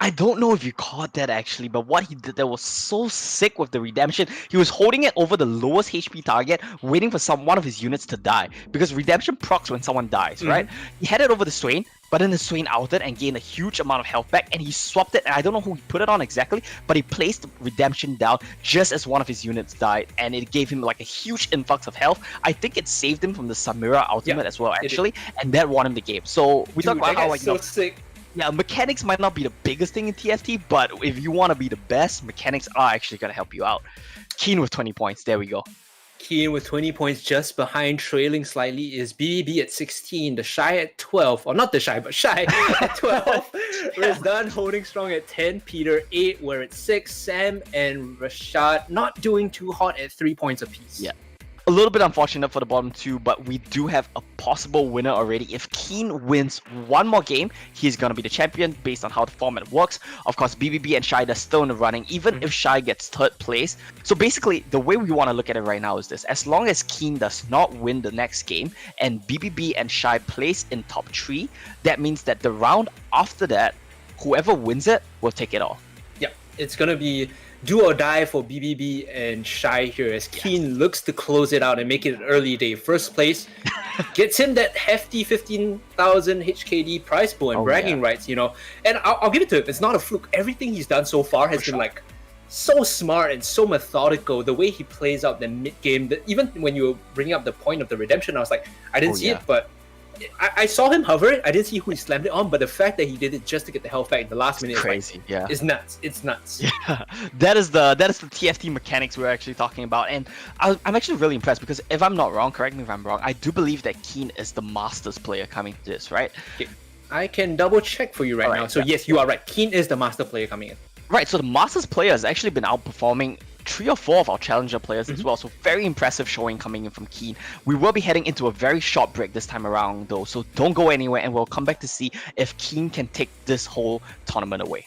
I don't know if you caught that actually, but what he did there was so sick with the redemption. He was holding it over the lowest HP target, waiting for one of his units to die, because redemption procs when someone dies, right? He had it over the Swain, but then the Swain outed and gained a huge amount of health back, and he swapped it, and I don't know who he put it on exactly, but he placed redemption down just as one of his units died, and it gave him like a huge influx of health. I think it saved him from the Samira ultimate as well, actually, and that won him the game. So we talk about how like so sick. Yeah, mechanics might not be the biggest thing in TFT, but if you want to be the best, mechanics are actually going to help you out. Keen with 20 points. There we go. Keen with 20 points. Just behind, trailing slightly, is BBB at 16. The Shy at 12. Or not the Shy, but Shy at 12. Rezdan holding strong at 10. Peter 8. We're at 6. Sam and Rashad not doing too hot at 3 points apiece. Yeah. a little bit unfortunate for the bottom two, but we do have a possible winner already. If Keen wins one more game, he's gonna be the champion based on how the format works. Of course, BBB and Shy are still in the running, even if Shy gets third place. So basically, the way we want to look at it right now is this: as long as Keen does not win the next game and BBB and Shy place in top 3, that means that the round after that, whoever wins it will take it all. Yeah, it's gonna be do or die for BBB and Shy here as Keen looks to close it out and make it an early day. First place gets him that hefty 15,000 HKD prize pool and bragging rights, you know. And I'll give it to him. It's not a fluke. Everything he's done so far has been like so smart and so methodical. The way he plays out the mid game, even when you were bringing up the point of the redemption, I was like, I didn't see it, but I saw him hover it. I didn't see who he slammed it on, but the fact that he did it just to get the health back in the last minute crazy, is nuts. It's nuts. Yeah, that is the TFT mechanics we're actually talking about, and I'm actually really impressed because if I'm not wrong, correct me if I'm wrong, I do believe that Keen is the Masters player coming to this, right? Okay. I can double check for you right now. So yes, you are right. Keen is the Master player coming in. Right, so the Masters player has actually been outperforming 3 or 4 of our Challenger players as well, so very impressive showing coming in from Keen. We will be heading into a very short break this time around though, so don't go anywhere and we'll come back to see if Keen can take this whole tournament away.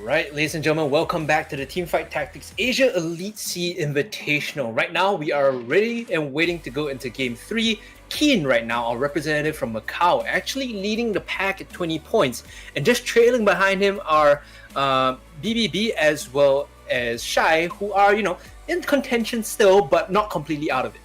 Right, ladies and gentlemen, welcome back to the Teamfight Tactics Asia Elite C Invitational. Right now, we are ready and waiting to go into Game 3. Keen right now, our representative from Macau, actually leading the pack at 20 points. And just trailing behind him are BBB as well as Shy, who are, in contention still, but not completely out of it.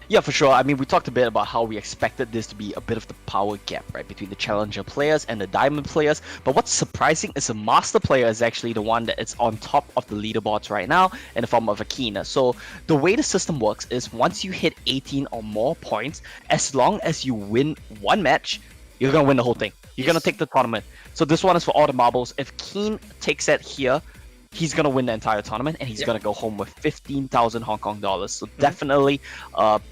Yeah, for sure. I mean, we talked a bit about how we expected this to be a bit of the power gap, right, between the challenger players and the diamond players. But what's surprising is the master player is actually the one that is on top of the leaderboards right now in the form of Akina. So the way the system works is once you hit 18 or more points, as long as you win one match, you're gonna win the whole thing. You're gonna take the tournament. So this one is for all the marbles. If Keen takes that here, he's gonna win the entire tournament and he's gonna go home with 15,000 Hong Kong dollars. So definitely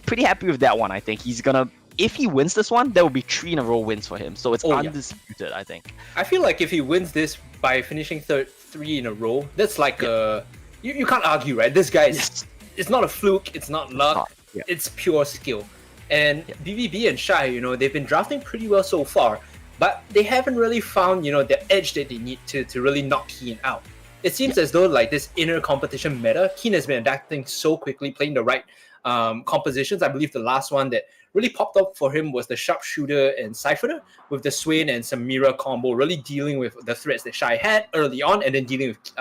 pretty happy with that one. I think he's gonna, if he wins this one, there will be 3 in a row wins for him. So it's undisputed, I think. I feel like if he wins this by finishing 3 in a row, that's like you can't argue, right? This guy is it's not a fluke, it's not luck, it's pure skill. And BBB and Shy, they've been drafting pretty well so far, but they haven't really found, the edge that they need to really knock Keen out. It seems as though like this inner competition meta, Keen has been adapting so quickly, playing the right compositions. I believe the last one that really popped up for him was the sharpshooter and siphoner with the Swain and Samira combo, really dealing with the threats that Shy had early on and then dealing with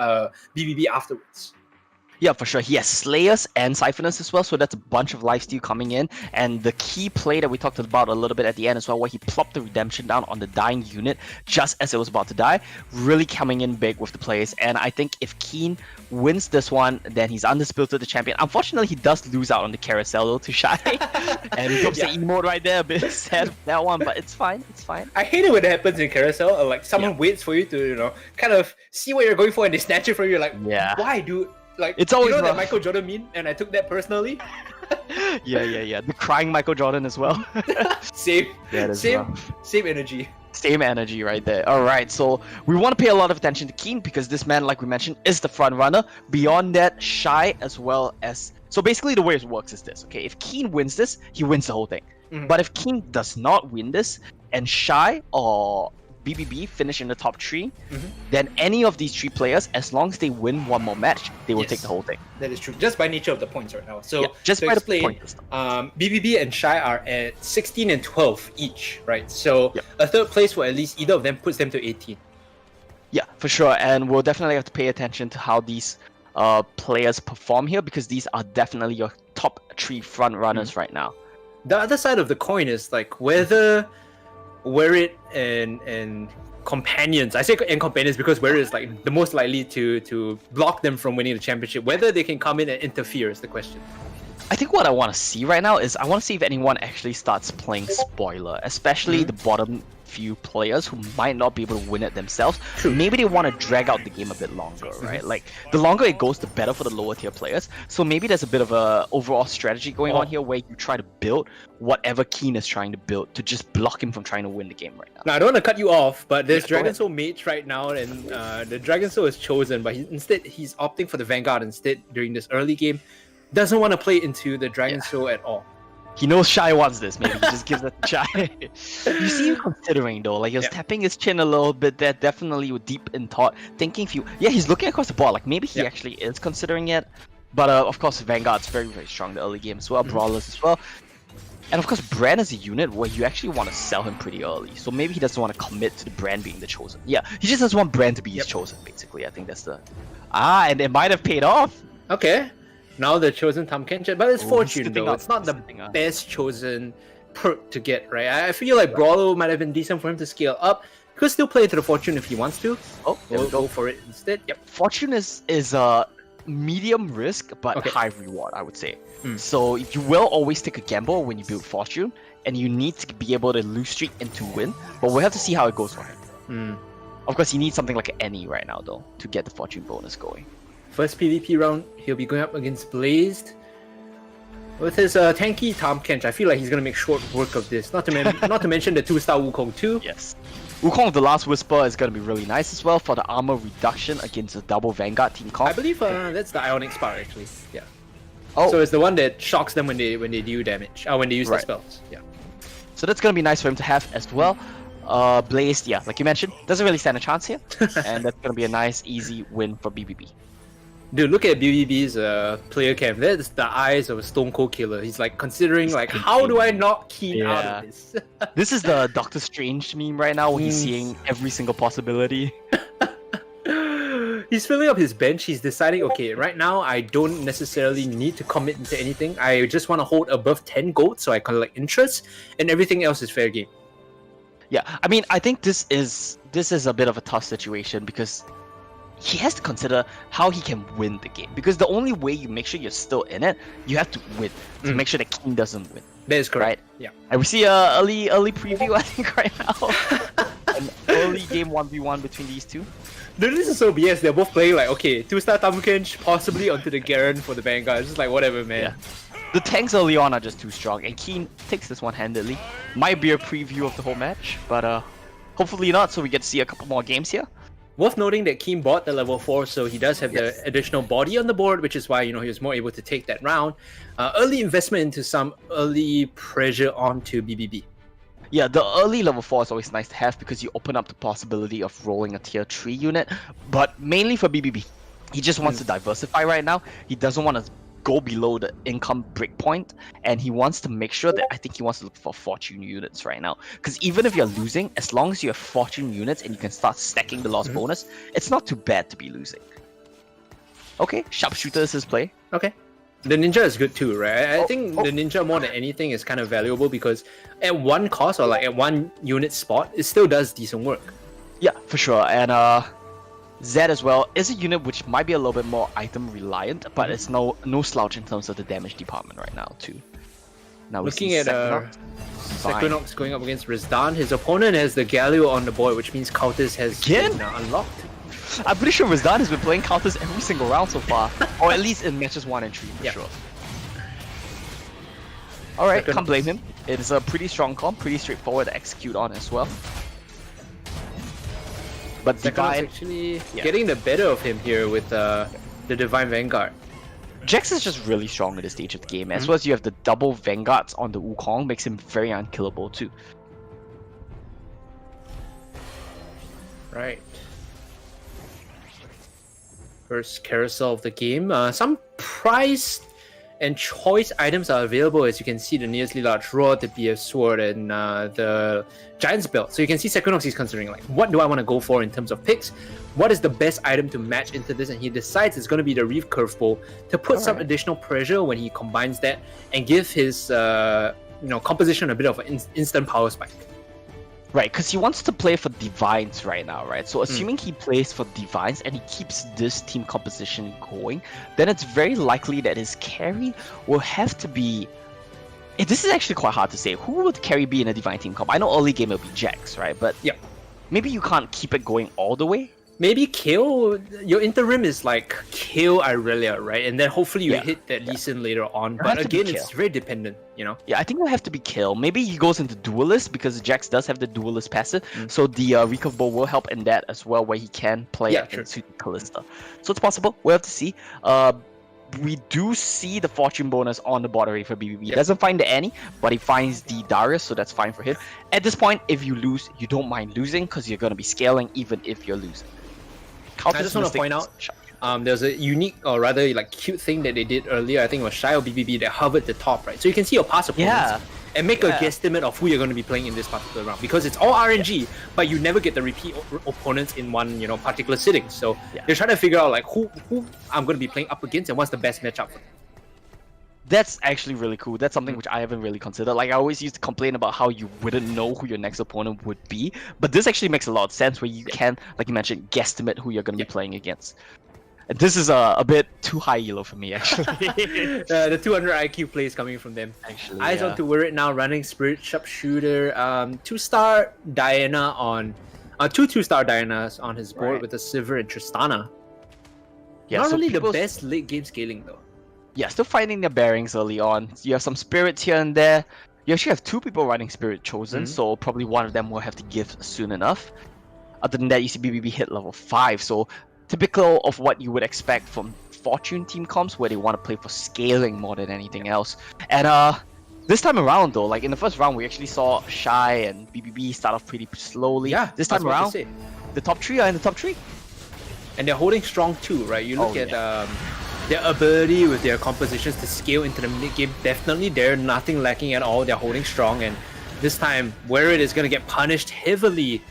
BBB afterwards. Yeah, for sure. He has Slayers and Siphoners as well, so that's a bunch of lifesteal coming in. And the key play that we talked about a little bit at the end as well, where he plopped the redemption down on the dying unit just as it was about to die, really coming in big with the plays. And I think if Keen wins this one, then he's undisputed the champion. Unfortunately, he does lose out on the carousel though to Shy. And he drops the emote right there, a bit sad with that one, but it's fine, it's fine. I hate it when it happens in carousel, like someone waits for you to, kind of see what you're going for and they snatch it from you, like, why dude? Like, it's always that Michael Jordan meme, and I took that personally. Yeah. The crying Michael Jordan as well. Same energy. Same energy right there. Alright, so we want to pay a lot of attention to Keen because this man, like we mentioned, is the front runner. Beyond that, Shy as well as... So basically the way it works is this, okay? If Keen wins this, he wins the whole thing. But if Keen does not win this, and Shy or BBB finish in the top 3, then any of these 3 players, as long as they win one more match, they will take the whole thing. That is true, just by nature of the points right now. So just to by explain, the points. BBB and Shy are at 16 and 12 each, right? So a third place for at least either of them puts them to 18. Yeah, for sure, and we'll definitely have to pay attention to how these players perform here because these are definitely your top 3 front runners right now. The other side of the coin is like whether Werit and companions, I say and companions because Werit is like the most likely to block them from winning the championship. Whether they can come in and interfere is the question. I think what I want to see right now is I want to see if anyone actually starts playing spoiler, especially the bottom few players who might not be able to win it themselves. Maybe they want to drag out the game a bit longer, right? Like the longer it goes, the better for the lower tier players. So maybe there's a bit of a overall strategy going on here where you try to build whatever Keen is trying to build to just block him from trying to win the game right now. Now I don't want to cut you off, but there's Dragon Soul mates right now, and the Dragon Soul is chosen, but instead he's opting for the Vanguard instead during this early game. Doesn't want to play into the Dragon Soul at all. He knows Shy wants this, maybe he just gives it to Shy. You see him considering though, like he was tapping his chin a little bit there, definitely deep in thought, thinking if you... Yeah, he's looking across the board, like maybe he actually is considering it. But of course, Vanguard's very, very strong in the early game as well, Brawlers as well. And of course, Brand is a unit where you actually want to sell him pretty early. So maybe he doesn't want to commit to the Brand being the chosen. Yeah, he just doesn't want Brand to be his chosen, basically. I think that's the... and it might have paid off. Okay. Now the chosen Tam Kenchen, but it's Fortune though. It's not the best chosen perk to get, right? I feel like Brawler might have been decent for him to scale up. He could still play to the Fortune if he wants to. We'll go for it instead. Fortune is a medium risk but high reward, I would say. So you will always take a gamble when you build Fortune, and you need to be able to lose streak and to win. But we'll have to see how it goes for him. Of course, he needs something like an Annie right now though to get the Fortune bonus going. First PvP round, he'll be going up against Blazed. With his tanky Tam Kench, I feel like he's going to make short work of this. Not to mention the 2-star Wukong too. Yes. Wukong of the Last Whisper is going to be really nice as well for the armor reduction against the double Vanguard team comp. I believe that's the Ionic Spark actually. Yeah. So it's the one that shocks them when they do damage. When they use their spells. Yeah. So that's going to be nice for him to have as well. Blaze, yeah, like you mentioned, doesn't really stand a chance here, and that's gonna be a nice, easy win for BBB. Dude, look at BBB's player cam. That's the eyes of a Stone Cold Killer. He's like considering He's like, how do I knock Keen out Yeah. of this? This is the Doctor Strange meme right now, where he's seeing every single possibility. He's filling up his bench. He's deciding, okay, right now I don't necessarily need to commit into anything. I just want to hold above 10 gold so I collect interest, and everything else is fair game. Yeah, I mean, I think this is a bit of a tough situation because he has to consider how he can win the game. Because the only way you make sure you're still in it, you have to win to make sure that King doesn't win. That is correct. Right? Yeah. And we see a early preview, I think, right now. An early game 1v1 between these two. Dude, this is so BS. They're both playing like, okay, 2-star Tamukench, possibly onto the Garen for the Vanguard. It's just like, whatever, man. Yeah. The tanks early on are just too strong, and Keen takes this one-handedly. Might be a preview of the whole match, but hopefully not, so we get to see a couple more games here. Worth noting that Keem bought the level 4, so he does have Yes. the additional body on the board, which is why, he was more able to take that round. Early investment into some early pressure onto BBB. Yeah, the early level 4 is always nice to have because you open up the possibility of rolling a tier 3 unit, but mainly for BBB. He just wants to diversify right now. He doesn't want to go below the income breakpoint, and he wants to make sure that, I think he wants to look for fortune units right now. Because even if you're losing, as long as you have fortune units and you can start stacking the loss bonus, it's not too bad to be losing. Okay, sharpshooter is his play. Okay. The ninja is good too, right? I think the ninja more than anything is kind of valuable because at one cost or like at one unit spot, it still does decent work. Yeah, for sure. And Zed as well is a unit which might be a little bit more item reliant, but it's no slouch in terms of the damage department right now too. Now Looking at Fine. Equinox going up against Rizdan, his opponent has the Galio on the board, which means counters has Again? been unlocked. I'm pretty sure Rizdan has been playing counters every single round so far, or at least in matches 1 and 3 for sure. Alright, can't blame him. It is a pretty strong comp, pretty straightforward to execute on as well. But Equinox Divine, actually getting the better of him here with the Divine Vanguard. Jax is just really strong at this stage of the game, as well as you have the double Vanguards on the Wukong, makes him very unkillable too. Right. First carousel of the game. Some price and choice items are available. As you can see, the nearly large rod, the BF sword, and the Giant's belt. So you can see Equinox is considering like, what do I want to go for in terms of picks? What is the best item to match into this? And he decides it's going to be the Reef Curveball to put some additional pressure when he combines that and give his composition a bit of an instant power spike. Right, because he wants to play for Divines right now, right? So assuming he plays for Divines and he keeps this team composition going, then it's very likely that his carry will have to be... This is actually quite hard to say. Who would carry be in a Divine team comp? I know early game it'll be Jax, right? But maybe you can't keep it going all the way. Maybe kill. Your interim is like kill Irelia, right? And then hopefully you hit that Lee Sin later on. But again, it's very dependent, Yeah, I think it'll have to be kill. Maybe he goes into Duelist because Jax does have the Duelist passive. So the Recurve Bow will help in that as well, where he can play into Callista. So it's possible. We'll have to see. We do see the fortune bonus on the board already for BBB. He doesn't find the Annie, but he finds the Darius, so that's fine for him. At this point, if you lose, you don't mind losing because you're going to be scaling even if you're losing. I just want to point out, there's a unique or rather like cute thing that they did earlier. I think it was Shy or BBB that hovered the top, right? So you can see your past opponents and make a guesstimate of who you're going to be playing in this particular round because it's all RNG, but you never get the repeat opponents in one particular sitting. So you're trying to figure out like who I'm going to be playing up against and what's the best matchup for them. That's actually really cool. That's something which I haven't really considered. Like, I always used to complain about how you wouldn't know who your next opponent would be. But this actually makes a lot of sense where you can, like you mentioned, guesstimate who you're going to be playing against. And this is a bit too high elo for me, actually. The 200 IQ plays coming from them. Actually, Eyes on to Wirid now, running Spirit Sharpshooter. 2-star Diana on... two 2-star Dianas on his board with a Sivir and Tristana. Not really the best late game scaling, though. Yeah, still finding their bearings early on. You have some spirits here and there. You actually have 2 people running Spirit Chosen, so probably one of them will have to give soon enough. Other than that, you see BBB hit level 5, so typical of what you would expect from Fortune team comps, where they want to play for scaling more than anything else. And This time around, though, like in the first round, we actually saw Shy and BBB start off pretty slowly. Yeah, this I was time about to around, say. the top 3 are in the top 3. And they're holding strong too, right? You look Oh, at their ability with their compositions to scale into the mid game. Definitely, they're nothing lacking at all. They're holding strong, and this time, where it is going to get punished heavily,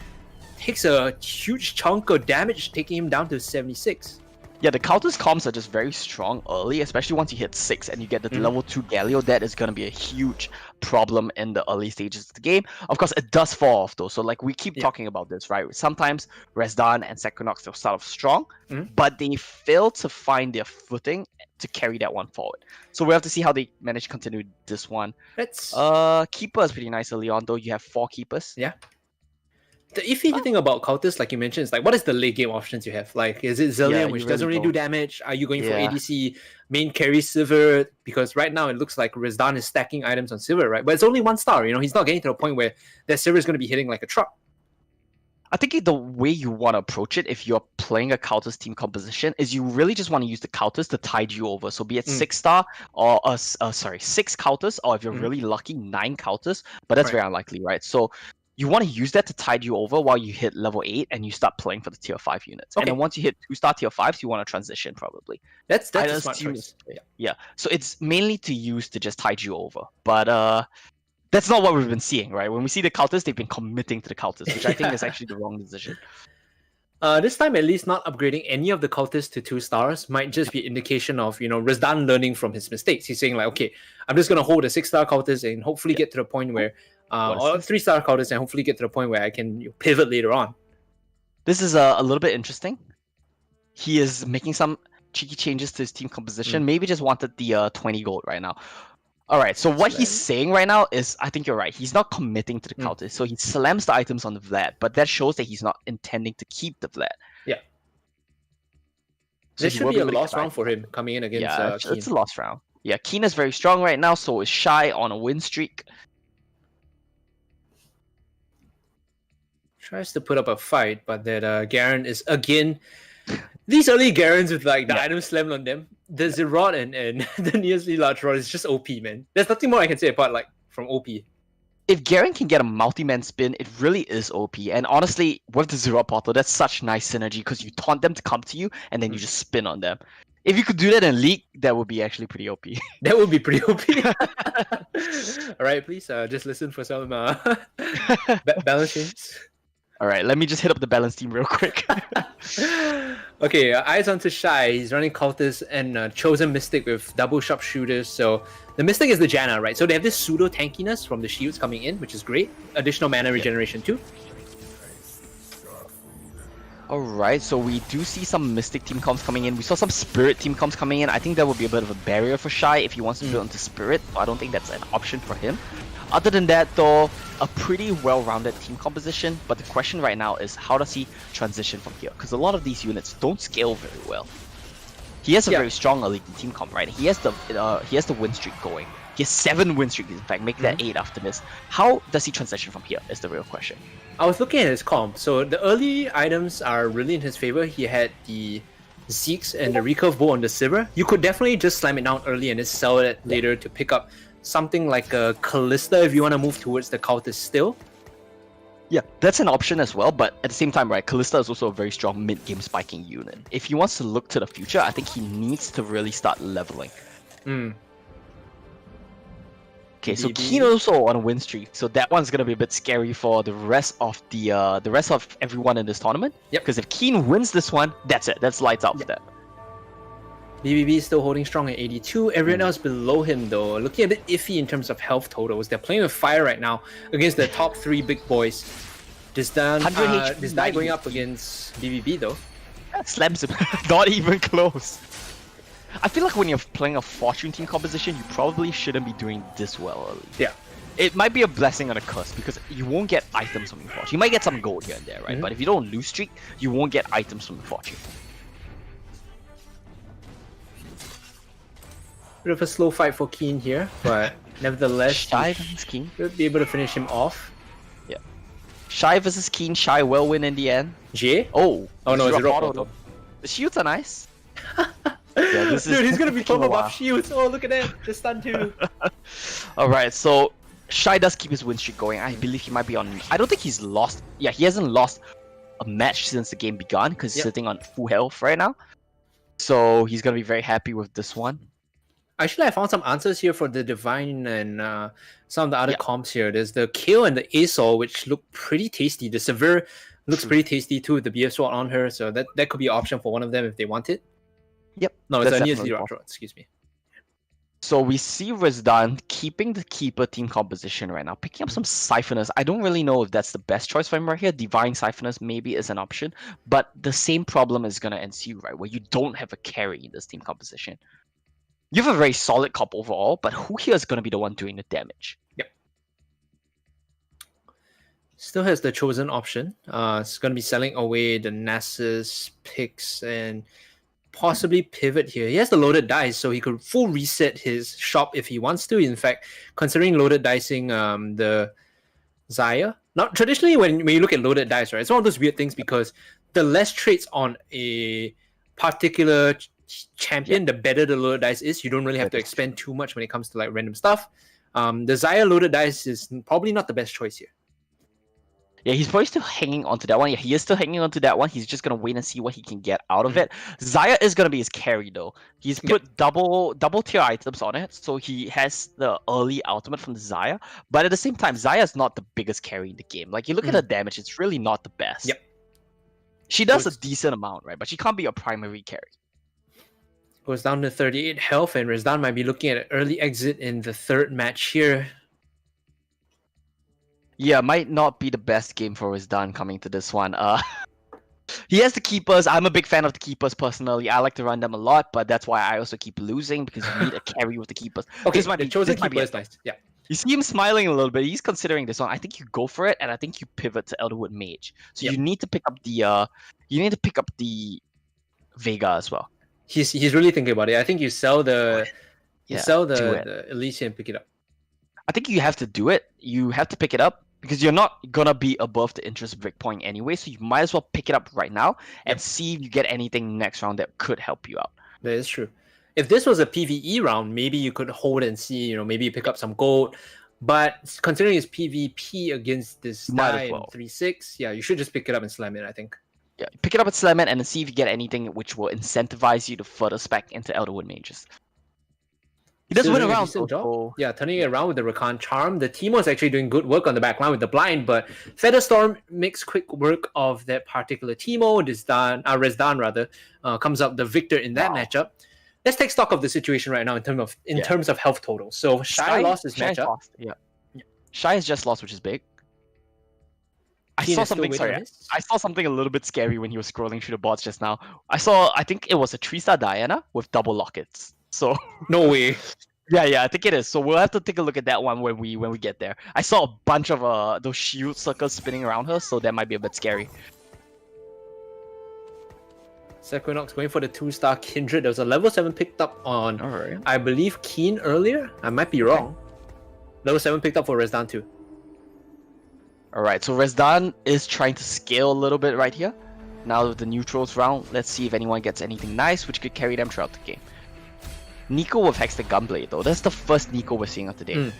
takes a huge chunk of damage, taking him down to 76. Yeah, the counters comms are just very strong early, especially once you hit 6 and you get the level 2 Galio. That is going to be a huge problem in the early stages of the game. Of course, it does fall off though. So like we keep talking about this, right? Sometimes Resdan and Sequinox will start off strong, but they fail to find their footing to carry that one forward. So we have to see how they manage to continue this one. Let's Keeper is pretty nice early on though. You have 4 keepers. yeah. The iffy thing about counters, like you mentioned, is like, what is the late game options you have? Like, is it Zillion, which doesn't really do damage? Are you going for ADC, main carry Silver? Because right now it looks like Resdan is stacking items on Silver, right? But it's only 1 star, you know, he's not getting to the point where that Silver is going to be hitting like a truck. I think the way you want to approach it, if you're playing a counters team composition, is you really just want to use the counters to tide you over. So be it 6 star or 6 counters, or if you're really lucky, 9 counters. But that's very unlikely, right? So you want to use that to tide you over while you hit level 8 and you start playing for the tier 5 units. And then once you hit 2-star tier 5s, you want to transition probably. That's a smart choice. Yeah. So it's mainly to use to just tide you over. But that's not what we've been seeing, right? When we see the counters, they've been committing to the counters, which I think is actually the wrong decision. This time, at least, not upgrading any of the cultists to 2 stars might just be an indication of, you know, Resdan learning from his mistakes. He's saying like, okay, I'm just gonna hold a 6-star cultist and hopefully get to the point where, or 3-star cultist and hopefully get to the point where I can pivot later on. This is a little bit interesting. He is making some cheeky changes to his team composition. Maybe just wanted the 20 gold right now. All right, so what he's saying right now is, I think you're right. He's not committing to the counter, so he slams the items on the Vlad, but that shows that he's not intending to keep the Vlad. Yeah. So this should be a lost round for him coming in against Keen. It's a lost round. Yeah, Keen is very strong right now, so is Shy on a win streak. Tries to put up a fight, but that Garen is again... These early Garens with like the items slammed on them, the Zerot and the nearly large rod is just OP, man. There's nothing more I can say apart like from OP. If Garen can get a multi-man spin, it really is OP. And honestly, with the Zerot portal, that's such nice synergy because you taunt them to come to you and then you just spin on them. If you could do that in League, that would be actually pretty OP. That would be pretty OP. Alright, please just listen for some balance changes. Alright, let me just hit up the balance team real quick. Okay, eyes onto Shy. He's running cultists and chosen Mystic with double sharpshooters. So the Mystic is the Janna, right? So they have this pseudo tankiness from the shields coming in, which is great. Additional mana regeneration too. Alright, so we do see some Mystic team comps coming in. We saw some Spirit team comps coming in. I think that would be a bit of a barrier for Shy if he wants to build into Spirit. I don't think that's an option for him. Other than that though, a pretty well-rounded team composition, but the question right now is how does he transition from here? Because a lot of these units don't scale very well. He has a very strong early team comp, right? He has the win streak going. He has 7 win streaks in fact, make that 8 after this. How does he transition from here is the real question. I was looking at his comp, so the early items are really in his favor. He had the Zeeks and the recurve bow on the Silver. You could definitely just slam it down early and then sell it later to pick up something like a Callista if you want to move towards the cultist still. Yeah, that's an option as well, but at the same time, right, Callista is also a very strong mid-game spiking unit. If he wants to look to the future, I think he needs to really start leveling. Okay, so Keen also on a win streak, so that one's gonna be a bit scary for the rest of everyone in this tournament. Yep. Because if Keen wins this one, that's it. That's lights out for that. BBB is still holding strong at 82. Everyone else below him, though, looking a bit iffy in terms of health totals. They're playing with fire right now against the top 3 big boys. Disdan going up against BBB, though. That slams him. Not even close. I feel like when you're playing a Fortune team composition, you probably shouldn't be doing this well early. Yeah. It might be a blessing and a curse because you won't get items from your Fortune. You might get some gold here and there, right? But if you don't lose streak, you won't get items from the Fortune. Bit of a slow fight for Keen here, but nevertheless, Shy versus Keen should be able to finish him off. Yeah. Shy versus Keen. Shy will win in the end. J? Oh no, it's a rock auto. auto. The shields are nice. Yeah, Dude, he's gonna be purple buff shields. Oh, look at that. The stun too. Alright, so Shy does keep his win streak going. I believe he might be on... I don't think he's lost... Yeah, he hasn't lost a match since the game began because he's sitting on full health right now. So he's going to be very happy with this one. Actually, I found some answers here for the Divine and some of the other comps here. There's the Kale and the ASOL, which look pretty tasty. The Severe looks pretty tasty too with the BF Sword on her, so that could be an option for one of them if they want it. Yep. No, it's a definitely Near possible. excuse me. So we see Rezdan keeping the keeper team composition right now, picking up some Siphoners. I don't really know if that's the best choice for him right here. Divine Siphoners maybe is an option, but the same problem is going to ensue, right? Where you don't have a carry in this team composition. You have a very solid comp overall, but who here is going to be the one doing the damage? Yep. Still has the Chosen option. It's going to be selling away the Nasus picks and possibly pivot here. He has the loaded dice, so he could full reset his shop if he wants to. In fact, considering loaded dicing the Xayah. Now, traditionally, when you look at loaded dice, right, it's one of those weird things because the less traits on a particular champion, the better the loaded dice is. You don't really have to expend too much when it comes to like random stuff. The Xayah loaded dice is probably not the best choice here. Yeah, he's probably still hanging onto that one. Yeah, he is still hanging onto that one. He's just gonna wait and see what he can get out of it. Xayah is gonna be his carry though. He's put double tier items on it, so he has the early ultimate from the Xayah. But at the same time, Xayah is not the biggest carry in the game. Like you look at the damage, it's really not the best. Yep. She does a decent amount, right? But she can't be a primary carry. Goes down to 38 health, and Rezdan might be looking at an early exit in the third match here. Yeah, might not be the best game for Rezdan coming to this one. He has the keepers. I'm a big fan of the keepers personally. I like to run them a lot, but that's why I also keep losing because you need a carry with the keepers. Okay, this might the be, Chosen this might keeper be is nice. Yeah. You see him smiling a little bit. He's considering this one. I think you go for it, and I think you pivot to Elderwood Mage. So you need to pick up the Vega as well. He's really thinking about it. I think you sell the the Elysian and pick it up. I think you have to do it. You have to pick it up because you're not gonna be above the interest breakpoint anyway. So you might as well pick it up right now and see if you get anything next round that could help you out. That is true. If this was a PvE round, maybe you could hold and see, maybe pick up some gold. But considering it's PvP against this guy in 3-6, yeah, you should just pick it up and slam it, I think. Yeah, pick it up and slam it and see if you get anything which will incentivize you to further spec into Elderwood Mages. He does win around, so... Yeah, turning it around with the Rakan Charm. The Teemo is actually doing good work on the back line with the blind, but Featherstorm makes quick work of that particular Teemo. Rezdan rather comes up the victor in that matchup. Let's take stock of the situation right now in terms of health total. So Shy lost his matchup. Shy has just lost, which is big. I saw something a little bit scary when he was scrolling through the bots just now. I think it was a 3-star Diana with double lockets. So no way. Yeah, I think it is. So we'll have to take a look at that one when we get there. I saw a bunch of those shield circles spinning around her, so that might be a bit scary. Sequinox going for the 2-star Kindred. There was a level 7 picked up on, I believe, Keen earlier. I might be wrong. Level 7 picked up for Rezdan too. Alright, so Rezdan is trying to scale a little bit right here. Now with the neutrals round, let's see if anyone gets anything nice which could carry them throughout the game. Nico with Hextech Gunblade though. That's the first Nico we're seeing of the day.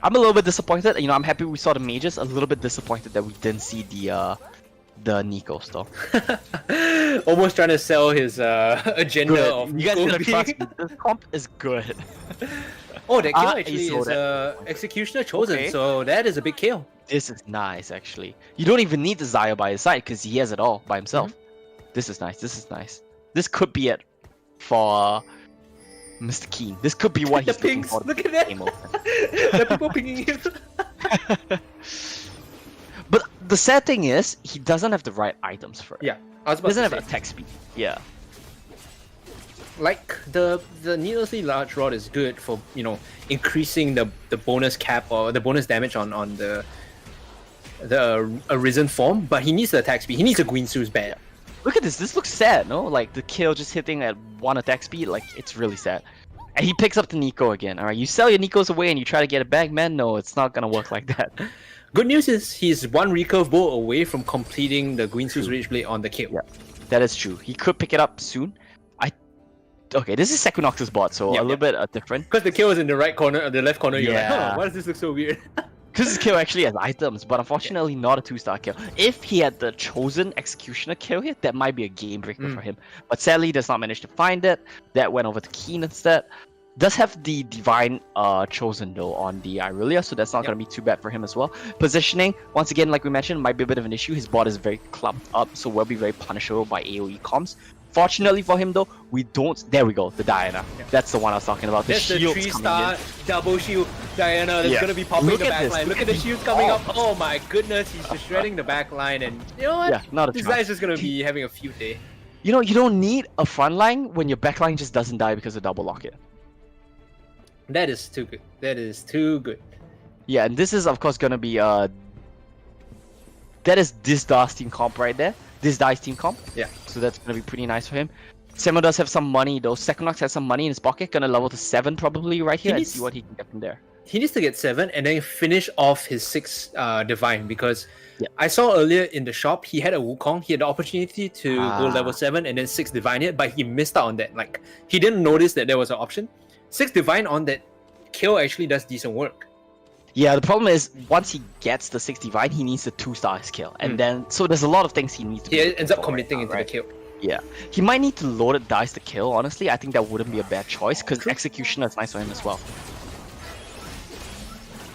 I'm a little bit disappointed. I'm happy we saw the mages. A little bit disappointed that we didn't see the Nikos though. Almost trying to sell his agenda of you guys gonna trust me. This comp is good. Oh, that kill actually is Executioner Chosen, so that is a big kill. This is nice actually. You don't even need the Xayah by his side because he has it all by himself. This is nice. This could be it for Mr. Keen. This could be what he's looking for. Look at that! There are people pinging him. But the sad thing is, he doesn't have the right items for it. Yeah, I was about he doesn't to have attack speed. Yeah. Like the needlessly large rod is good for increasing the bonus cap or the bonus damage on the arisen form, but he needs the attack speed. He needs a Guinsu's bad. Look at this. This looks sad, no? Like the kill just hitting at 1 attack speed. Like it's really sad. And he picks up the Nico again. All right, you sell your Nikos away and you try to get it back, man. No, it's not gonna work like that. Good news is he's one recurve bow away from completing the Guinsu's Rage Blade on the kill. Yeah, that is true. He could pick it up soon. Okay, this is Equinox's bot, so Yeah, a little bit different. Because the kill is in the right corner, the left corner, you're like, Yeah. huh, why does this look so weird? Because this kill actually has items, but unfortunately not a 2-star kill. If he had the chosen executioner kill here, that might be a game breaker for him. But sadly, does not manage to find it. That went over to Keen instead. Does have the divine chosen though on the Irelia, so that's not going to be too bad for him as well. Positioning, once again, like we mentioned, might be a bit of an issue. His bot is very clumped up, so will be very punishable by AoE comms. Fortunately for him though, we don't. There we go, the Diana. That's the one I was talking about. That's the shields 3-star double shield Diana that's gonna be popping Look the at this. backline. Look at the shields coming up. Oh my goodness, he's just shredding the backline, and you know what? Yeah, not a This chance. guy's just gonna be having a field day. You know, you don't need a front line when your back line just doesn't die because of double lock-it. That is too good. That is too good. Yeah, and this is of course gonna be that is this DAS team comp right there. This DICE team comp. Yeah. So that's gonna be pretty nice for him. Semo does have some money though. Sequinox has some money in his pocket, gonna level to 7 probably right here and see what he can get from there. He needs to get 7 and then finish off his 6 divine, because I saw earlier in the shop he had a Wukong. He had the opportunity to go level 7 and then 6 divine it, but he missed out on that. Like, he didn't notice that there was an option. 6 divine on that kill actually does decent work. Yeah, the problem is once he gets the 6 divine, he needs the 2-star skill, and then so there's a lot of things he needs to. He ends up committing into the kill. Yeah, he might need to loaded dice the kill. Honestly, I think that wouldn't be a bad choice because executioner is nice for him as well.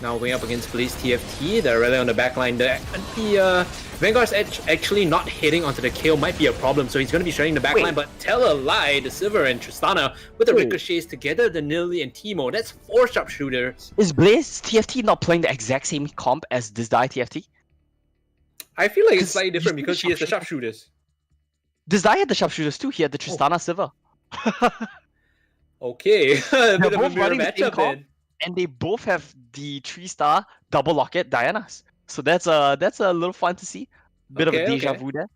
Now going up against Blaze TFT, they're really on the backline. The Vanguard's edge actually not hitting onto the kill might be a problem, so he's going to be shredding the backline. But tell a lie, the Silver and Tristana with the ricochets together, the Nilly and Timo. That's 4 sharpshooters. Is Blaze TFT not playing the exact same comp as this die TFT? I feel like it's slightly different because he has the sharpshooters. This guy had the sharpshooters too. He had the Tristana Silver. Okay, a bit of a both mirror running the same matchup comp, then. and they both have the 3-star double locket Dianas. So that's a little fun to see. Bit of a deja vu there.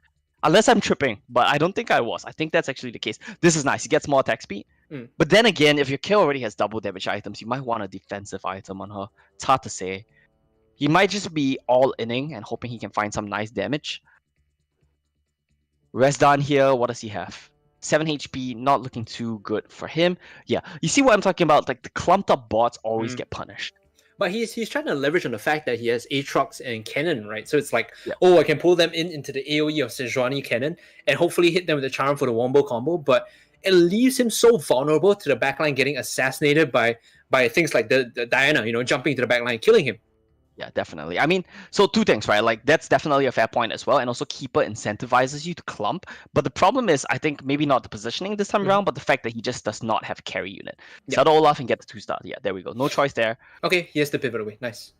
Unless I'm tripping, but I don't think I was. I think that's actually the case. This is nice. He gets more attack speed. But then again, if your kill already has double damage items, you might want a defensive item on her. It's hard to say. He might just be all-inning and hoping he can find some nice damage. Resdan here, what does he have? 7 HP, not looking too good for him. Yeah, you see what I'm talking about? Like, the clumped up bots always get punished. But he's trying to leverage on the fact that he has Aatrox and Cannon, right? So it's like, oh, I can pull them into the AoE of Sejuani Cannon and hopefully hit them with the charm for the wombo combo, but it leaves him so vulnerable to the backline getting assassinated by things like the Diana, you know, jumping into the backline, killing him. Yeah, definitely. I mean, so 2 things, right? Like, that's definitely a fair point as well. And also, Keeper incentivizes you to clump. But the problem is, I think, maybe not the positioning this time around, but the fact that he just does not have carry unit. Shadow Olaf and get the 2-star. Yeah, there we go. No choice there. Okay, he has the pivot away. Nice.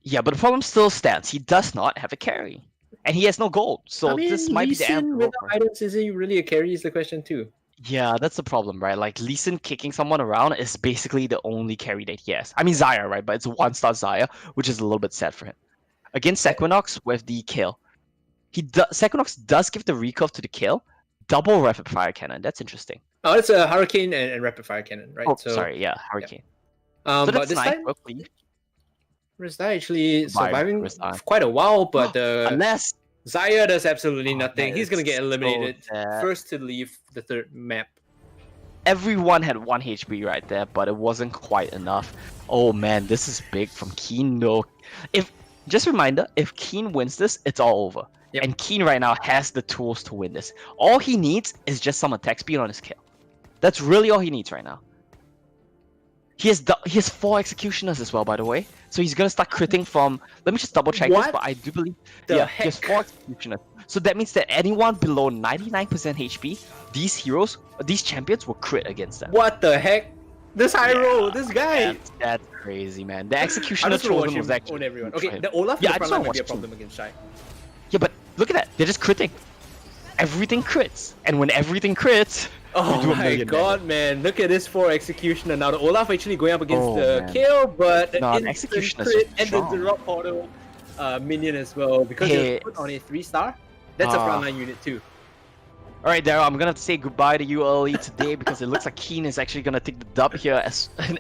Yeah, but the problem still stands. He does not have a carry. And he has no gold. So this might be the answer. Without items, is he really a carry is the question too. Yeah, that's the problem, right? Like, Lee Sin kicking someone around is basically the only carry that he has. I mean, Xayah, right? But it's a 1-star Xayah, which is a little bit sad for him. Against Equinox with the kill. Equinox does give the recurve to the kill. Double rapid fire cannon. That's interesting. Oh, it's a Hurricane and rapid fire cannon, right? Oh, sorry, yeah, Hurricane. So So but that's this nice. time, Hopefully. Rizda actually surviving Rizda. for quite a while, but Unless Xayah does absolutely nothing. that He's gonna is get eliminated so sad. first to leave the 3rd map. everyone had 1 HP right there, but it wasn't quite enough. Oh man, this is big from Keen though. Just a reminder, if Keen wins this, it's all over. Yep. And Keen right now has the tools to win this. All he needs is just some attack speed on his kill. That's really all he needs right now. He has 4 executioners as well, by the way. So he's gonna start critting from. Let me just double check this, but I do believe he has 4 executioners. So that means that anyone below 99% HP, these champions will crit against them. What the heck? This high roll, this guy. That's crazy, man. The I executioner just want chosen to was watch him actually own everyone. huge for Okay, him. the Olaf Yeah, in I the just front line wanna might be a watch him. problem against Shai. Yeah, but look at that. They're just critting. Everything crits, and when everything crits, Oh you do a my million god, man! Look at this 4 executioner. Now the Olaf actually going up against Oh, the man. kill, but the No, an instant executioner is crit so and the strong. drop portal minion as well because Hey. it's put on a 3-star. That's a frontline unit too. All right, Daryl, I'm gonna say goodbye to you early today because it looks like Keen is actually gonna take the dub here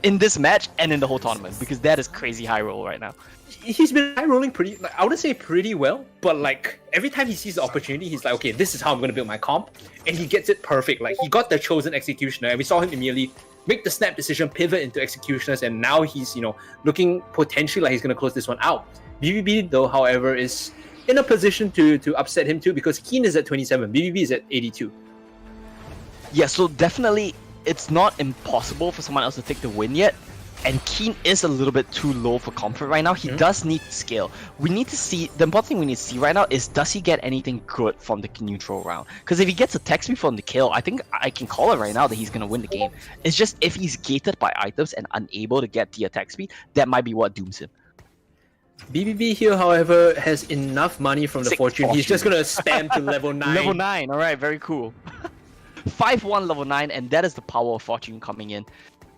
in this match and in the whole tournament because that is crazy high roll right now. He's been high rolling pretty, like, I wouldn't say pretty well, but like every time he sees the opportunity, he's like, okay, this is how I'm gonna build my comp, and he gets it perfect. Like he got the chosen executioner, and we saw him immediately make the snap decision, pivot into executioners, and now he's looking potentially like he's gonna close this one out. BBB though, however, is in a position to upset him too because Keen is at 27, BBB is at 82. Yeah, so definitely it's not impossible for someone else to take the win yet. And Keen is a little bit too low for comfort right now. He does need to scale. We need to see, the important thing we need to see right now is does he get anything good from the neutral round? Because if he gets a tech speed from the kill, I think I can call it right now that he's going to win the game. It's just if he's gated by items and unable to get the attack speed, that might be what dooms him. BBB here, however, has enough money from the 6 fortune. He's just going to spam to level 9. Level 9, alright, very cool. 5-1 level 9, and that is the power of fortune coming in.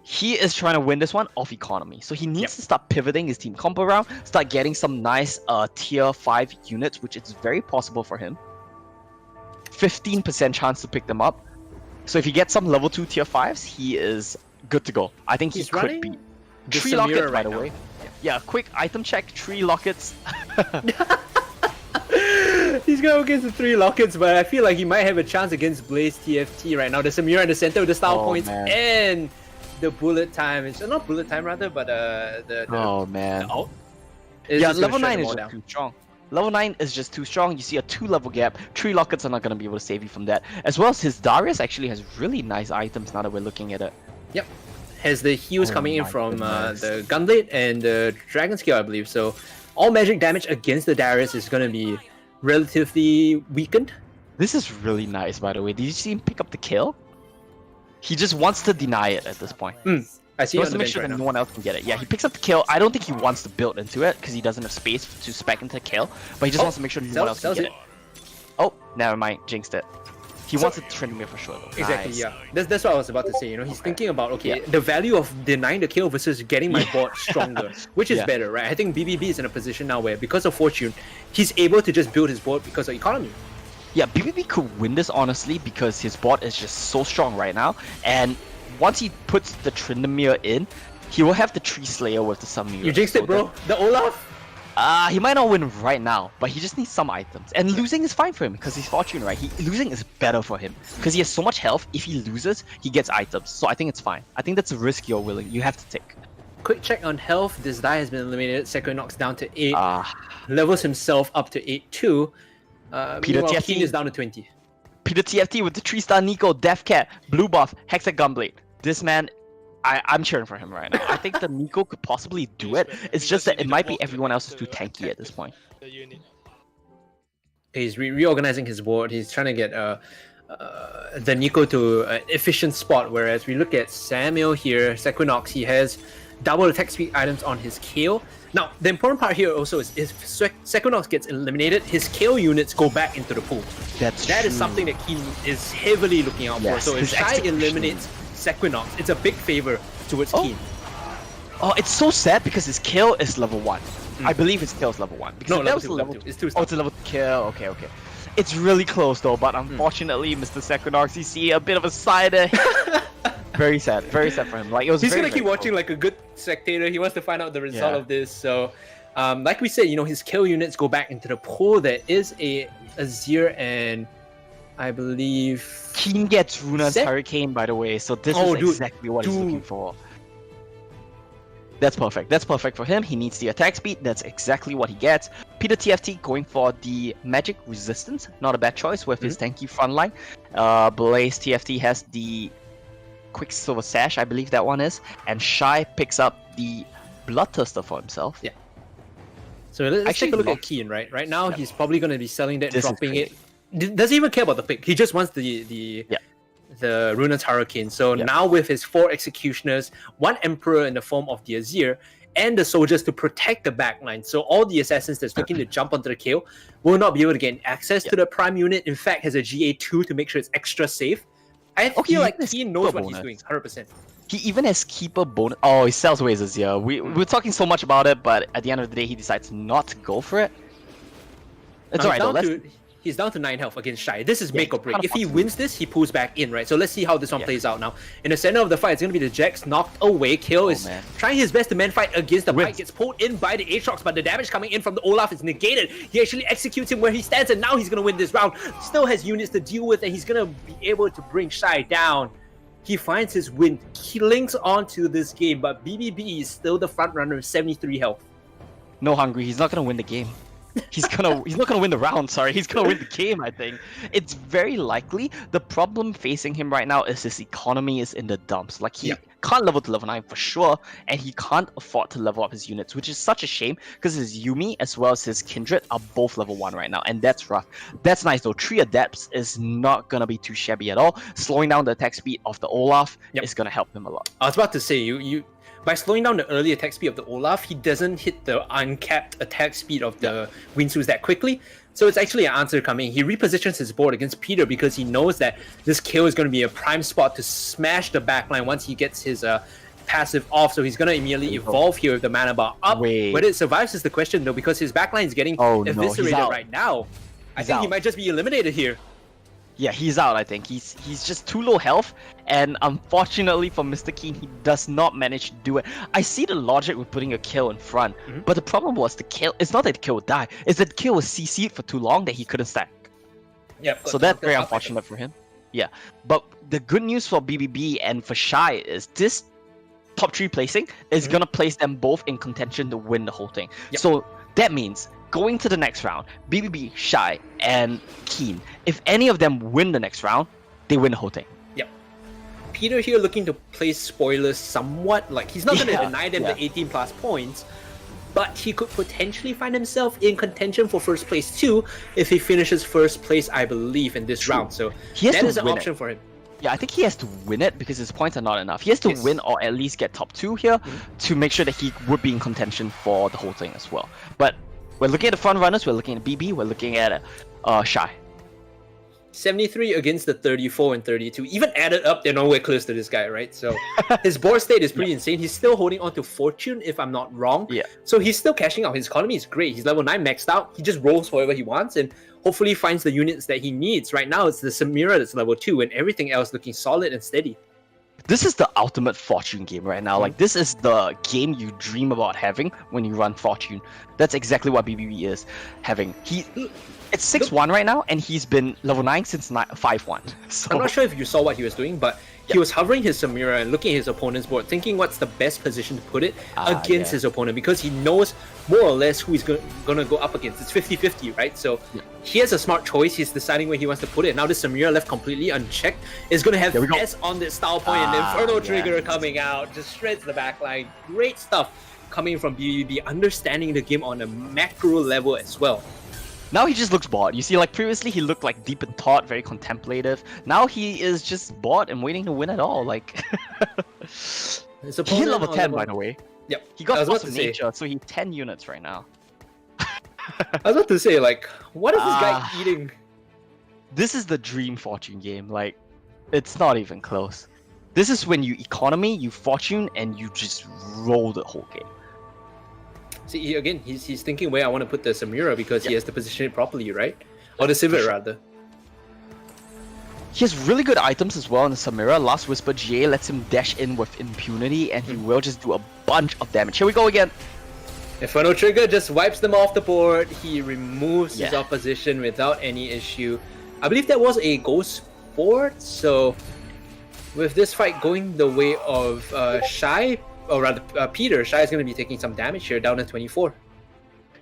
He is trying to win this one off economy, so he needs to start pivoting his team comp around, start getting some nice tier 5 units, which is very possible for him. 15% chance to pick them up. So if he gets some level 2 tier 5s, he is good to go. I think he could beat 3 lockets right away. Yeah, quick item check, 3 lockets. He's going against the 3 lockets, but I feel like he might have a chance against Blaze TFT right now. There's a mirror in the center with the style points and the bullet time. It's not bullet time rather, but the oh man. The yeah, level 9 is just too strong. Level 9 is just too strong. You see a 2 level gap. 3 lockets are not going to be able to save you from that. As well as his Darius actually has really nice items now that we're looking at it. Yep. Has the heals coming in from the Gunblade and the Dragon Scale, I believe. So all magic damage against the Darius is going to be relatively weakened. This is really nice, by the way. Did you see him pick up the kill? He just wants to deny it at this point. I see. He wants to make sure that no one else can get it. Yeah, he picks up the kill. I don't think he wants to build into it because he doesn't have space to spec into the kill. But he just wants to make sure no one else can get it. Oh, never mind. Jinxed it. He wants to Tryndamere for sure though. Exactly, yeah. That's what I was about to say. He's thinking about, the value of denying the kill versus getting my board stronger. Which is better, right? I think BBB is in a position now where, because of fortune, he's able to just build his board because of economy. Yeah, BBB could win this honestly because his board is just so strong right now. And once he puts the Tryndamere in, he will have the Tree Slayer with the Sun Mirror. You jinxed it, bro. The Olaf? He might not win right now, but he just needs some items. And losing is fine for him because he's fortune, right? Losing is better for him because he has so much health. If he loses, he gets items. So I think it's fine. I think that's a risk you have to take. Quick check on health. This die has been eliminated. Sekiro knocks down to 8. Levels himself up to 8 too. Peter TFT is down to 20. Peter TFT with the 3-star Nico, Death Cat, Blue Buff, Hexa Gunblade. This man, I'm cheering for him right now. I think the Nico could possibly do it. It's just that it might be everyone else is too tanky at this point. He's reorganizing his board. He's trying to get the Nico to an efficient spot. Whereas we look at Samuel here, Sequinox, he has double attack speed items on his KO. Now, the important part here also is if Sequinox gets eliminated, his KO units go back into the pool. That is something that Keen is heavily looking out for. So if Shai eliminates Sequinox, it's a big favor towards Keen. Oh, it's so sad because his kill is level 1. I believe his kill is level 1. Because no, level 2. It's 2 Oh, it's a level 2 kill. Okay. It's really close though, but unfortunately, Mr. Sequinox, you see a bit of a cider. Very sad for him. Like, it was he's gonna keep watching like a good spectator. He wants to find out the result of this. So, like we said, his kill units go back into the pool. There is a Azir and I believe Keen gets Runa's Hurricane, by the way. So this is exactly what he's looking for. That's perfect. That's perfect for him. He needs the attack speed. That's exactly what he gets. Peter TFT going for the magic resistance. Not a bad choice with his tanky frontline. Blaze TFT has the Quicksilver Sash, I believe that one is. And Shai picks up the Bloodthirster for himself. Yeah. So let's take a look at Keen, right? Right now, he's probably going to be selling that, dropping it. Doesn't even care about the pick. He just wants the Runa's Hurricane. So now with his 4 Executioners, 1 Emperor in the form of the Azir, and the soldiers to protect the backline. So all the assassins that's looking to jump onto the kill will not be able to gain access to the prime unit. In fact, has a GA2 to make sure it's extra safe. I feel like Keen knows what he's doing, 100%. He even has Keeper bonus. Oh, he sells away his Azir. We're talking so much about it, but at the end of the day, he decides not to go for it. It's alright though. He's down to 9 health against Shy. This is make or break. kinda If he possible. wins this, he pulls back in, right? So let's see how this one plays out now. In the center of the fight, it's going to be the Jax knocked away. Kale is man. trying his best to man fight against the Wins. Pike. Gets pulled in by the Aatrox, but the damage coming in from the Olaf is negated. He actually executes him where he stands, and now he's going to win this round. Still has units to deal with, and he's going to be able to bring Shy down. He finds his win. He links onto this game, but BBB is still the front runner with 73 health. No, Hungry, he's not gonna win the game. He's not gonna win the round, sorry. He's gonna win the game, I think. It's very likely. The problem facing him right now is his economy is in the dumps. Like, he can't level to level 9 for sure, and he can't afford to level up his units, which is such a shame, because his Yuumi as well as his Kindred are both level 1 right now, and that's rough. That's nice though. 3 Adepts is not gonna be too shabby at all. Slowing down the attack speed of the Olaf is gonna help him a lot. I was about to say, you by slowing down the early attack speed of the Olaf, he doesn't hit the uncapped attack speed of the Winsus that quickly. So it's actually an answer coming. He repositions his board against Peter because he knows that this kill is going to be a prime spot to smash the backline once he gets his passive off. So he's going to immediately evolve here with the mana bar up. Wait. Whether it survives is the question though, because his backline is getting eviscerated right now. I think he might just be eliminated here. Yeah, he's out, I think. He's just too low health, and unfortunately for Mr. Keen, he does not manage to do it. I see the logic with putting a kill in front, but the problem was the kill, it's not that the kill would die, it's that the kill was CC'd for too long that he couldn't stack. Yep. So that's very unfortunate for him. Yeah, but the good news for BBB and for Shy is this top 3 placing is gonna place them both in contention to win the whole thing. So that means going to the next round, BBB, Shy, and Keen, if any of them win the next round, they win the whole thing. Yep. Peter here looking to play spoilers somewhat. Like, he's not going to deny them the 18 plus points, but he could potentially find himself in contention for first place too if he finishes first place, I believe, in this round. So that is an option for him. Yeah, I think he has to win it because his points are not enough. He has to win or at least get top 2 here to make sure that he would be in contention for the whole thing as well. But we're looking at the front runners, we're looking at BB, we're looking at Shy. 73 against the 34 and 32. Even added up, they're nowhere close to this guy, right? So his board state is pretty insane. He's still holding on to Fortune, if I'm not wrong. Yeah. So he's still cashing out. His economy is great. He's level 9 maxed out. He just rolls whatever he wants and hopefully finds the units that he needs. Right now, it's the Samira that's level 2 and everything else looking solid and steady. This is the ultimate Fortune game right now. Like, this is the game you dream about having when you run Fortune. That's exactly what BBB is having. It's 6-1 right now, and he's been level 9 since 5-1. So I'm not sure if you saw what he was doing, but he was hovering his Samira and looking at his opponent's board, thinking what's the best position to put it against his opponent, because he knows more or less who he's going to go up against. It's 50-50, right? So he has a smart choice. He's deciding where he wants to put it. Now this Samira left completely unchecked is going to have S on the style point, and the Inferno Trigger coming out, just shreds the backline. Great stuff coming from BBB, understanding the game on a macro level as well. Now he just looks bored. You see, like, previously he looked like deep in thought, very contemplative. Now he is just bored and waiting to win it all. Like, he hit level 10, by the way. Yep. He got Force of Nature, so he's 10 units right now. I was about to say, like, what is this guy eating? This is the dream Fortune game. Like, it's not even close. This is when you economy, you Fortune, and you just roll the whole game. See, again, he's thinking where I want to put the Samira because he has to position it properly, right? Or the Civet, rather. He has really good items as well in the Samira. Last Whisper GA lets him dash in with impunity, and he will just do a bunch of damage. Here we go again. Inferno Trigger just wipes them off the board. He removes his opposition without any issue. I believe that was a Ghost board, so with this fight going the way of Shy, or rather Peter, Shy is going to be taking some damage here, down to 24.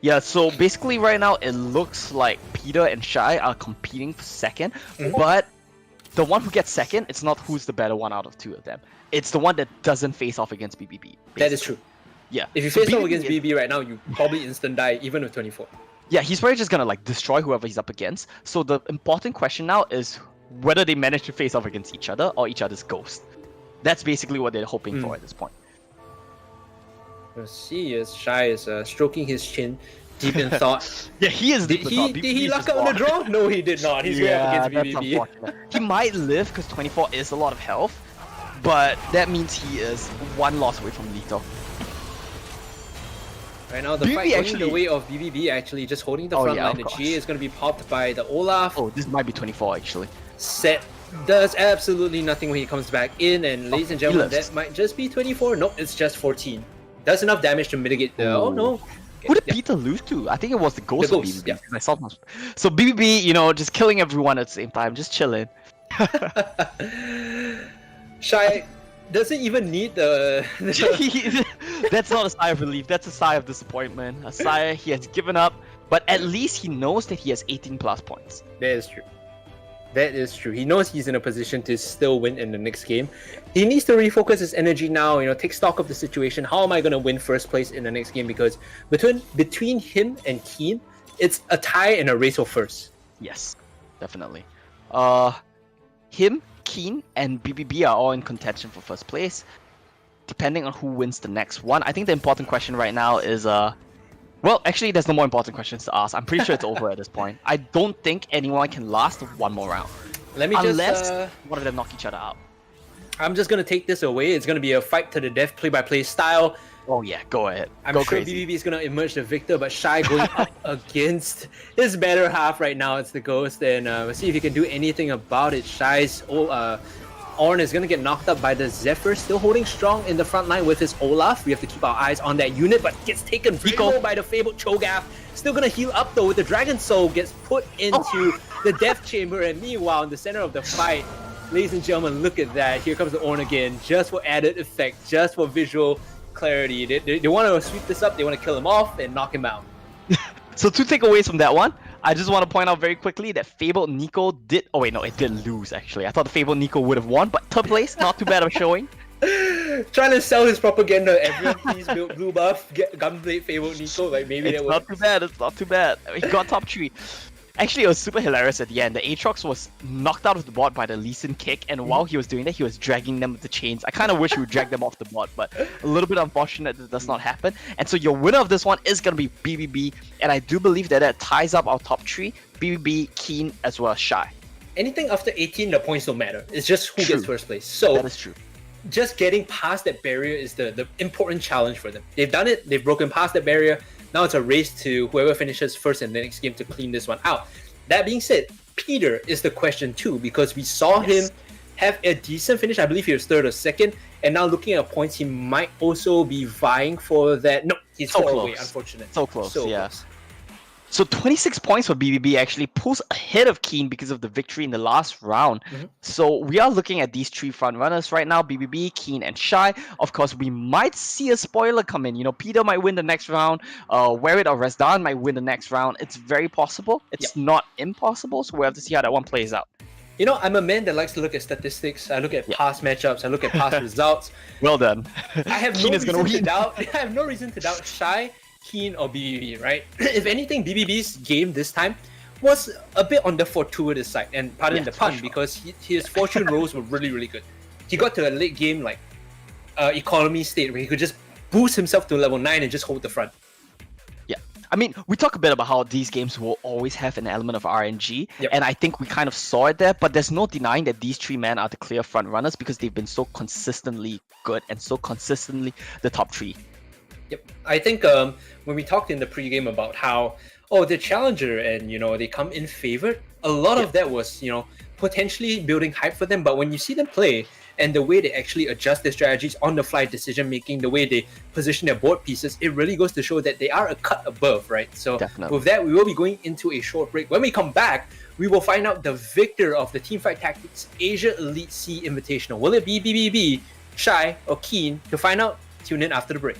Yeah, so basically right now it looks like Peter and Shy are competing for second, but the one who gets second, it's not who's the better one out of 2 of them. It's the one that doesn't face off against BBB. Basically. That is true. Yeah. If you face off against BBB right now, you probably instant die, even with 24. Yeah, he's probably just gonna like destroy whoever he's up against. So the important question now is whether they manage to face off against each other or each other's ghost. That's basically what they're hoping for at this point. Let's see, as Shy is stroking his chin, deep in thought. Yeah, he is deep in thought. Did he luck out on the draw? No, he did not. He's going up against BBB. He might live because 24 is a lot of health, but that means he is 1 loss away from lethal. Right now, the BBB fight going actually- the way of BBB actually, just holding the Oh, front yeah, line. of The course. GA is going to be popped by the Olaf. Oh, this might be 24 actually. Set does absolutely nothing when he comes back in, and ladies and gentlemen, lives. that might just be 24. Nope, it's just 14. Does enough damage to mitigate the. Oh Ooh. no. Who did Yeah. Peter lose to? I think it was the Ghost, The of Ghost, BBB. yeah. because I saw them. So BBB, you know, just killing everyone at the same time, just chilling. Shy doesn't even need the. That's not a sigh of relief. That's a sigh of disappointment. A sigh he has given up, but at least he knows that he has 18 plus points. That is true. That is true. He knows he's in a position to still win in the next game. He needs to refocus his energy now, you know, take stock of the situation. How am I going to win first place in the next game? Because between him and Keen, it's a tie and a race for first. Yes, definitely. Him, Keen, and BBB are all in contention for first place. Depending on who wins the next one, I think the important question right now is well, actually, there's no more important questions to ask. I'm pretty sure it's over at this point. I don't think anyone can last one more round. Let me Unless just. one of them knock each other out. I'm just going to take this away. It's going to be a fight to the death, play-by-play style. Oh yeah, go ahead. I'm go sure crazy. BBB is going to emerge the victor, but Shy going up against his better half right now. It's the Ghost, and we'll see if he can do anything about it. Shy's Ornn is going to get knocked up by the Zephyr, still holding strong in the front line with his Olaf. We have to keep our eyes on that unit, but gets taken very Nico. low by the fabled Cho'Gath. Still going to heal up though with the Dragon Soul, gets put into the Death Chamber, and meanwhile in the center of the fight, ladies and gentlemen, look at that. Here comes the Ornn again, just for added effect, just for visual clarity. They want to sweep this up, they want to kill him off and knock him out. So two takeaways from that one. I just want to point out very quickly that Fabled Nico did. Oh wait, no, it did lose actually. I thought the Fabled Nico would have won, but third place, not too bad of a showing. Trying to sell his propaganda. Everyone please build blue buff, get Gunblade fabled Nico. Like maybe It's that not was. too bad. It's not too bad. He got top 3. Actually, it was super hilarious at the end. The Aatrox was knocked out of the bot by the Lee Sin kick, and while he was doing that, he was dragging them with the chains. I kind of wish he would drag them off the bot, but a little bit unfortunate that does not happen. And so your winner of this one is going to be BBB, and I do believe that that ties up our top 3, BBB, Keen, as well as Shy. Anything after 18, the points don't matter. It's just who True. gets first place. So That is true. just getting past that barrier is the important challenge for them. They've done it. They've broken past that barrier. Now it's a race to whoever finishes first in the next game to clean this one out. That being said, Peter is the question too, because we saw him have a decent finish. I believe he was third or second, and now looking at points, he might also be vying for that. No, he's So far away. close. Unfortunate. So close, yeah. Close. So 26 points for BBB actually pulls ahead of Keen because of the victory in the last round. So we are looking at these 3 front runners right now, BBB, Keen, and Shy. Of course, we might see a spoiler come in. You know, Peter might win the next round. Werit or Resdan might win the next round. It's very possible. It's not impossible, so we'll have to see how that one plays out. You know, I'm a man that likes to look at statistics. I look at past matchups. I look at past results. Well done. I have no Keen is gonna reason to win. doubt. I have no reason to doubt Shy, Keen, or BBB. Right? If anything, BBB's game this time was a bit on the fortuitous side, and pardon the for pun, sure. because his fortune rolls were really, really good. He got to a late game like economy state where he could just boost himself to level 9 and just hold the front. Yeah. I mean, we talk a bit about how these games will always have an element of RNG, Yep. and I think we kind of saw it there, but there's no denying that these 3 men are the clear front runners because they've been so consistently good and so consistently the top 3. Yep. I think when we talked in the pregame about how, the challenger and, they come in favored, a lot of that was, potentially building hype for them. But when you see them play and the way they actually adjust their strategies on the fly decision making, the way they position their board pieces, it really goes to show that they are a cut above, right? So Definitely. with that, we will be going into a short break. When we come back, we will find out the victor of the Teamfight Tactics Asia Elite C Invitational. Will it be BBB, Shy, or Keen? To find out, tune in after the break.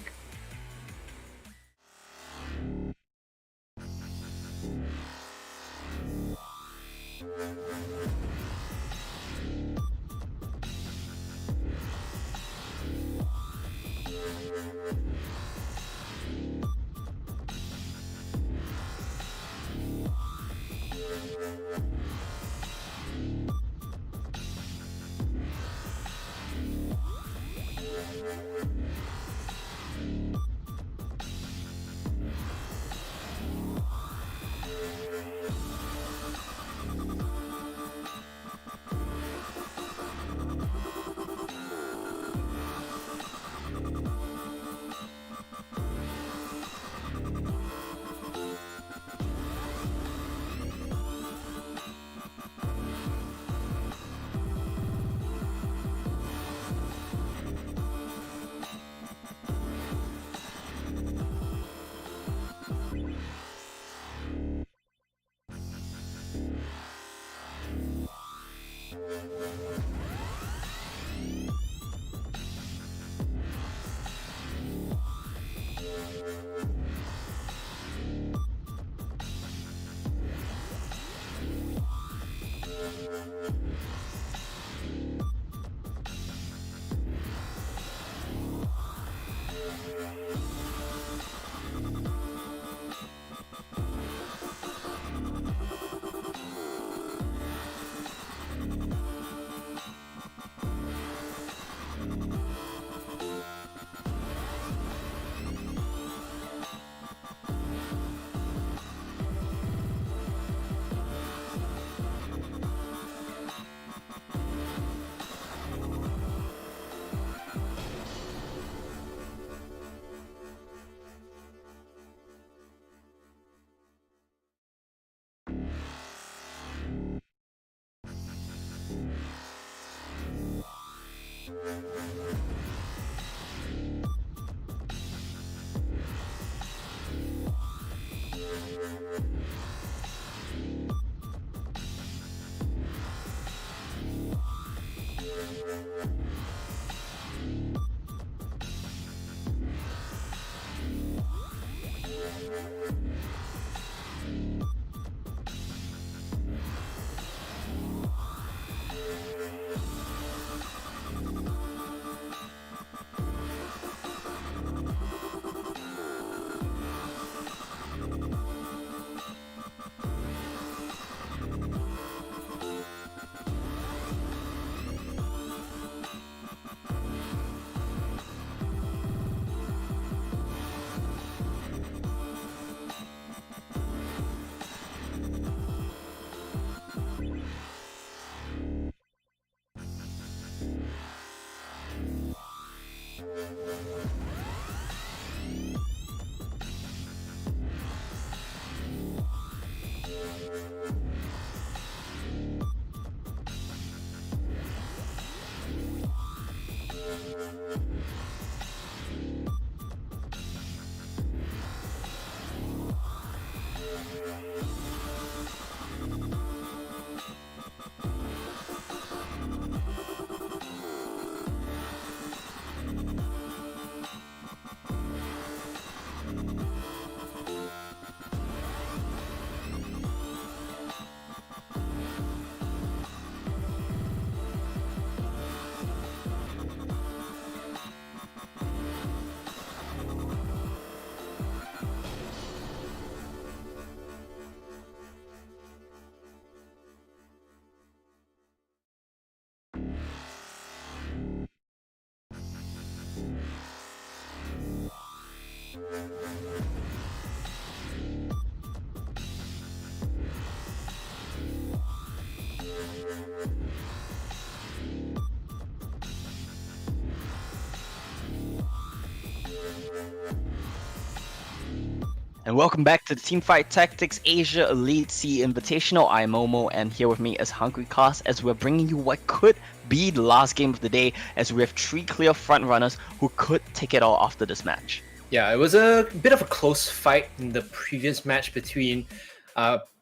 And welcome back to the Teamfight Tactics Asia Elite C Invitational. I'm Momo, and here with me is Hungry Cast as we're bringing you what could be the last game of the day, as we have 3 clear front runners who could take it all after this match. Yeah, it was a bit of a close fight in the previous match between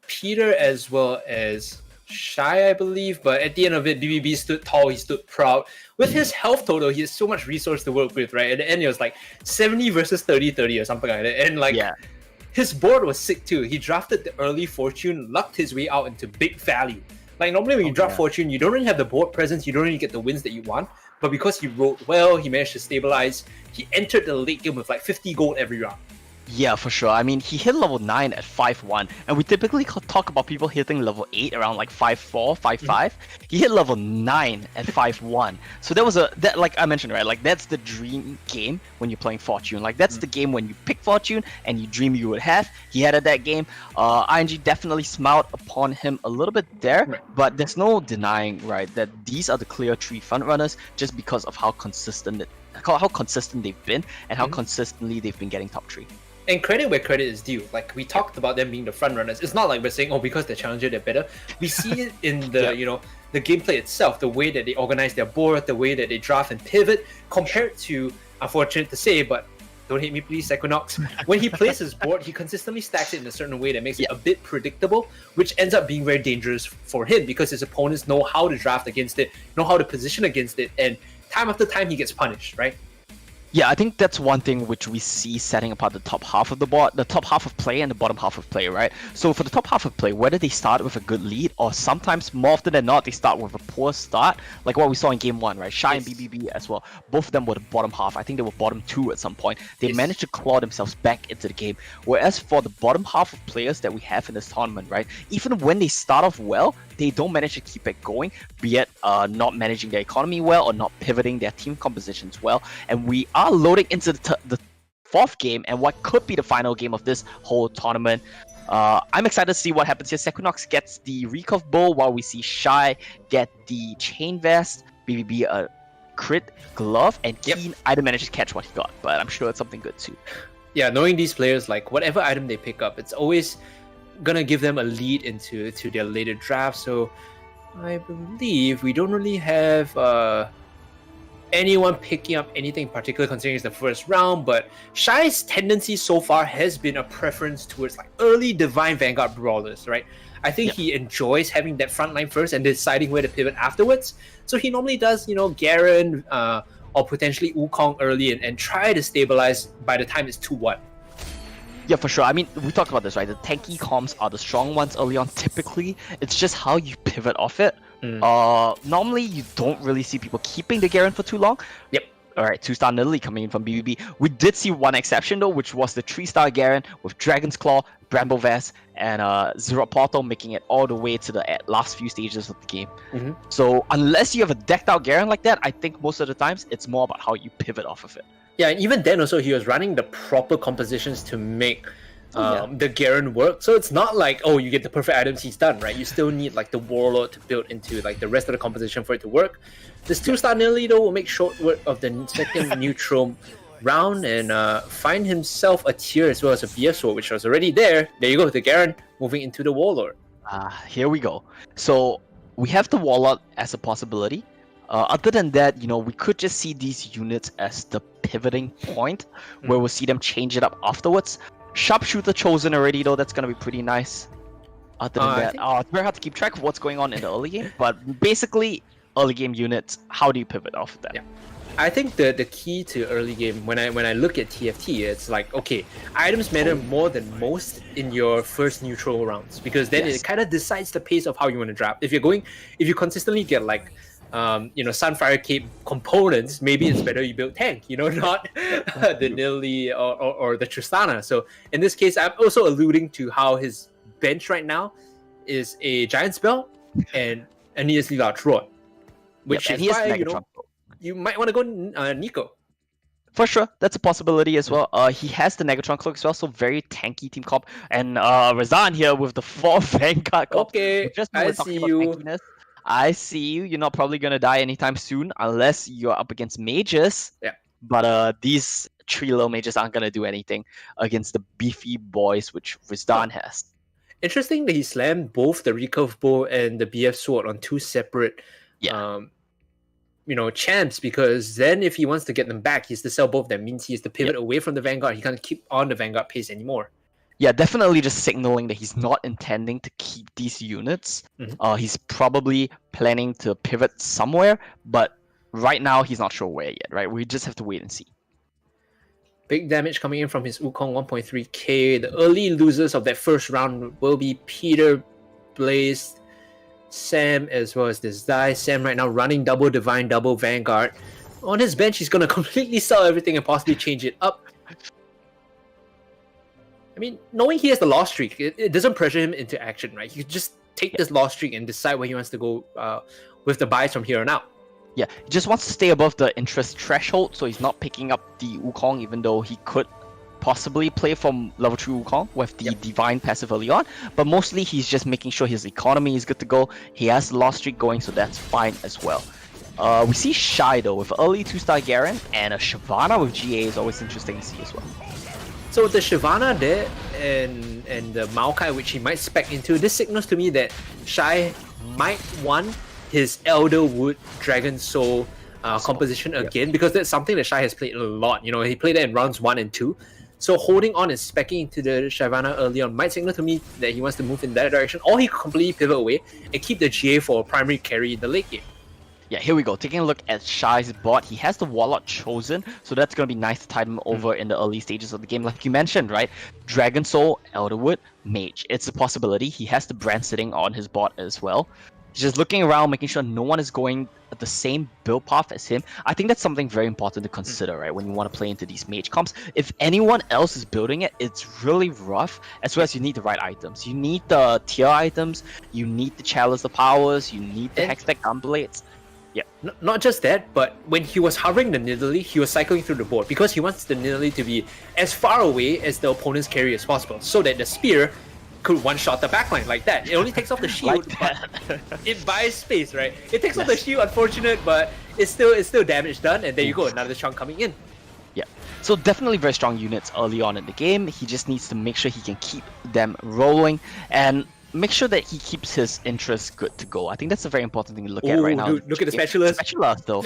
Peter as well as Shy, I believe. But at the end of it, BBB stood tall, he stood proud. With his health total, he has so much resource to work with, right? At the end, it was like 70 versus 30-30 or something like that. And his board was sick too. He drafted the early Fortune, lucked his way out into big value. Like normally when you draft Fortune, you don't really have the board presence, you don't really get the wins that you want. But because he rolled well, he managed to stabilize. He entered the late game with like 50 gold every round. Yeah, for sure. I mean, he hit level 9 at 5-1, and we typically talk about people hitting level 8 around like 5-4, 5-5. He hit level 9 at 5-1. So that was like I mentioned, right? Like that's the dream game when you're playing Fortune. Like that's the game when you pick Fortune and you dream you would have. He had at that game. ING definitely smiled upon him a little bit there, but there's no denying, right, that these are the clear 3 front runners just because of how consistent they've been and how consistently they've been getting top 3. And credit where credit is due. Like we talked about them being the front runners. It's not like we're saying, oh, because they're challenger, they're better. We see it in the the gameplay itself, the way that they organize their board, the way that they draft and pivot, compared to, unfortunate to say, but don't hate me please, Equinox. When he plays his board, he consistently stacks it in a certain way that makes it a bit predictable, which ends up being very dangerous for him because his opponents know how to draft against it, know how to position against it, and time after time he gets punished, right? Yeah, I think that's one thing which we see setting apart the top half of the board, the top half of play and the bottom half of play, right? So for the top half of play, whether they start with a good lead or sometimes more often than not, they start with a poor start, like what we saw in game 1, right? Shy and BBB as well. Both of them were the bottom half. I think they were bottom 2 at some point. They managed to claw themselves back into the game. Whereas for the bottom half of players that we have in this tournament, right? Even when they start off well, they don't manage to keep it going, be it not managing their economy well or not pivoting their team compositions well. And we are loading into the 4th game and what could be the final game of this whole tournament. I'm excited to see what happens here. Sequinox gets the Recurve Bow while we see Shy get the Chain Vest, BBB a crit glove, and Keen either manages to catch what he got, but I'm sure it's something good too. Yeah, knowing these players, like whatever item they pick up, it's always gonna give them a lead into their later draft. So I believe we don't really have anyone picking up anything particular considering it's the first round, but Shy's tendency so far has been a preference towards like early Divine Vanguard brawlers, right? I think he enjoys having that front line first and deciding where to pivot afterwards. So he normally does, Garen or potentially Wukong early and try to stabilize by the time it's 2-1. Yeah, for sure. I mean, we talked about this, right? The tanky comms are the strong ones early on. Typically, it's just how you pivot off it. Normally, you don't really see people keeping the Garen for too long. Yep. Alright, 2-star Nidalee coming in from BBB. We did see one exception though, which was the 3-star Garen with Dragon's Claw, Bramble Vest, and Zero Portal, making it all the way to the last few stages of the game. So unless you have a decked out Garen like that, I think most of the times it's more about how you pivot off of it. Yeah, and even then also he was running the proper compositions to make the Garen work. So it's not like, oh, you get the perfect items, he's done, right? You still need like the Warlord to build into like the rest of the composition for it to work. This 2-star Nidalee though will make short work of the second neutral round and find himself a tier as well as a BSO, which was already there. There you go, the Garen moving into the Warlord. Here we go. So we have the Warlord as a possibility. Other than that, we could just see these units as the pivoting point where we'll see them change it up afterwards. Sharpshooter chosen already though, that's gonna be pretty nice. Other than that, it's very hard to keep track of what's going on in the early game, but basically early game units, how do you pivot off of that? Yeah. I think the key to early game, when I look at TFT, it's like, okay, items matter more than most in your first neutral rounds, because then it kind of decides the pace of how you want to draft. If you consistently get like Sunfire Cape components, maybe it's better you build tank, not the Nidalee or the Tristana. So in this case, I'm also alluding to how his bench right now is a Giant Spell and a Nearly Large Rod, which is why, you might want to go Nico. For sure, that's a possibility as well. He has the Negatron Cloak as well, so very tanky team comp. And Razan here with the 4 Vanguard comp. Okay, I see you. I see you. You're not probably gonna die anytime soon unless you're up against mages. Yeah. But these three little mages aren't gonna do anything against the beefy boys which Rizdan has. Interesting that he slammed both the recurve bow and the BF sword on two separate Yeah. champs, because then if he wants to get them back, he has to sell both of them. Means he has to pivot away from the Vanguard. He can't keep on the Vanguard pace anymore. Yeah, definitely just signaling that he's not intending to keep these units. He's probably planning to pivot somewhere, but right now he's not sure where yet, right? We just have to wait and see. Big damage coming in from his Wukong 1.3k. The early losers of that first round will be Peter, Blaze, Sam, as well as this guy. Sam right now running double Divine, double Vanguard. On his bench, he's going to completely sell everything and possibly change it up. I mean, knowing he has the loss streak, it doesn't pressure him into action, right? He can just take this loss streak and decide where he wants to go with the buys from here on out. Yeah, he just wants to stay above the interest threshold, so he's not picking up the Wukong, even though he could possibly play from level 3 Wukong with the Divine passive early on. But mostly he's just making sure his economy is good to go. He has the loss streak going, so that's fine as well. We see Shy though with early 2-star Garen, and a Shyvana with GA is always interesting to see as well. So with the Shyvana there and the Maokai, which he might spec into, this signals to me that Shy might want his Elderwood Dragon Soul composition again, because that's something that Shy has played a lot. You know, he played it in rounds 1 and 2. So holding on and specking into the Shyvana early on might signal to me that he wants to move in that direction, or he could completely pivot away and keep the GA for a primary carry in the late game. Yeah, here we go. Taking a look at Shy's bot, he has the Warlock chosen, so that's going to be nice to tide him over in the early stages of the game. Like you mentioned, right? Dragon Soul, Elderwood, Mage. It's a possibility. He has the brand sitting on his bot as well. He's just looking around, making sure no one is going the same build path as him. I think that's something very important to consider, right? When you want to play into these Mage comps. If anyone else is building it, it's really rough, as well as you need the right items. You need the tier items, you need the Chalice of Powers, you need the Hextech Gunblades. Yeah. Not just that, but when he was hovering the Nidalee, he was cycling through the board because he wants the Nidalee to be as far away as the opponent's carry as possible, so that the spear could one-shot the backline like that. It only takes off the shield, but it buys space, right? It takes off the shield, unfortunate, but it's still damage done, and there you go, another chunk coming in. Yeah. So definitely very strong units early on in the game. He just needs to make sure he can keep them rolling and make sure that he keeps his interest good to go. I think that's a very important thing to look at right now. Dude, look at the Spatulas. Spatulas, though.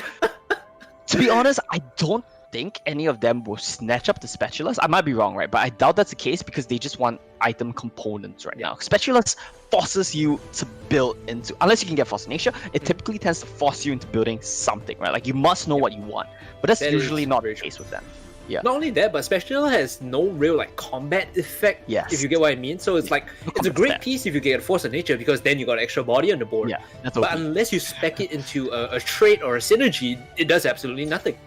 To be honest, I don't think any of them will snatch up the Spatulas. I might be wrong, right? But I doubt that's the case because they just want item components right now. Spatulas forces you to build into, unless you can get Force of Nature, it typically tends to force you into building something, right? Like you must know what you want. But that's usually not the case with them. Yeah. Not only that, but Spatula has no real like combat effect. Yes. If you get what I mean. So it's like it's a great piece if you get Force of Nature, because then you got extra body on the board. Yeah, that's but okay. unless you spec it into a trait or a synergy, it does absolutely nothing.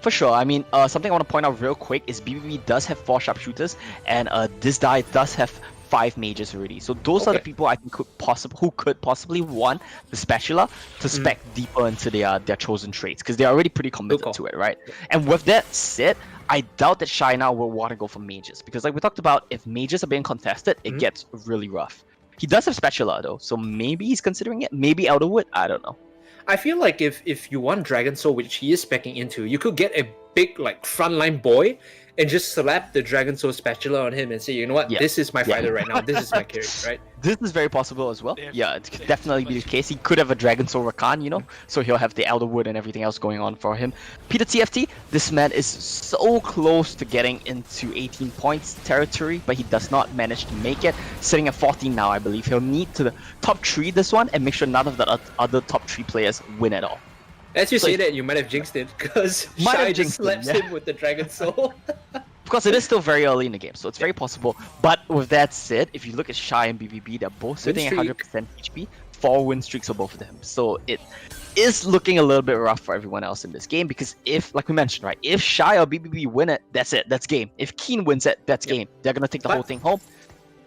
For sure. I mean, something I want to point out real quick is BBB does have 4 sharpshooters, and this die does have 5 mages already. So those are the people I think who could possibly want the Spatula to spec deeper into their chosen traits, because they're already pretty committed to it, right? And with that said, I doubt that Shy now will want to go for mages, because like we talked about, if mages are being contested, it gets really rough. He does have Spatula though, so maybe he's considering it. Maybe Elderwood, I don't know. I feel like if you want Dragon Soul, which he is specking into, you could get a big like frontline boy and just slap the Dragon Soul Spatula on him and say, you know what, this is my fighter right now, this is my carry, right? This is very possible as well. Yeah, it could definitely be the case. He could have a Dragon Soul Rakan, you know, so he'll have the Elderwood and everything else going on for him. Peter TFT, this man is so close to getting into 18 points territory, but he does not manage to make it. Sitting at 14 now, I believe. He'll need to top 3 this one and make sure none of the other top 3 players win at all. As you say that, you might have jinxed it, because Shy just slaps him with the Dragon Soul. Of course, it is still very early in the game, so it's very possible. But with that said, if you look at Shy and BBB, they're both sitting at 100% HP, 4 win streaks for both of them. So it is looking a little bit rough for everyone else in this game, because if, like we mentioned, right, if Shy or BBB win it, that's it, that's game. If Keen wins it, that's game. They're gonna take the whole thing home.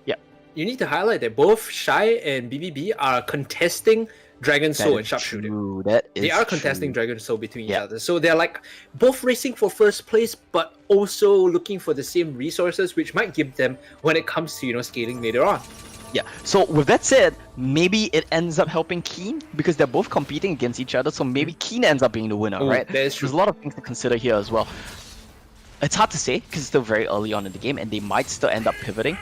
Yeah. You need to highlight that both Shy and BBB are contesting Dragon Soul and Sharpshooter. They are contesting Dragon Soul between each other. So they're like both racing for first place, but also looking for the same resources, which might give them when it comes to, you know, scaling later on. Yeah. So with that said, maybe it ends up helping Keen because they're both competing against each other. So maybe Keen ends up being the winner, Ooh, right? that is true. There's a lot of things to consider here as well. It's hard to say because it's still very early on in the game, and they might still end up pivoting.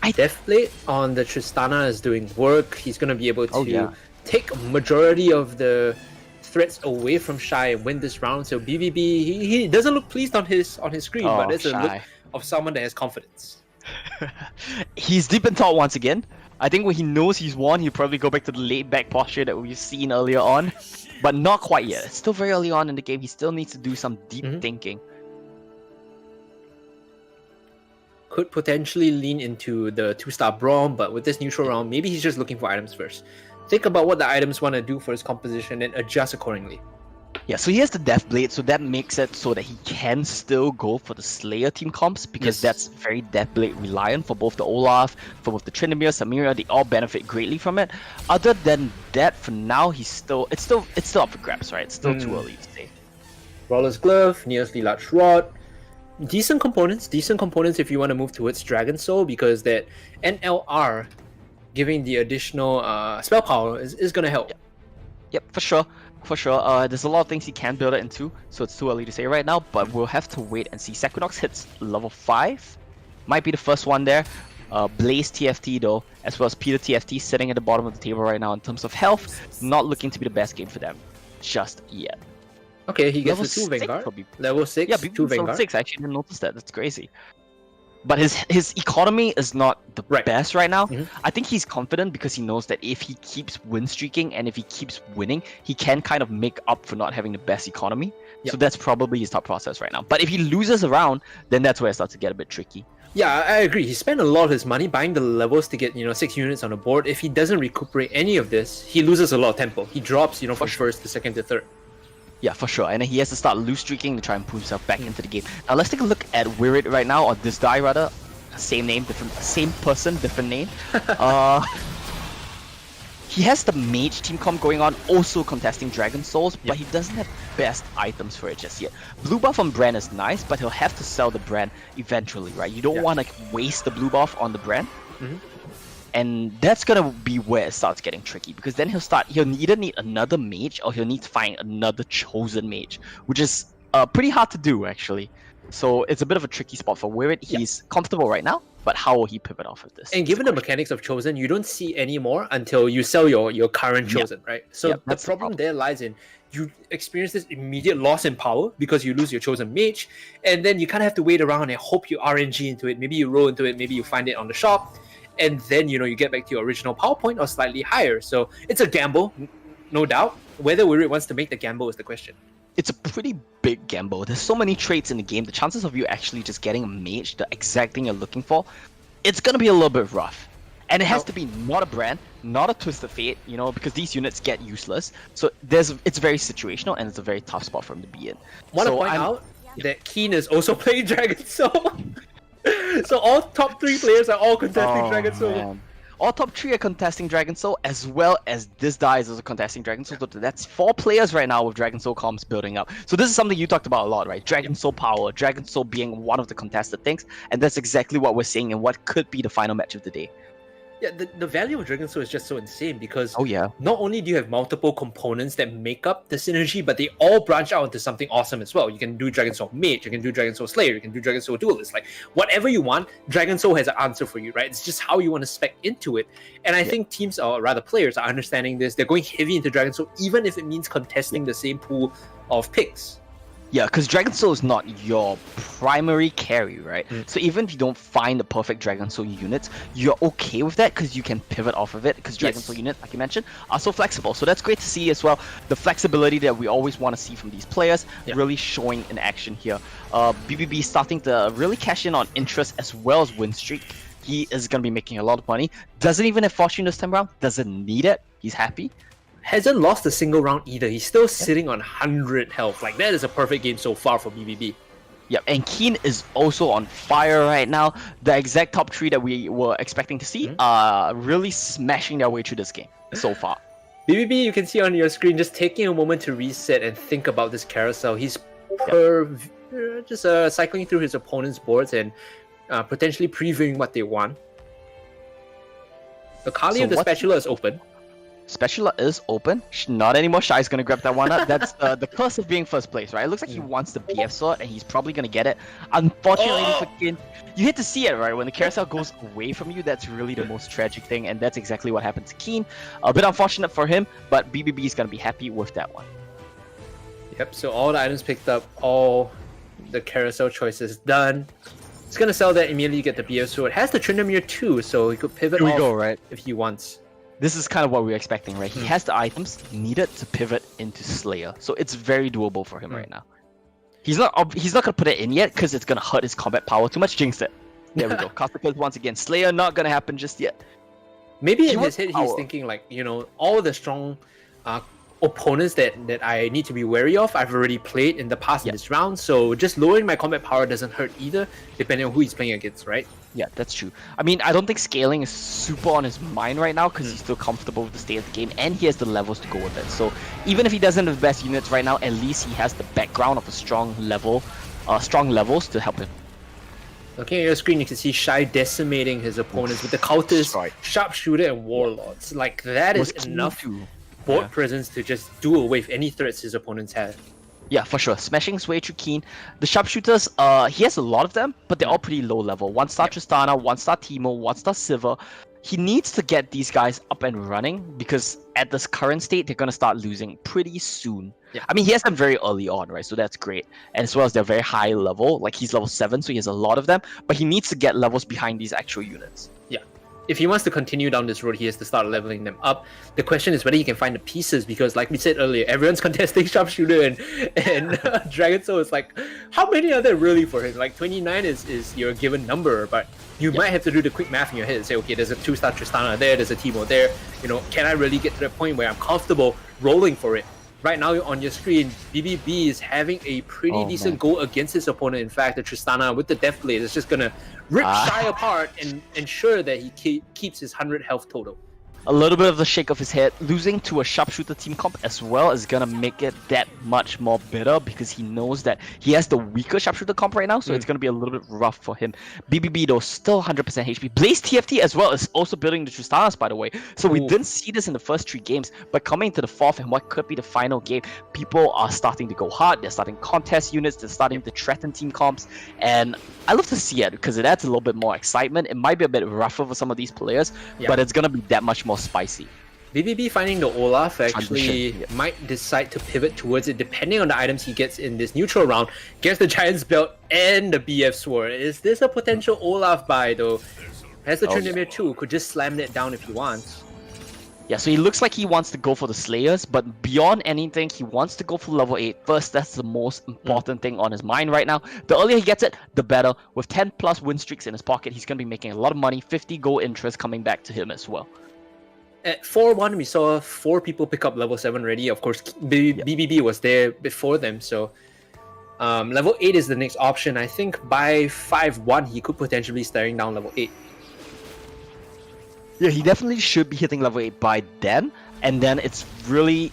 Deathblade on the Tristana is doing work. He's gonna be able to yeah. take a majority of the threats away from Shy and win this round. So BBB, he doesn't look pleased on his screen, but it's a look Shy. of someone that has confidence. He's deep in thought once again. I think when he knows he's won, he'll probably go back to the laid back posture that we've seen earlier on. But not quite yet. It's still very early on in the game. He still needs to do some deep thinking. Could potentially lean into the 2-star Braum, but with this neutral round, maybe he's just looking for items first. Think about what the items want to do for his composition and adjust accordingly. Yeah, so he has the Deathblade, so that makes it so that he can still go for the Slayer team comps because that's very Deathblade reliant for both the Olaf, for both the Tryndamere, Samira. They all benefit greatly from it. Other than that, for now, it's still up for grabs, right? It's still too early to say. Roller's Glove, nearly large rod. Decent components if you want to move towards Dragon Soul, because that NLR giving the additional spell power is going to help. Yep, for sure. There's a lot of things he can build it into, so it's too early to say right now, but we'll have to wait and see. Sequinox hits level 5. Might be the first one there. Blaze TFT though, as well as Peter TFT sitting at the bottom of the table right now in terms of health. Not looking to be the best game for them just yet. Okay, he gets Level the 2 6 Vanguard. for BP. Level 6, Yeah, 2 level Vanguard. 6. I actually didn't notice that. That's crazy. But his economy is not the best right now. I think he's confident because he knows that if he keeps win streaking and if he keeps winning, he can kind of make up for not having the best economy. So that's probably his thought process right now. But if he loses a round, then that's where it starts to get a bit tricky. Yeah, I agree. He spent a lot of his money buying the levels to get 6 units on the board. If he doesn't recuperate any of this, he loses a lot of tempo. He drops from first to second to third. Yeah, for sure. And then he has to start loose streaking to try and pull himself back into the game. Now let's take a look at Wirid right now, or this guy rather. Same name, same person, different name. He has the mage team comp going on, also contesting Dragon Souls, but he doesn't have best items for it just yet. Blue buff on Bran is nice, but he'll have to sell the Bran eventually, right? You don't want to waste the blue buff on the Bran. And that's gonna be where it starts getting tricky, because then he'll either need another mage or he'll need to find another chosen mage, which is pretty hard to do actually. So it's a bit of a tricky spot for Wirid. He's comfortable right now, but how will he pivot off of this? And given the mechanics of Chosen, you don't see any more until you sell your current Chosen, right? So the problem there lies in you experience this immediate loss in power because you lose your Chosen mage, and then you kind of have to wait around and hope you RNG into it. Maybe you roll into it, maybe you find it on the shop, and then you get back to your original power point or slightly higher. So it's a gamble, no doubt. Whether Wirid wants to make the gamble is the question. It's a pretty big gamble. There's so many traits in the game. The chances of you actually just getting a mage, the exact thing you're looking for, it's gonna be a little bit rough. And it has to be not a Brand, not a Twisted Fate, because these units get useless. So it's very situational, and it's a very tough spot for him to be in. Want to point out that Keen is also playing Dragon Soul. So all top 3 players are all contesting Dragon Soul. Man. All top 3 are contesting Dragon Soul, as well as this guy is also contesting Dragon Soul. So that's 4 players right now with Dragon Soul comms building up. So this is something you talked about a lot, right? Dragon Soul power, Dragon Soul being one of the contested things, and that's exactly what we're seeing in what could be the final match of the day. Yeah, the value of Dragon Soul is just so insane because not only do you have multiple components that make up the synergy, but they all branch out into something awesome as well. You can do Dragon Soul Mage, you can do Dragon Soul Slayer, you can do Dragon Soul Duelist. Like, whatever you want, Dragon Soul has an answer for you, right? It's just how you want to spec into it. And I think teams, or rather players, are understanding this. They're going heavy into Dragon Soul, even if it means contesting the same pool of picks. Yeah, because Dragon Soul is not your primary carry, right? So even if you don't find the perfect Dragon Soul units, you're okay with that because you can pivot off of it, because Dragon Soul units, like you mentioned, are so flexible. So that's great to see as well. The flexibility that we always want to see from these players really showing in action here. BBB starting to really cash in on interest as well as win streak. He is going to be making a lot of money. Doesn't even have fortune this time around. Doesn't need it. He's happy. Hasn't lost a single round either. He's still sitting on 100 health. Like, that is a perfect game so far for BBB. Yep, and Keen is also on fire right now. The exact top 3 that we were expecting to see are really smashing their way through this game so far. BBB, you can see on your screen, just taking a moment to reset and think about this carousel. He's just cycling through his opponent's boards and potentially previewing what they want. The Kali So of the what's- spatula is open. Spatula is open. Not anymore. Shai's gonna grab that one up. That's the curse of being first place, right? It looks like he wants the BF sword, and he's probably gonna get it. Unfortunately for Kin, you hate to see it, right? When the carousel goes away from you, that's really the most tragic thing, and that's exactly what happened to Keen. A bit unfortunate for him, but BBB is gonna be happy with that one. Yep, so all the items picked up, all the carousel choices done. He's gonna sell that immediately, get the BF sword. Has the Tryndamere too, so he could pivot Here we off go, right? if he wants. This is kind of what we were expecting, right? He has the items needed to pivot into Slayer, so it's very doable for him right now. He's not gonna put it in yet because it's gonna hurt his combat power too much. Jinx it. There we go. Caster kills once again. Slayer not gonna happen just yet. Maybe He in his wants head, he's power. thinking like, all the strong opponents that I need to be wary of, I've already played in the past in this round, so just lowering my combat power doesn't hurt either, depending on who he's playing against, right? Yeah, that's true. I mean, I don't think scaling is super on his mind right now because he's still comfortable with the state of the game and he has the levels to go with it. So even if he doesn't have the best units right now, at least he has the background of a strong levels to help him. Looking at your screen, you can see Shai decimating his opponents with the counters, Right. sharpshooter, and warlords. Like, that is Was enough key to- board presence to just do away with any threats his opponents have. Yeah, for sure. Smashing his way through Keen. The sharpshooters, he has a lot of them, but they're all pretty low level. 1-star Tristana, 1-star Teemo, 1-star Sivir. He needs to get these guys up and running because at this current state, they're going to start losing pretty soon. Yeah. I mean, he has them very early on, right? So that's great. And as well as they're very high level. Like, he's level 7, so he has a lot of them. But he needs to get levels behind these actual units. Yeah. If he wants to continue down this road, he has to start leveling them up. The question is whether he can find the pieces, because like we said earlier, everyone's contesting sharpshooter and Dragon Soul is like, how many are there really for him? Like 29 is your given number, but you might have to do the quick math in your head and say, okay, there's a 2-star Tristana there, there's a Teemo there. Can I really get to the point where I'm comfortable rolling for it? Right now on your screen, BBB is having a pretty decent goal against his opponent. In fact, the Tristana with the Death Blade is just gonna rip Shai apart and ensure that he keeps his 100 health total. A little bit of the shake of his head. Losing to a sharpshooter team comp as well is gonna make it that much more bitter because he knows that he has the weaker sharpshooter comp right now, so it's gonna be a little bit rough for him. BBB though, still 100% HP. Blaze TFT as well is also building the Tristanas, by the way. So we didn't see this in the first 3 games, but coming into the 4th and what could be the final game, people are starting to go hard. They're starting contest units. They're starting to threaten team comps, and I love to see it because it adds a little bit more excitement. It might be a bit rougher for some of these players, but it's gonna be that much more spicy. BBB finding the Olaf actually Transition, might decide to pivot towards it depending on the items he gets in this neutral round. Gets the Giant's Belt and the BF Sword. Is this a potential Olaf buy though? Has the Tryndamere too, could just slam it down if he wants. Yeah, so he looks like he wants to go for the Slayers, but beyond anything, he wants to go for level 8 first. That's the most important thing on his mind right now. The earlier he gets it, the better. With 10 plus win streaks in his pocket, he's going to be making a lot of money, 50 gold interest coming back to him as well. At 4-1, we saw 4 people pick up level 7 already. Of course, BBB was there before them, so level 8 is the next option. I think by 5-1, he could potentially be staring down level 8. Yeah, he definitely should be hitting level 8 by then, and then it's really...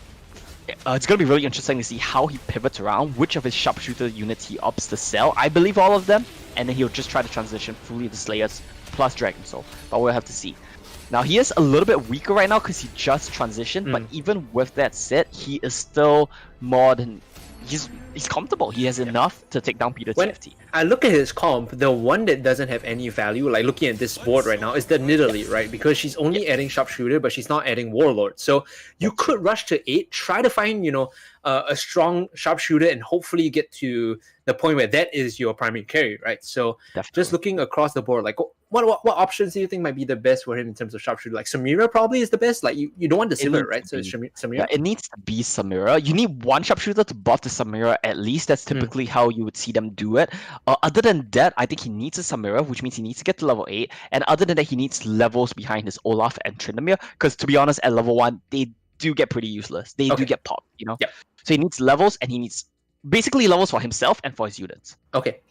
it's going to be really interesting to see how he pivots around, which of his sharpshooter units he opts to sell. I believe all of them, and then he'll just try to transition fully to Slayers plus Dragon Soul, but we'll have to see. Now, he is a little bit weaker right now because he just transitioned, but even with that said, he is still more than... He's comfortable. He has enough to take down Peter TFT. I look at his comp, the one that doesn't have any value, like looking at this board right now, is the Nidalee, right? Because she's only adding Sharpshooter, but she's not adding Warlord. So you could rush to 8, try to find, a strong Sharpshooter and hopefully get to the point where that is your primary carry, right? So just looking across the board, like what options do you think might be the best for him in terms of Sharpshooter? Like Samira probably is the best. Like you don't want the Sivir, right? So it's Samira. Yeah, it needs to be Samira. You need one Sharpshooter to buff the Samira at least. That's typically how you would see them do it. Other than that, I think he needs a Samira, which means he needs to get to level 8. And other than that, he needs levels behind his Olaf and Tryndamere. Because to be honest, at level 1, they do get pretty useless. They do get popped, Yeah. So he needs levels, and he needs basically levels for himself and for his units. Okay.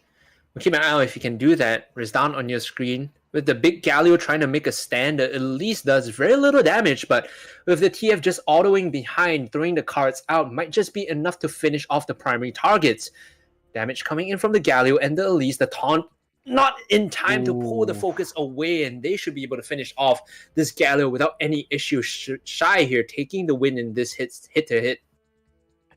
We'll keep an eye out if you can do that. Rizdan on your screen. With the big Galio trying to make a stand that at least does very little damage, but with the TF just autoing behind, throwing the cards out, might just be enough to finish off the primary targets. Damage coming in from the Galio and the Elise, the taunt not in time to pull the Ooh. focus away, and they should be able to finish off this Galio without any issue. Shy here taking the win in this hit to hit.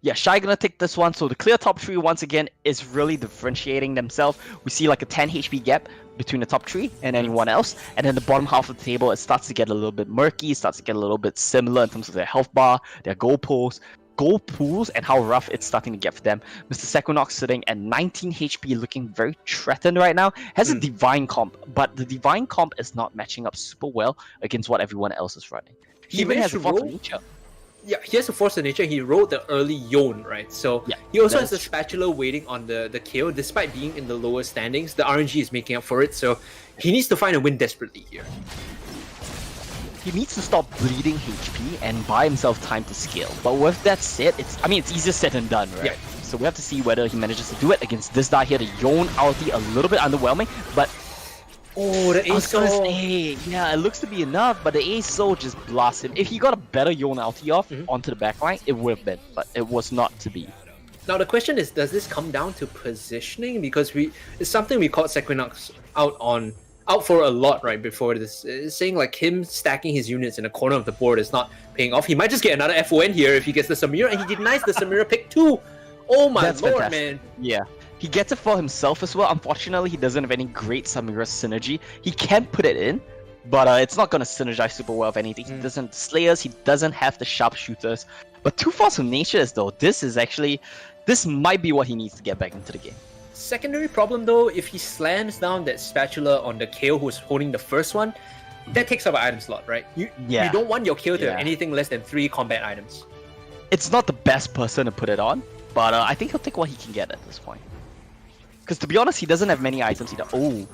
Yeah, Shy gonna take this one. So the clear top 3 once again is really differentiating themselves. We see like a 10 HP gap between the top 3 and anyone else. And then the bottom half of the table, it starts to get a little bit murky, it starts to get a little bit similar in terms of their health bar, their goal pools, and how rough it's starting to get for them. Mr. Sequinox sitting at 19 HP, looking very threatened right now. Has a Divine comp, but the Divine comp is not matching up super well against what everyone else is running. He even has a Force of Nature. Yeah, he has a Force of Nature. He rolled the early Yon, right? So Yeah, he also has the Spatula waiting on the KO. Despite being in the lower standings, the RNG is making up for it. So he needs to find a win desperately here. He needs to stop bleeding HP and buy himself time to scale. But with that said, it's easier said than done, right? Yeah. So we have to see whether he manages to do it against this guy here. The Yon ulti a little bit underwhelming, but oh, the I was gonna Ace. say, yeah, it looks to be enough, but the Ace Soul just blasts him. If he got a better Yon ulti off onto the backline, it would have been, but it was not to be. Now the question is, does this come down to positioning? Because it's something we caught Sequinox out for a lot right before this. It's saying like him stacking his units in a corner of the board is not paying off. He might just get another FON here if he gets the Samira, and he denies the Samira pick too. Oh my That's lord, fantastic. man. Yeah. He gets it for himself as well. Unfortunately, he doesn't have any great Samira synergy. He can put it in, but it's not going to synergize super well if anything. He doesn't Slayers, he doesn't have the sharpshooters. But 2 Force of Natures though, this might be what he needs to get back into the game. Secondary problem though, if he slams down that Spatula on the KO who's holding the first one, that takes up an item slot, right? You don't want your KO to have anything less than 3 combat items. It's not the best person to put it on, but I think he'll take what he can get at this point. Because to be honest, he doesn't have many items either. Oh,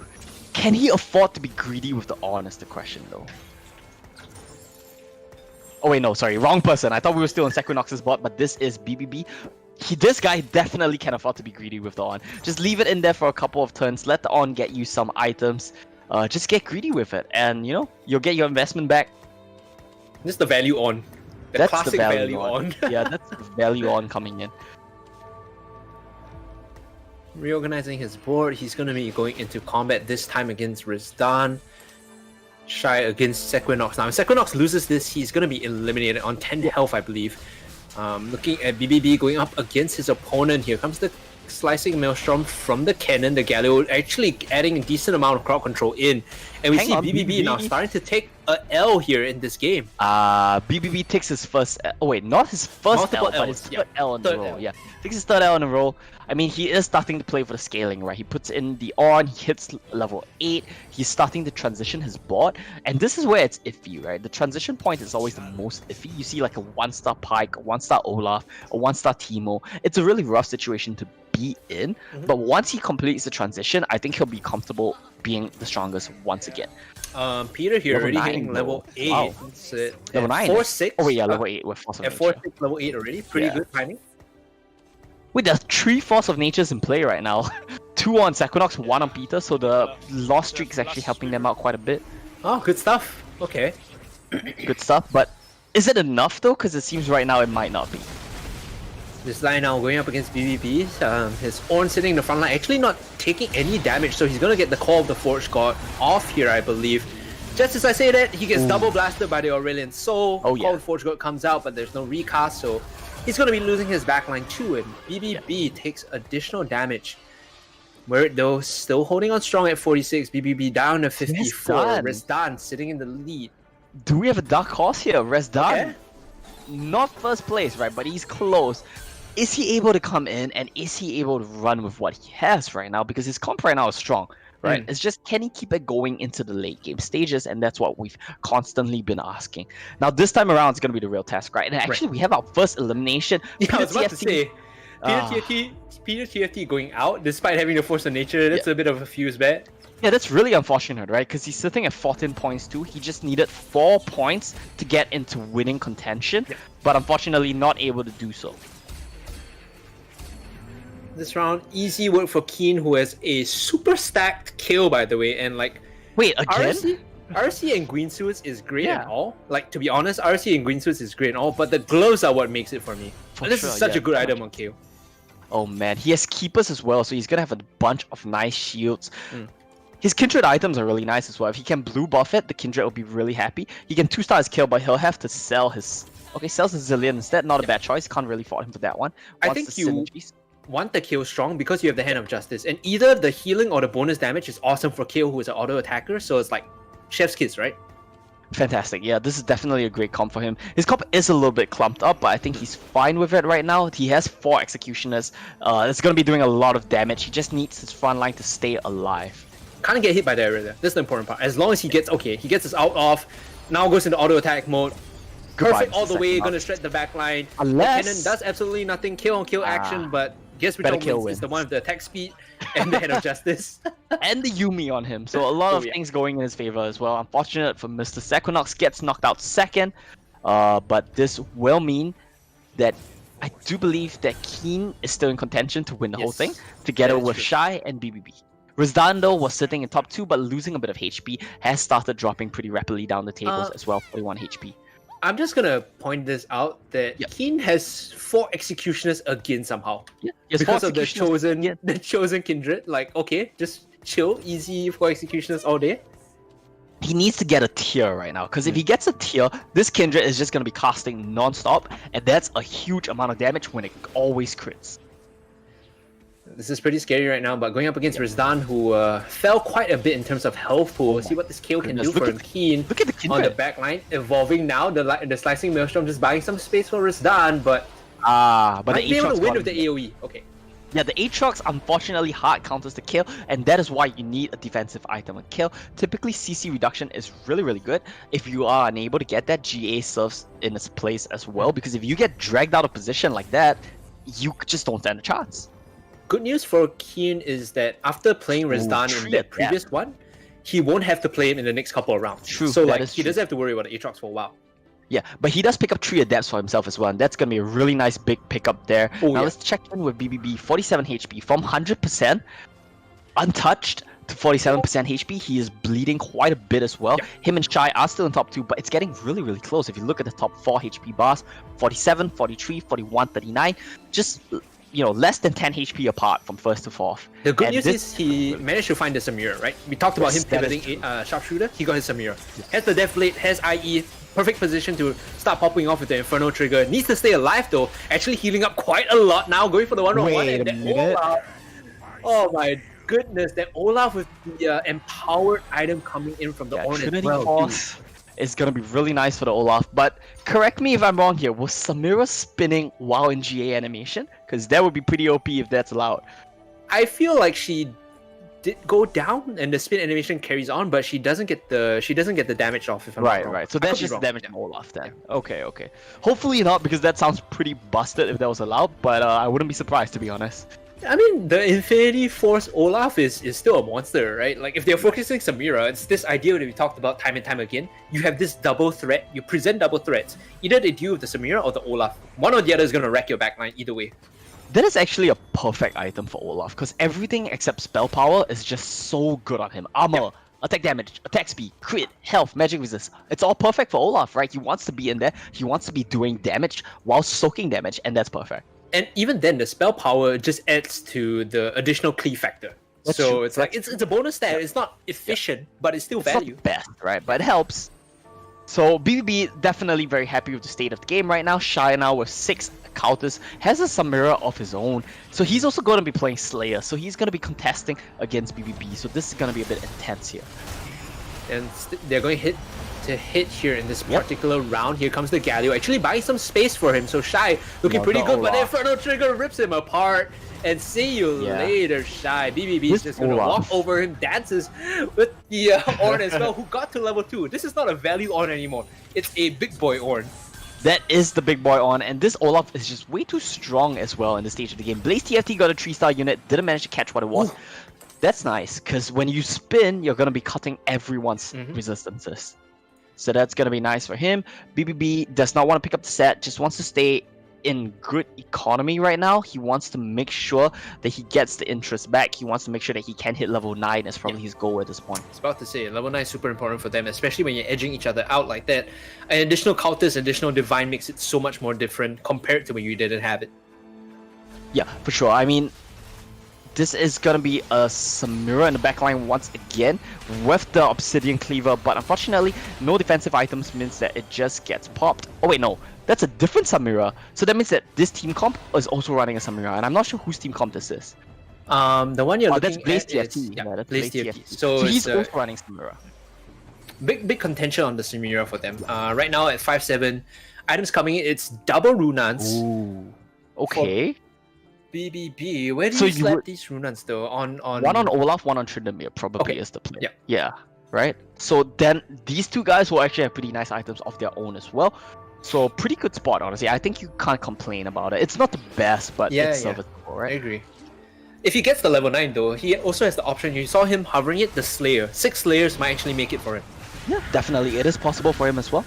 can he afford to be greedy with the on is the question though. Oh wait, no, sorry, wrong person. I thought we were still on Sequinox's bot, but this is BBB. This guy definitely can afford to be greedy with the on. Just leave it in there for a couple of turns, let the on get you some items. Just get greedy with it, and you know, you'll get your investment back. This is the value on. The classic value on. Yeah, that's the value on coming in. Reorganizing his board, he's going to be going into combat this time against Rizdan. Shy against Sequinox. Now, if Sequinox loses this, he's going to be eliminated on 10 health, I believe. Looking at BBB going up against his opponent. Here comes the slicing Maelstrom from the cannon. The Galio actually adding a decent amount of crowd control in. And we see BBB now starting to take a L here in this game. BBB takes his first... Oh wait, not his first Multiple L, but his third L in a row. Yeah, takes his third L in a row. I mean, he is starting to play for the scaling, right? He puts in the on, he hits level 8, he's starting to transition his board, and this is where it's iffy, right? The transition point is always the most iffy. You see like a 1-star Pike, a 1-star Olaf, a 1-star Teemo. It's a really rough situation to be in, but once he completes the transition, I think he'll be comfortable being the strongest once again. Peter here Level already 9, hitting level 8. Wow. Level 9? 4-6. Oh wait, yeah, level 8 with Force of At Nature. 4-6, level 8 already. Pretty good timing. Wait, there's 3 Force of Natures in play right now. 2 on Sequinox, 1 on Peter, so the loss streak is actually helping them out quite a bit. Oh, good stuff. Okay. Good stuff, but is it enough though? Because it seems right now it might not be. This line now going up against BBB. His Ornn sitting in the front line, actually not taking any damage, so he's going to get the Call of the Forge God off here, I believe. Just as I say that, he gets double blasted by the Aurelion Soul. Oh, yeah. Call of the Forge God comes out, but there's no recast, so he's going to be losing his backline too, and BBB takes additional damage. Merit though, still holding on strong at 46. BBB down to 54. Rizdan sitting in the lead. Do we have a dark horse here? Rizdan? Okay. Not first place, right? But he's close. Is he able to come in, and is he able to run with what he has right now? Because his comp right now is strong, right? It's just, can he keep it going into the late game stages? And that's what we've constantly been asking. Now, this time around, it's going to be the real test, right? And actually, we have our first elimination. Yeah, I was about to say, Peter TFT going out despite having the Force of Nature. That's a bit of a fuse bet. Yeah, that's really unfortunate, right? Because he's sitting at 14 points too. He just needed 4 points to get into winning contention, but unfortunately not able to do so. This round, easy work for Keen, who has a super stacked kill, by the way, and like... Wait, again? RC and Green Suits is great and all. Like, to be honest, RC and Green Suits is great and all, but the gloves are what makes it for me. And this is such a good item on KO. Oh man, he has keepers as well, so he's gonna have a bunch of nice shields. His Kindred items are really nice as well. If he can blue buff it, the Kindred will be really happy. He can 2-star his kill, but he'll have to sell his... Okay, sells his Zillion instead. Not a bad choice. Can't really fault him for that one. I Wants think the you synergies. want the KO strong because you have the Hand of Justice. And either the healing or the bonus damage is awesome for KO, who is an auto attacker. So it's like chef's kiss, right? Fantastic. Yeah, this is definitely a great comp for him. His comp is a little bit clumped up, but I think he's fine with it right now. He has 4 Executioners. It's going to be doing a lot of damage. He just needs his front line to stay alive. Can't get hit by the area there. That's the important part. As long as he gets, okay, he gets his out off, now goes into auto attack mode. Goodbye, Perfect all Mr. the way, Second gonna Up. shred the back line. Unless- Cannon does absolutely nothing, kill on kill action, but guess which better one kill wins? It's the wins. one with the attack speed and the Hand of Justice. And the Yumi on him. So a lot of yeah. things going in his favor as well. Unfortunate for Mr. Sequinox, gets knocked out second. But this will mean that I do believe that Keen is still in contention to win the whole Yes, thing, together that is with true. Shy and BBB. Rizdan though was sitting in top 2 but losing a bit of HP, has started dropping pretty rapidly down the tables as well, 41 HP. I'm just gonna point this out that Yep. Keen has 4 Executioners again somehow. Yeah, he has Because four of the executioners. chosen Yeah. the chosen kindred. Like, okay, just chill, easy 4 Executioners all day. He needs to get a tier right now, because if he gets a tier, this Kindred is just going to be casting non-stop, and that's a huge amount of damage when it always crits. This is pretty scary right now, but going up against Rizdan, who fell quite a bit in terms of health pool. See what this KO can goodness, do look for at him. Keen Look at the on the Kindred. back line, evolving now. The slicing maelstrom just buying some space for Rizdan, but But might be the able to Aatrox win got with the him. AoE. Okay. Yeah, the Aatrox unfortunately hard counters the kill, and that is why you need a defensive item and kill. Typically, CC reduction is really good. If you are unable to get that, GA serves in its place as well, because if you get dragged out of position like that, you just don't stand a chance. Good news for Keen is that after playing Rizdan in tree that at that. previous one, he won't have to play him in the next couple of rounds. True, So that like is he true. doesn't have to worry about the Aatrox for a while. Yeah, but he does pick up 3 adepts for himself as well, and that's gonna be a really nice big pickup there. Oh, now yeah. let's check in with BBB, 47 HP. From 100% untouched to 47% HP, he is bleeding quite a bit as well. Yep. Him and Shy are still in top 2, but it's getting really close. If you look at the top 4 HP bars, 47, 43, 41, 39, just, you know, less than 10 HP apart from 1st to 4th. The good And news this- is he managed to find the Samira, right? We talked about Yes, him that is pivoting sharpshooter. He got his Samira. Has the Death Blade, has IE, perfect position to start popping off with the Inferno trigger. Needs to stay alive though. Actually healing up quite a lot now, going for the 1-on-1. Wait And a that minute. Olaf. Oh my goodness, that Olaf with the empowered item coming in from the Yeah, Ornn as Trinity well. Force is gonna be really nice for the Olaf, but correct me if I'm wrong here, was Samira spinning while in GA animation? Because that would be pretty OP if that's allowed. I feel like she did go down and the spin animation carries on, but she doesn't get the damage off if I'm not wrong. Right. So I that's could be just wrong. damage from Olaf then. Okay. Hopefully not, because that sounds pretty busted if that was allowed, but I wouldn't be surprised to be honest. I mean, the Infinity Force Olaf is still a monster, right? Like, if they're focusing Samira, it's this idea that we talked about time and time again. You have this double threat, you present double threats. Either they deal with the Samira or the Olaf. One or the other is going to wreck your backline either way. That is actually a perfect item for Olaf, because everything except spell power is just so good on him. Armor, attack damage, attack speed, crit, health, magic resist. It's all perfect for Olaf, right? He wants to be in there, he wants to be doing damage while soaking damage, and that's perfect. And even then, the spell power just adds to the additional cleave factor. That's so true, it's like, it's a bonus stat. It's not efficient, but it's still It's value. not the best, right? But it helps. So BBB definitely very happy with the state of the game right now. Shy now with 6 counters, has a Samira of his own. So he's also going to be playing Slayer. So he's going to be contesting against BBB. So this is going to be a bit intense here. And they're going to hit here in this particular round. Here comes the Galio, actually buying some space for him. So Shy looking Well, pretty the good, but the Olaf. Inferno trigger rips him apart. And see you Yeah. later, Shy. BBB is This just gonna Olaf. walk over him, dances with the Ornn as well, who got to level 2. This is not a value Ornn anymore. It's a big boy Ornn. That is the big boy on, and this Olaf is just way too strong as well in this stage of the game. Blaze TFT got a 3-star unit, didn't manage to catch what it was. Ooh. That's nice, because when you spin, you're going to be cutting everyone's resistances. So that's going to be nice for him. BBB does not want to pick up the set, just wants to stay in good economy right now. He wants to make sure that he gets the interest back. He wants to make sure that he can hit level 9 is probably his goal at this point. I was about to say, level 9 is super important for them, especially when you're edging each other out like that. And additional counters, additional divine makes it so much more different compared to when you didn't have it. Yeah, for sure. I mean, this is gonna be a Samira in the backline once again with the Obsidian Cleaver, but unfortunately, no defensive items means that it just gets popped. Oh wait, no, that's a different Samira. So that means that this team comp is also running a Samira, and I'm not sure whose team comp this is. The one you're looking that's Blaze at TFT. is That's Blaze Blaze TFT. TFT. So he's it's, also running Samira. big contention on the Samira for them. Right now at 5-7, items coming in, it's double Runans. Ooh. Okay. BBB, where do So you you slap would- these Runans though? On One on Olaf, one on Tryndamere probably Okay. is the play. Yeah. Yeah. Right? So then these two guys will actually have pretty nice items of their own as well. So pretty good spot, honestly. I think you can't complain about it. It's not the best, but Yeah, it's yeah. serviceable, I right? agree. If he gets the level 9 though, he also has the option. You saw him hovering it, the Slayer. 6 Slayers might actually make it for him. Yeah, definitely. It is possible for him as well.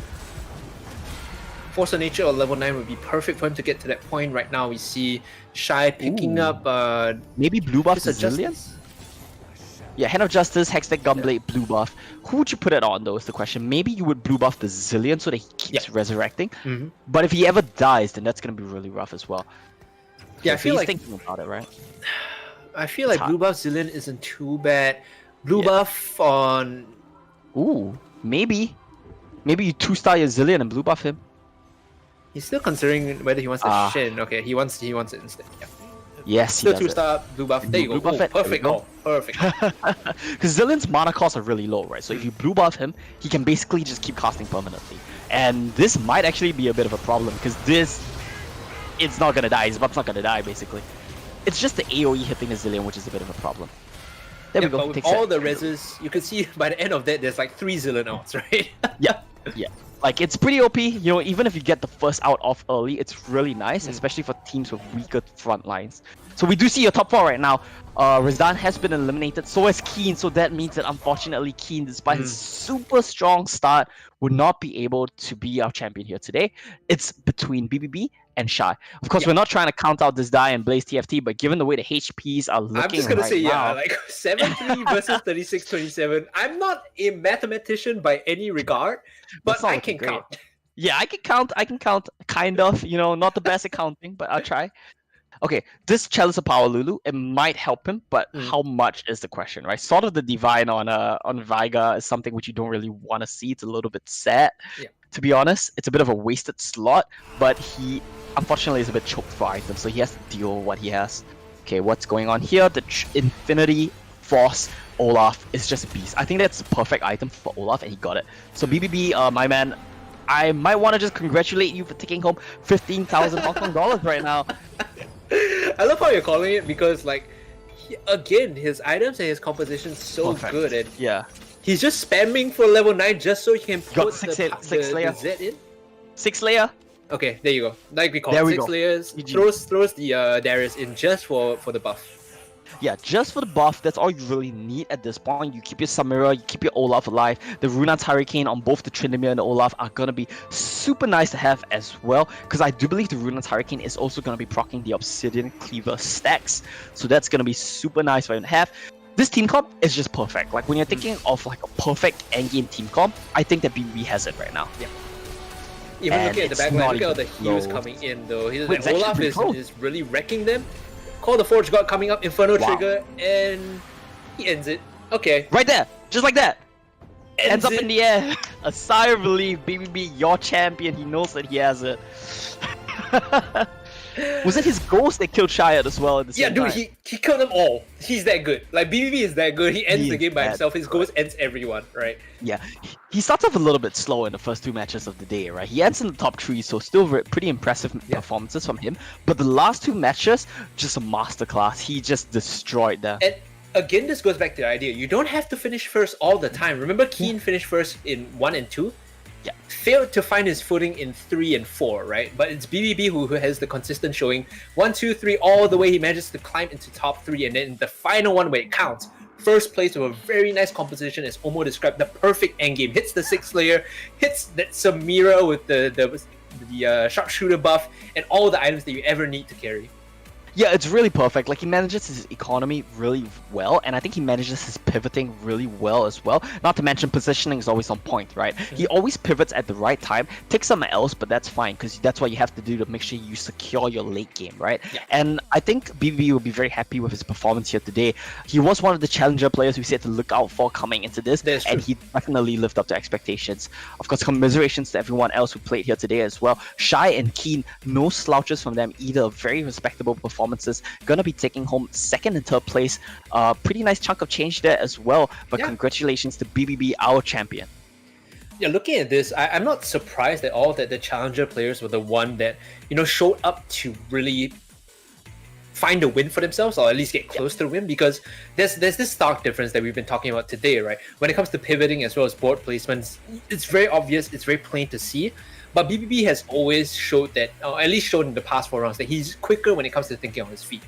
Force of Nature or level 9 would be perfect for him to get to that point. Right now we see Shy picking Ooh. up Maybe blue buff just Zillion? adjustments. Yeah, Hand of Justice, Hextech Gunblade, blue buff. Who would you put it on though is the question. Maybe you would blue buff the Zillion so that he keeps resurrecting. Mhm. But if he ever dies, then that's going to be really rough as well. Yeah, I So feel he's like thinking about it, right? I feel like hard. blue buff Zillion isn't too bad. Blue Yeah. buff on Ooh, maybe. Maybe you 2-star your Zillion and blue buff him. he's still considering whether he wants the Ah. Shin. Okay, he wants it instead. Yeah. Yes, he Still does 2-star blue buff. There you Blue go. buff Oh, it. There we perfect go. call. Perfect. Because Zillion's mana costs are really low, right? So if you blue buff him, he can basically just keep casting permanently. And this might actually be a bit of a problem because it's not gonna die. His buff's not gonna die, basically. It's just the AoE hitting the Zillion, which is a bit of a problem. There Yeah, we go. but with Takes all that. the reses, you can see by the end of that, there's like 3 Zillion outs, right? Yeah, yeah. Like it's pretty OP. You know, even if you get the first out off early, it's really nice, especially for teams with weaker front lines. So we do see your top 4 right now. Razdan has been eliminated, so has Keen. So that means that unfortunately Keen, despite his super strong start, would not be able to be our champion here today. It's between BBB and Shy. Of course, we're not trying to count out this die and Blaze TFT, but given the way the HPs are looking I'm just gonna right say, now, yeah, like 7-3 versus 36-27. I'm not a mathematician by any regard, but That's not I looking can great. count. Yeah, I can count, kind of, you know, not the best at counting, but I'll try. Okay, this Chalice of Power Lulu, it might help him, but how much is the question, right? Sort of the Divine on Veiga is something which you don't really want to see. It's a little bit sad, Yeah. to be honest. It's a bit of a wasted slot, but he unfortunately is a bit choked for items, so he has to deal with what he has. Okay, what's going on here? The Infinity Force Olaf is just a beast. I think that's the perfect item for Olaf, and he got it. So BBB, my man, I might want to just congratulate you for taking home 15,000 Hong Kong dollars right now. I love how you're calling it because, like, again, his items and his composition is so Perfect. good, and Yeah. he's just spamming for level 9 just so he can Got put six the layer. Z in. 6 layer. Okay, there you go. Like we call There it, we 6 go. layers. GG. Throws the Darius in just for the buff. Yeah, just for the buff, that's all you really need at this point. You keep your Samira, you keep your Olaf alive. The Runan's Hurricane on both the Tryndamere and the Olaf are gonna be super nice to have as well. Because I do believe the Runan's Hurricane is also gonna be proccing the Obsidian Cleaver stacks. So that's gonna be super nice for him to have. This team comp is just perfect. Like when you're thinking of like a perfect endgame team comp, I think that BB has it right now. Even And looking at the it's back line, not look at all the even heroes close. coming in though. Wait, it's Olaf actually is, close. is really wrecking them. Call the Forge God coming up, Inferno Wow. Trigger, and he ends it. Okay. Right there, just like that. Ends up it. in the air. A sigh of relief. BBB, your champion. He knows that he has it. Was it his ghost that killed Shia as well at the Yeah, same dude, time? he killed them all. He's that good. Like BBB is that good. He ends He the is game by that himself. His ghost ends everyone, right? Yeah, he starts off a little bit slow in the first 2 matches of the day, right? He ends in the top 3, so still pretty impressive performances from him. But the last 2 matches, just a masterclass. He just destroyed them. And again, this goes back to the idea. You don't have to finish first all the time. Remember Keen finished first in 1 and 2? Yeah. Failed to find his footing in 3 and 4, right? But it's BBB who has the consistent showing. 1, 2, 3, all the way he manages to climb into top 3, and then the final one where it counts. First place with a very nice composition, as Omo described, the perfect endgame. Hits the 6th layer, hits that Samira with the sharpshooter buff, and all the items that you ever need to carry. Yeah, it's really perfect. Like he manages his economy really well, and I think he manages his pivoting really well as well. Not to mention positioning is always on point, right? He always pivots at the right time, takes some else, but that's fine because that's what you have to do to make sure you secure your late game, right? Yeah. And I think BBB will be very happy with his performance here today. He was one of the challenger players we said to look out for coming into this, That's and true. he definitely lived up to expectations. Of course, commiserations to everyone else who played here today as well. Shy and Keen, no slouches from them either. Very respectable performances. Gonna be taking home second and third place. Pretty nice chunk of change there as well. But Yeah. congratulations to BBB, our champion. Yeah, looking at this, I'm not surprised at all that the challenger players were the one that showed up to really find a win for themselves, or at least get close to the win, because there's this stark difference that we've been talking about today, right? When it comes to pivoting as well as board placements, it's very obvious, it's very plain to see. But BBB has always showed that, or at least showed in the past 4 rounds, that he's quicker when it comes to thinking on his feet.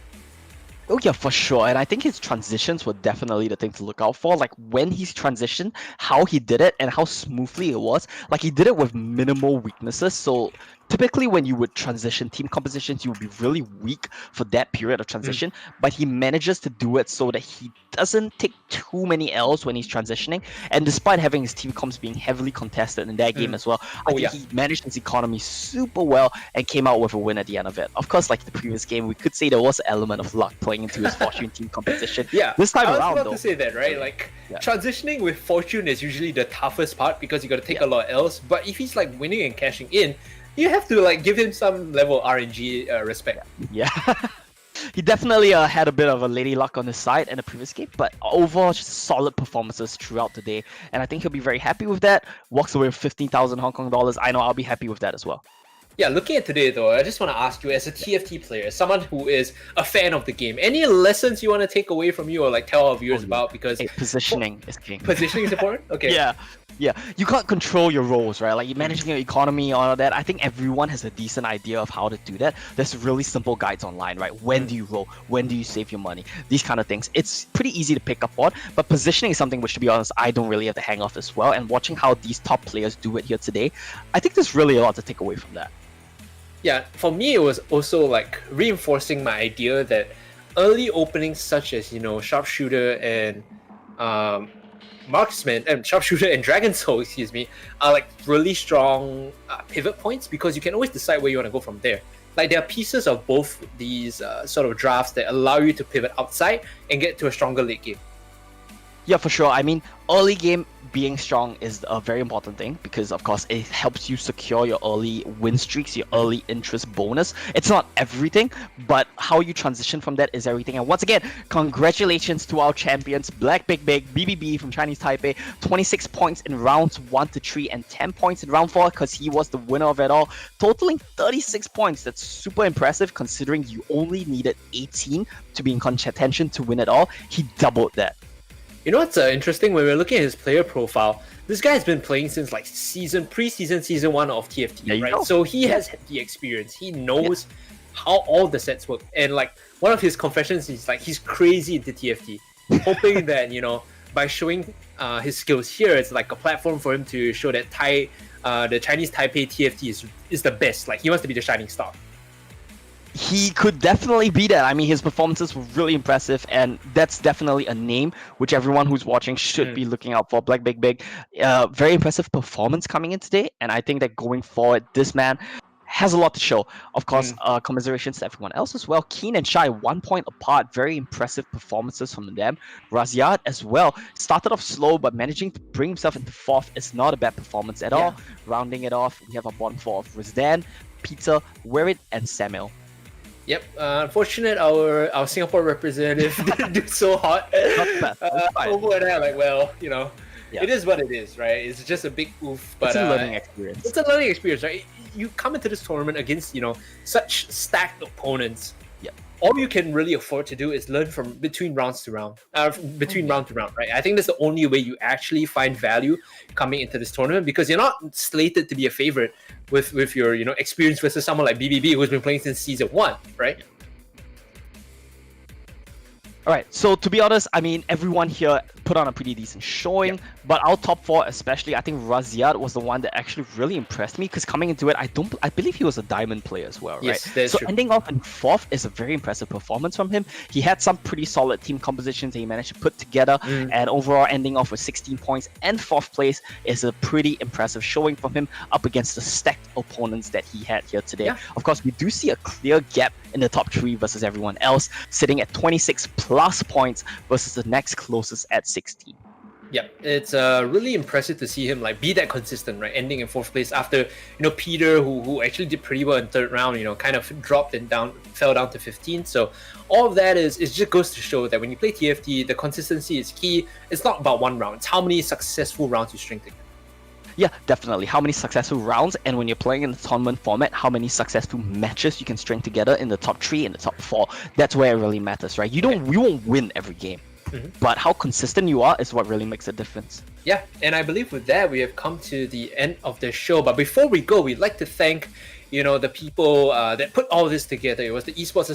Oh yeah, for sure. And I think his transitions were definitely the thing to look out for. Like when he's transitioned, how he did it and how smoothly it was. Like he did it with minimal weaknesses. So typically when you would transition team compositions, you would be really weak for that period of transition. But he manages to do it so that he doesn't take too many L's when he's transitioning. And despite having his team comps being heavily contested in that game as well, I think he managed his economy super well and came out with a win at the end of it. Of course, like the previous game, we could say there was an element of luck playing into his Fortune team competition. Yeah, this time I was around, about though, to say that, right? Like transitioning with Fortune is usually the toughest part because you got to take a lot else. But if he's like winning and cashing in, you have to like give him some level of RNG respect. Yeah. He definitely had a bit of a lady luck on his side in the previous game, but overall just solid performances throughout the day, and I think he'll be very happy with that. Walks away with 15,000 Hong Kong dollars. I know I'll be happy with that as well. Yeah, looking at today though, I just want to ask you, as a TFT player, someone who is a fan of the game, any lessons you want to take away from you or like tell our viewers about? Because positioning is king. Positioning is important? Okay. Yeah, you can't control your roles, right? Like you're managing your economy, all of that. I think everyone has a decent idea of how to do that. There's really simple guides online, right? When do you roll? When do you save your money? These kind of things. It's pretty easy to pick up on, but positioning is something which, to be honest, I don't really have to hang off as well. And watching how these top players do it here today, I think there's really a lot to take away from that. Yeah, for me, it was also like reinforcing my idea that early openings such as, Sharpshooter and Marksman and Sharpshooter and Dragon Soul, are like really strong pivot points because you can always decide where you want to go from there. Like there are pieces of both these sort of drafts that allow you to pivot outside and get to a stronger late game. Yeah, for sure. I mean, early game being strong is a very important thing because, of course, it helps you secure your early win streaks, your early interest bonus. It's not everything, but how you transition from that is everything. And once again, congratulations to our champions, Black Big Big, BBB from Chinese Taipei, 26 points in rounds 1 to 3 and 10 points in round 4 because he was the winner of it all, totaling 36 points. That's super impressive considering you only needed 18 to be in contention to win it all. He doubled that. You know what's interesting? When we're looking at his player profile, this guy has been playing since like preseason season 1 of TFT, right? So he has the experience. He knows how all the sets work. And like one of his confessions is like he's crazy into TFT, hoping that by showing his skills here, it's like a platform for him to show that the Chinese Taipei TFT is the best. Like he wants to be the shining star. He could definitely be that. I mean, his performances were really impressive, and that's definitely a name which everyone who's watching should be looking out for. Black Big Big, very impressive performance coming in today, and I think that going forward, this man has a lot to show. Of course, commiserations to everyone else as well. Keen and Shy, 1 point apart. Very impressive performances from them. Raziad as well. Started off slow, but managing to bring himself into 4th is not a bad performance at all. Rounding it off, we have a bottom 4 of Rizdan, Peter, Werit, and Samuel. Yep, unfortunate our Singapore representative didn't do so hot. Over there, like, well, it is what it is, right? It's just a big oof, but it's a learning experience. It's a learning experience, right? You come into this tournament against, such stacked opponents. All you can really afford to do is learn from between round to round, right? I think that's the only way you actually find value coming into this tournament because you're not slated to be a favorite with your experience versus someone like BBB who's been playing since season 1, right? All right, so to be honest, I mean, everyone here put on a pretty decent showing, but our top 4 especially, I think Raziad was the one that actually really impressed me, because coming into it, I believe he was a diamond player as well, right? Yes, that's so true. ending off in 4th is a very impressive performance from him. He had some pretty solid team compositions that he managed to put together, and overall ending off with 16 points and 4th place is a pretty impressive showing from him up against the stacked opponents that he had here today. Yeah. Of course, we do see a clear gap in the top 3 versus everyone else, sitting at 26 plus points versus the next closest at 16. Yeah, it's really impressive to see him like be that consistent, right? Ending in 4th place after Peter, who actually did pretty well in 3rd round, kind of dropped and fell down to 15. So all of that is just goes to show that when you play TFT, the consistency is key. It's not about one round; it's how many successful rounds you string together. Yeah, definitely. How many successful rounds, and when you're playing in the tournament format, how many successful matches you can string together in the top 3 and the top 4. That's where it really matters, right? You won't win every game, but how consistent you are is what really makes a difference. Yeah, and I believe with that we have come to the end of the show. But before we go, we'd like to thank the people that put all this together. It was the Esports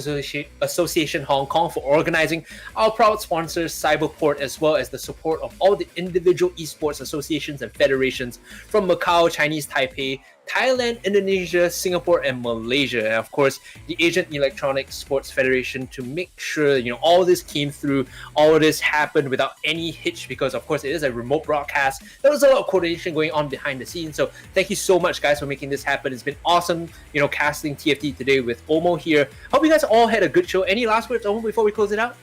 Association Hong Kong for organizing, our proud sponsors Cyberport, as well as the support of all the individual esports associations and federations from Macau, Chinese Taipei, Thailand, Indonesia, Singapore, and Malaysia, and of course the Asian Electronic Sports Federation, to make sure all this came through, all of this happened without any hitch, because of course it is a remote broadcast. There was a lot of coordination going on behind the scenes. So thank you so much, guys, for making this happen. It's been awesome, casting TFT today with Omo here. Hope you guys all had a good show. Any last words, Omo, before we close it out?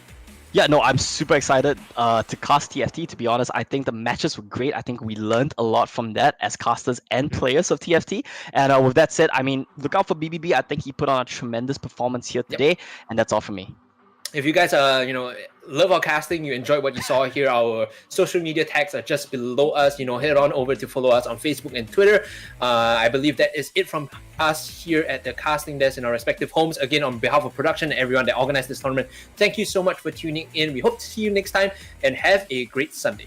Yeah, no, I'm super excited to cast TFT. To be honest, I think the matches were great. I think we learned a lot from that as casters and players of TFT. And with that said, I mean, look out for BBB. I think he put on a tremendous performance here today, and that's all for me. If you guys love our casting, you enjoyed what you saw here, our social media tags are just below us. Head on over to follow us on Facebook and Twitter. I believe that is it from us here at the casting desk in our respective homes. Again, on behalf of production and everyone that organized this tournament, thank you so much for tuning in. We hope to see you next time, and have a great Sunday.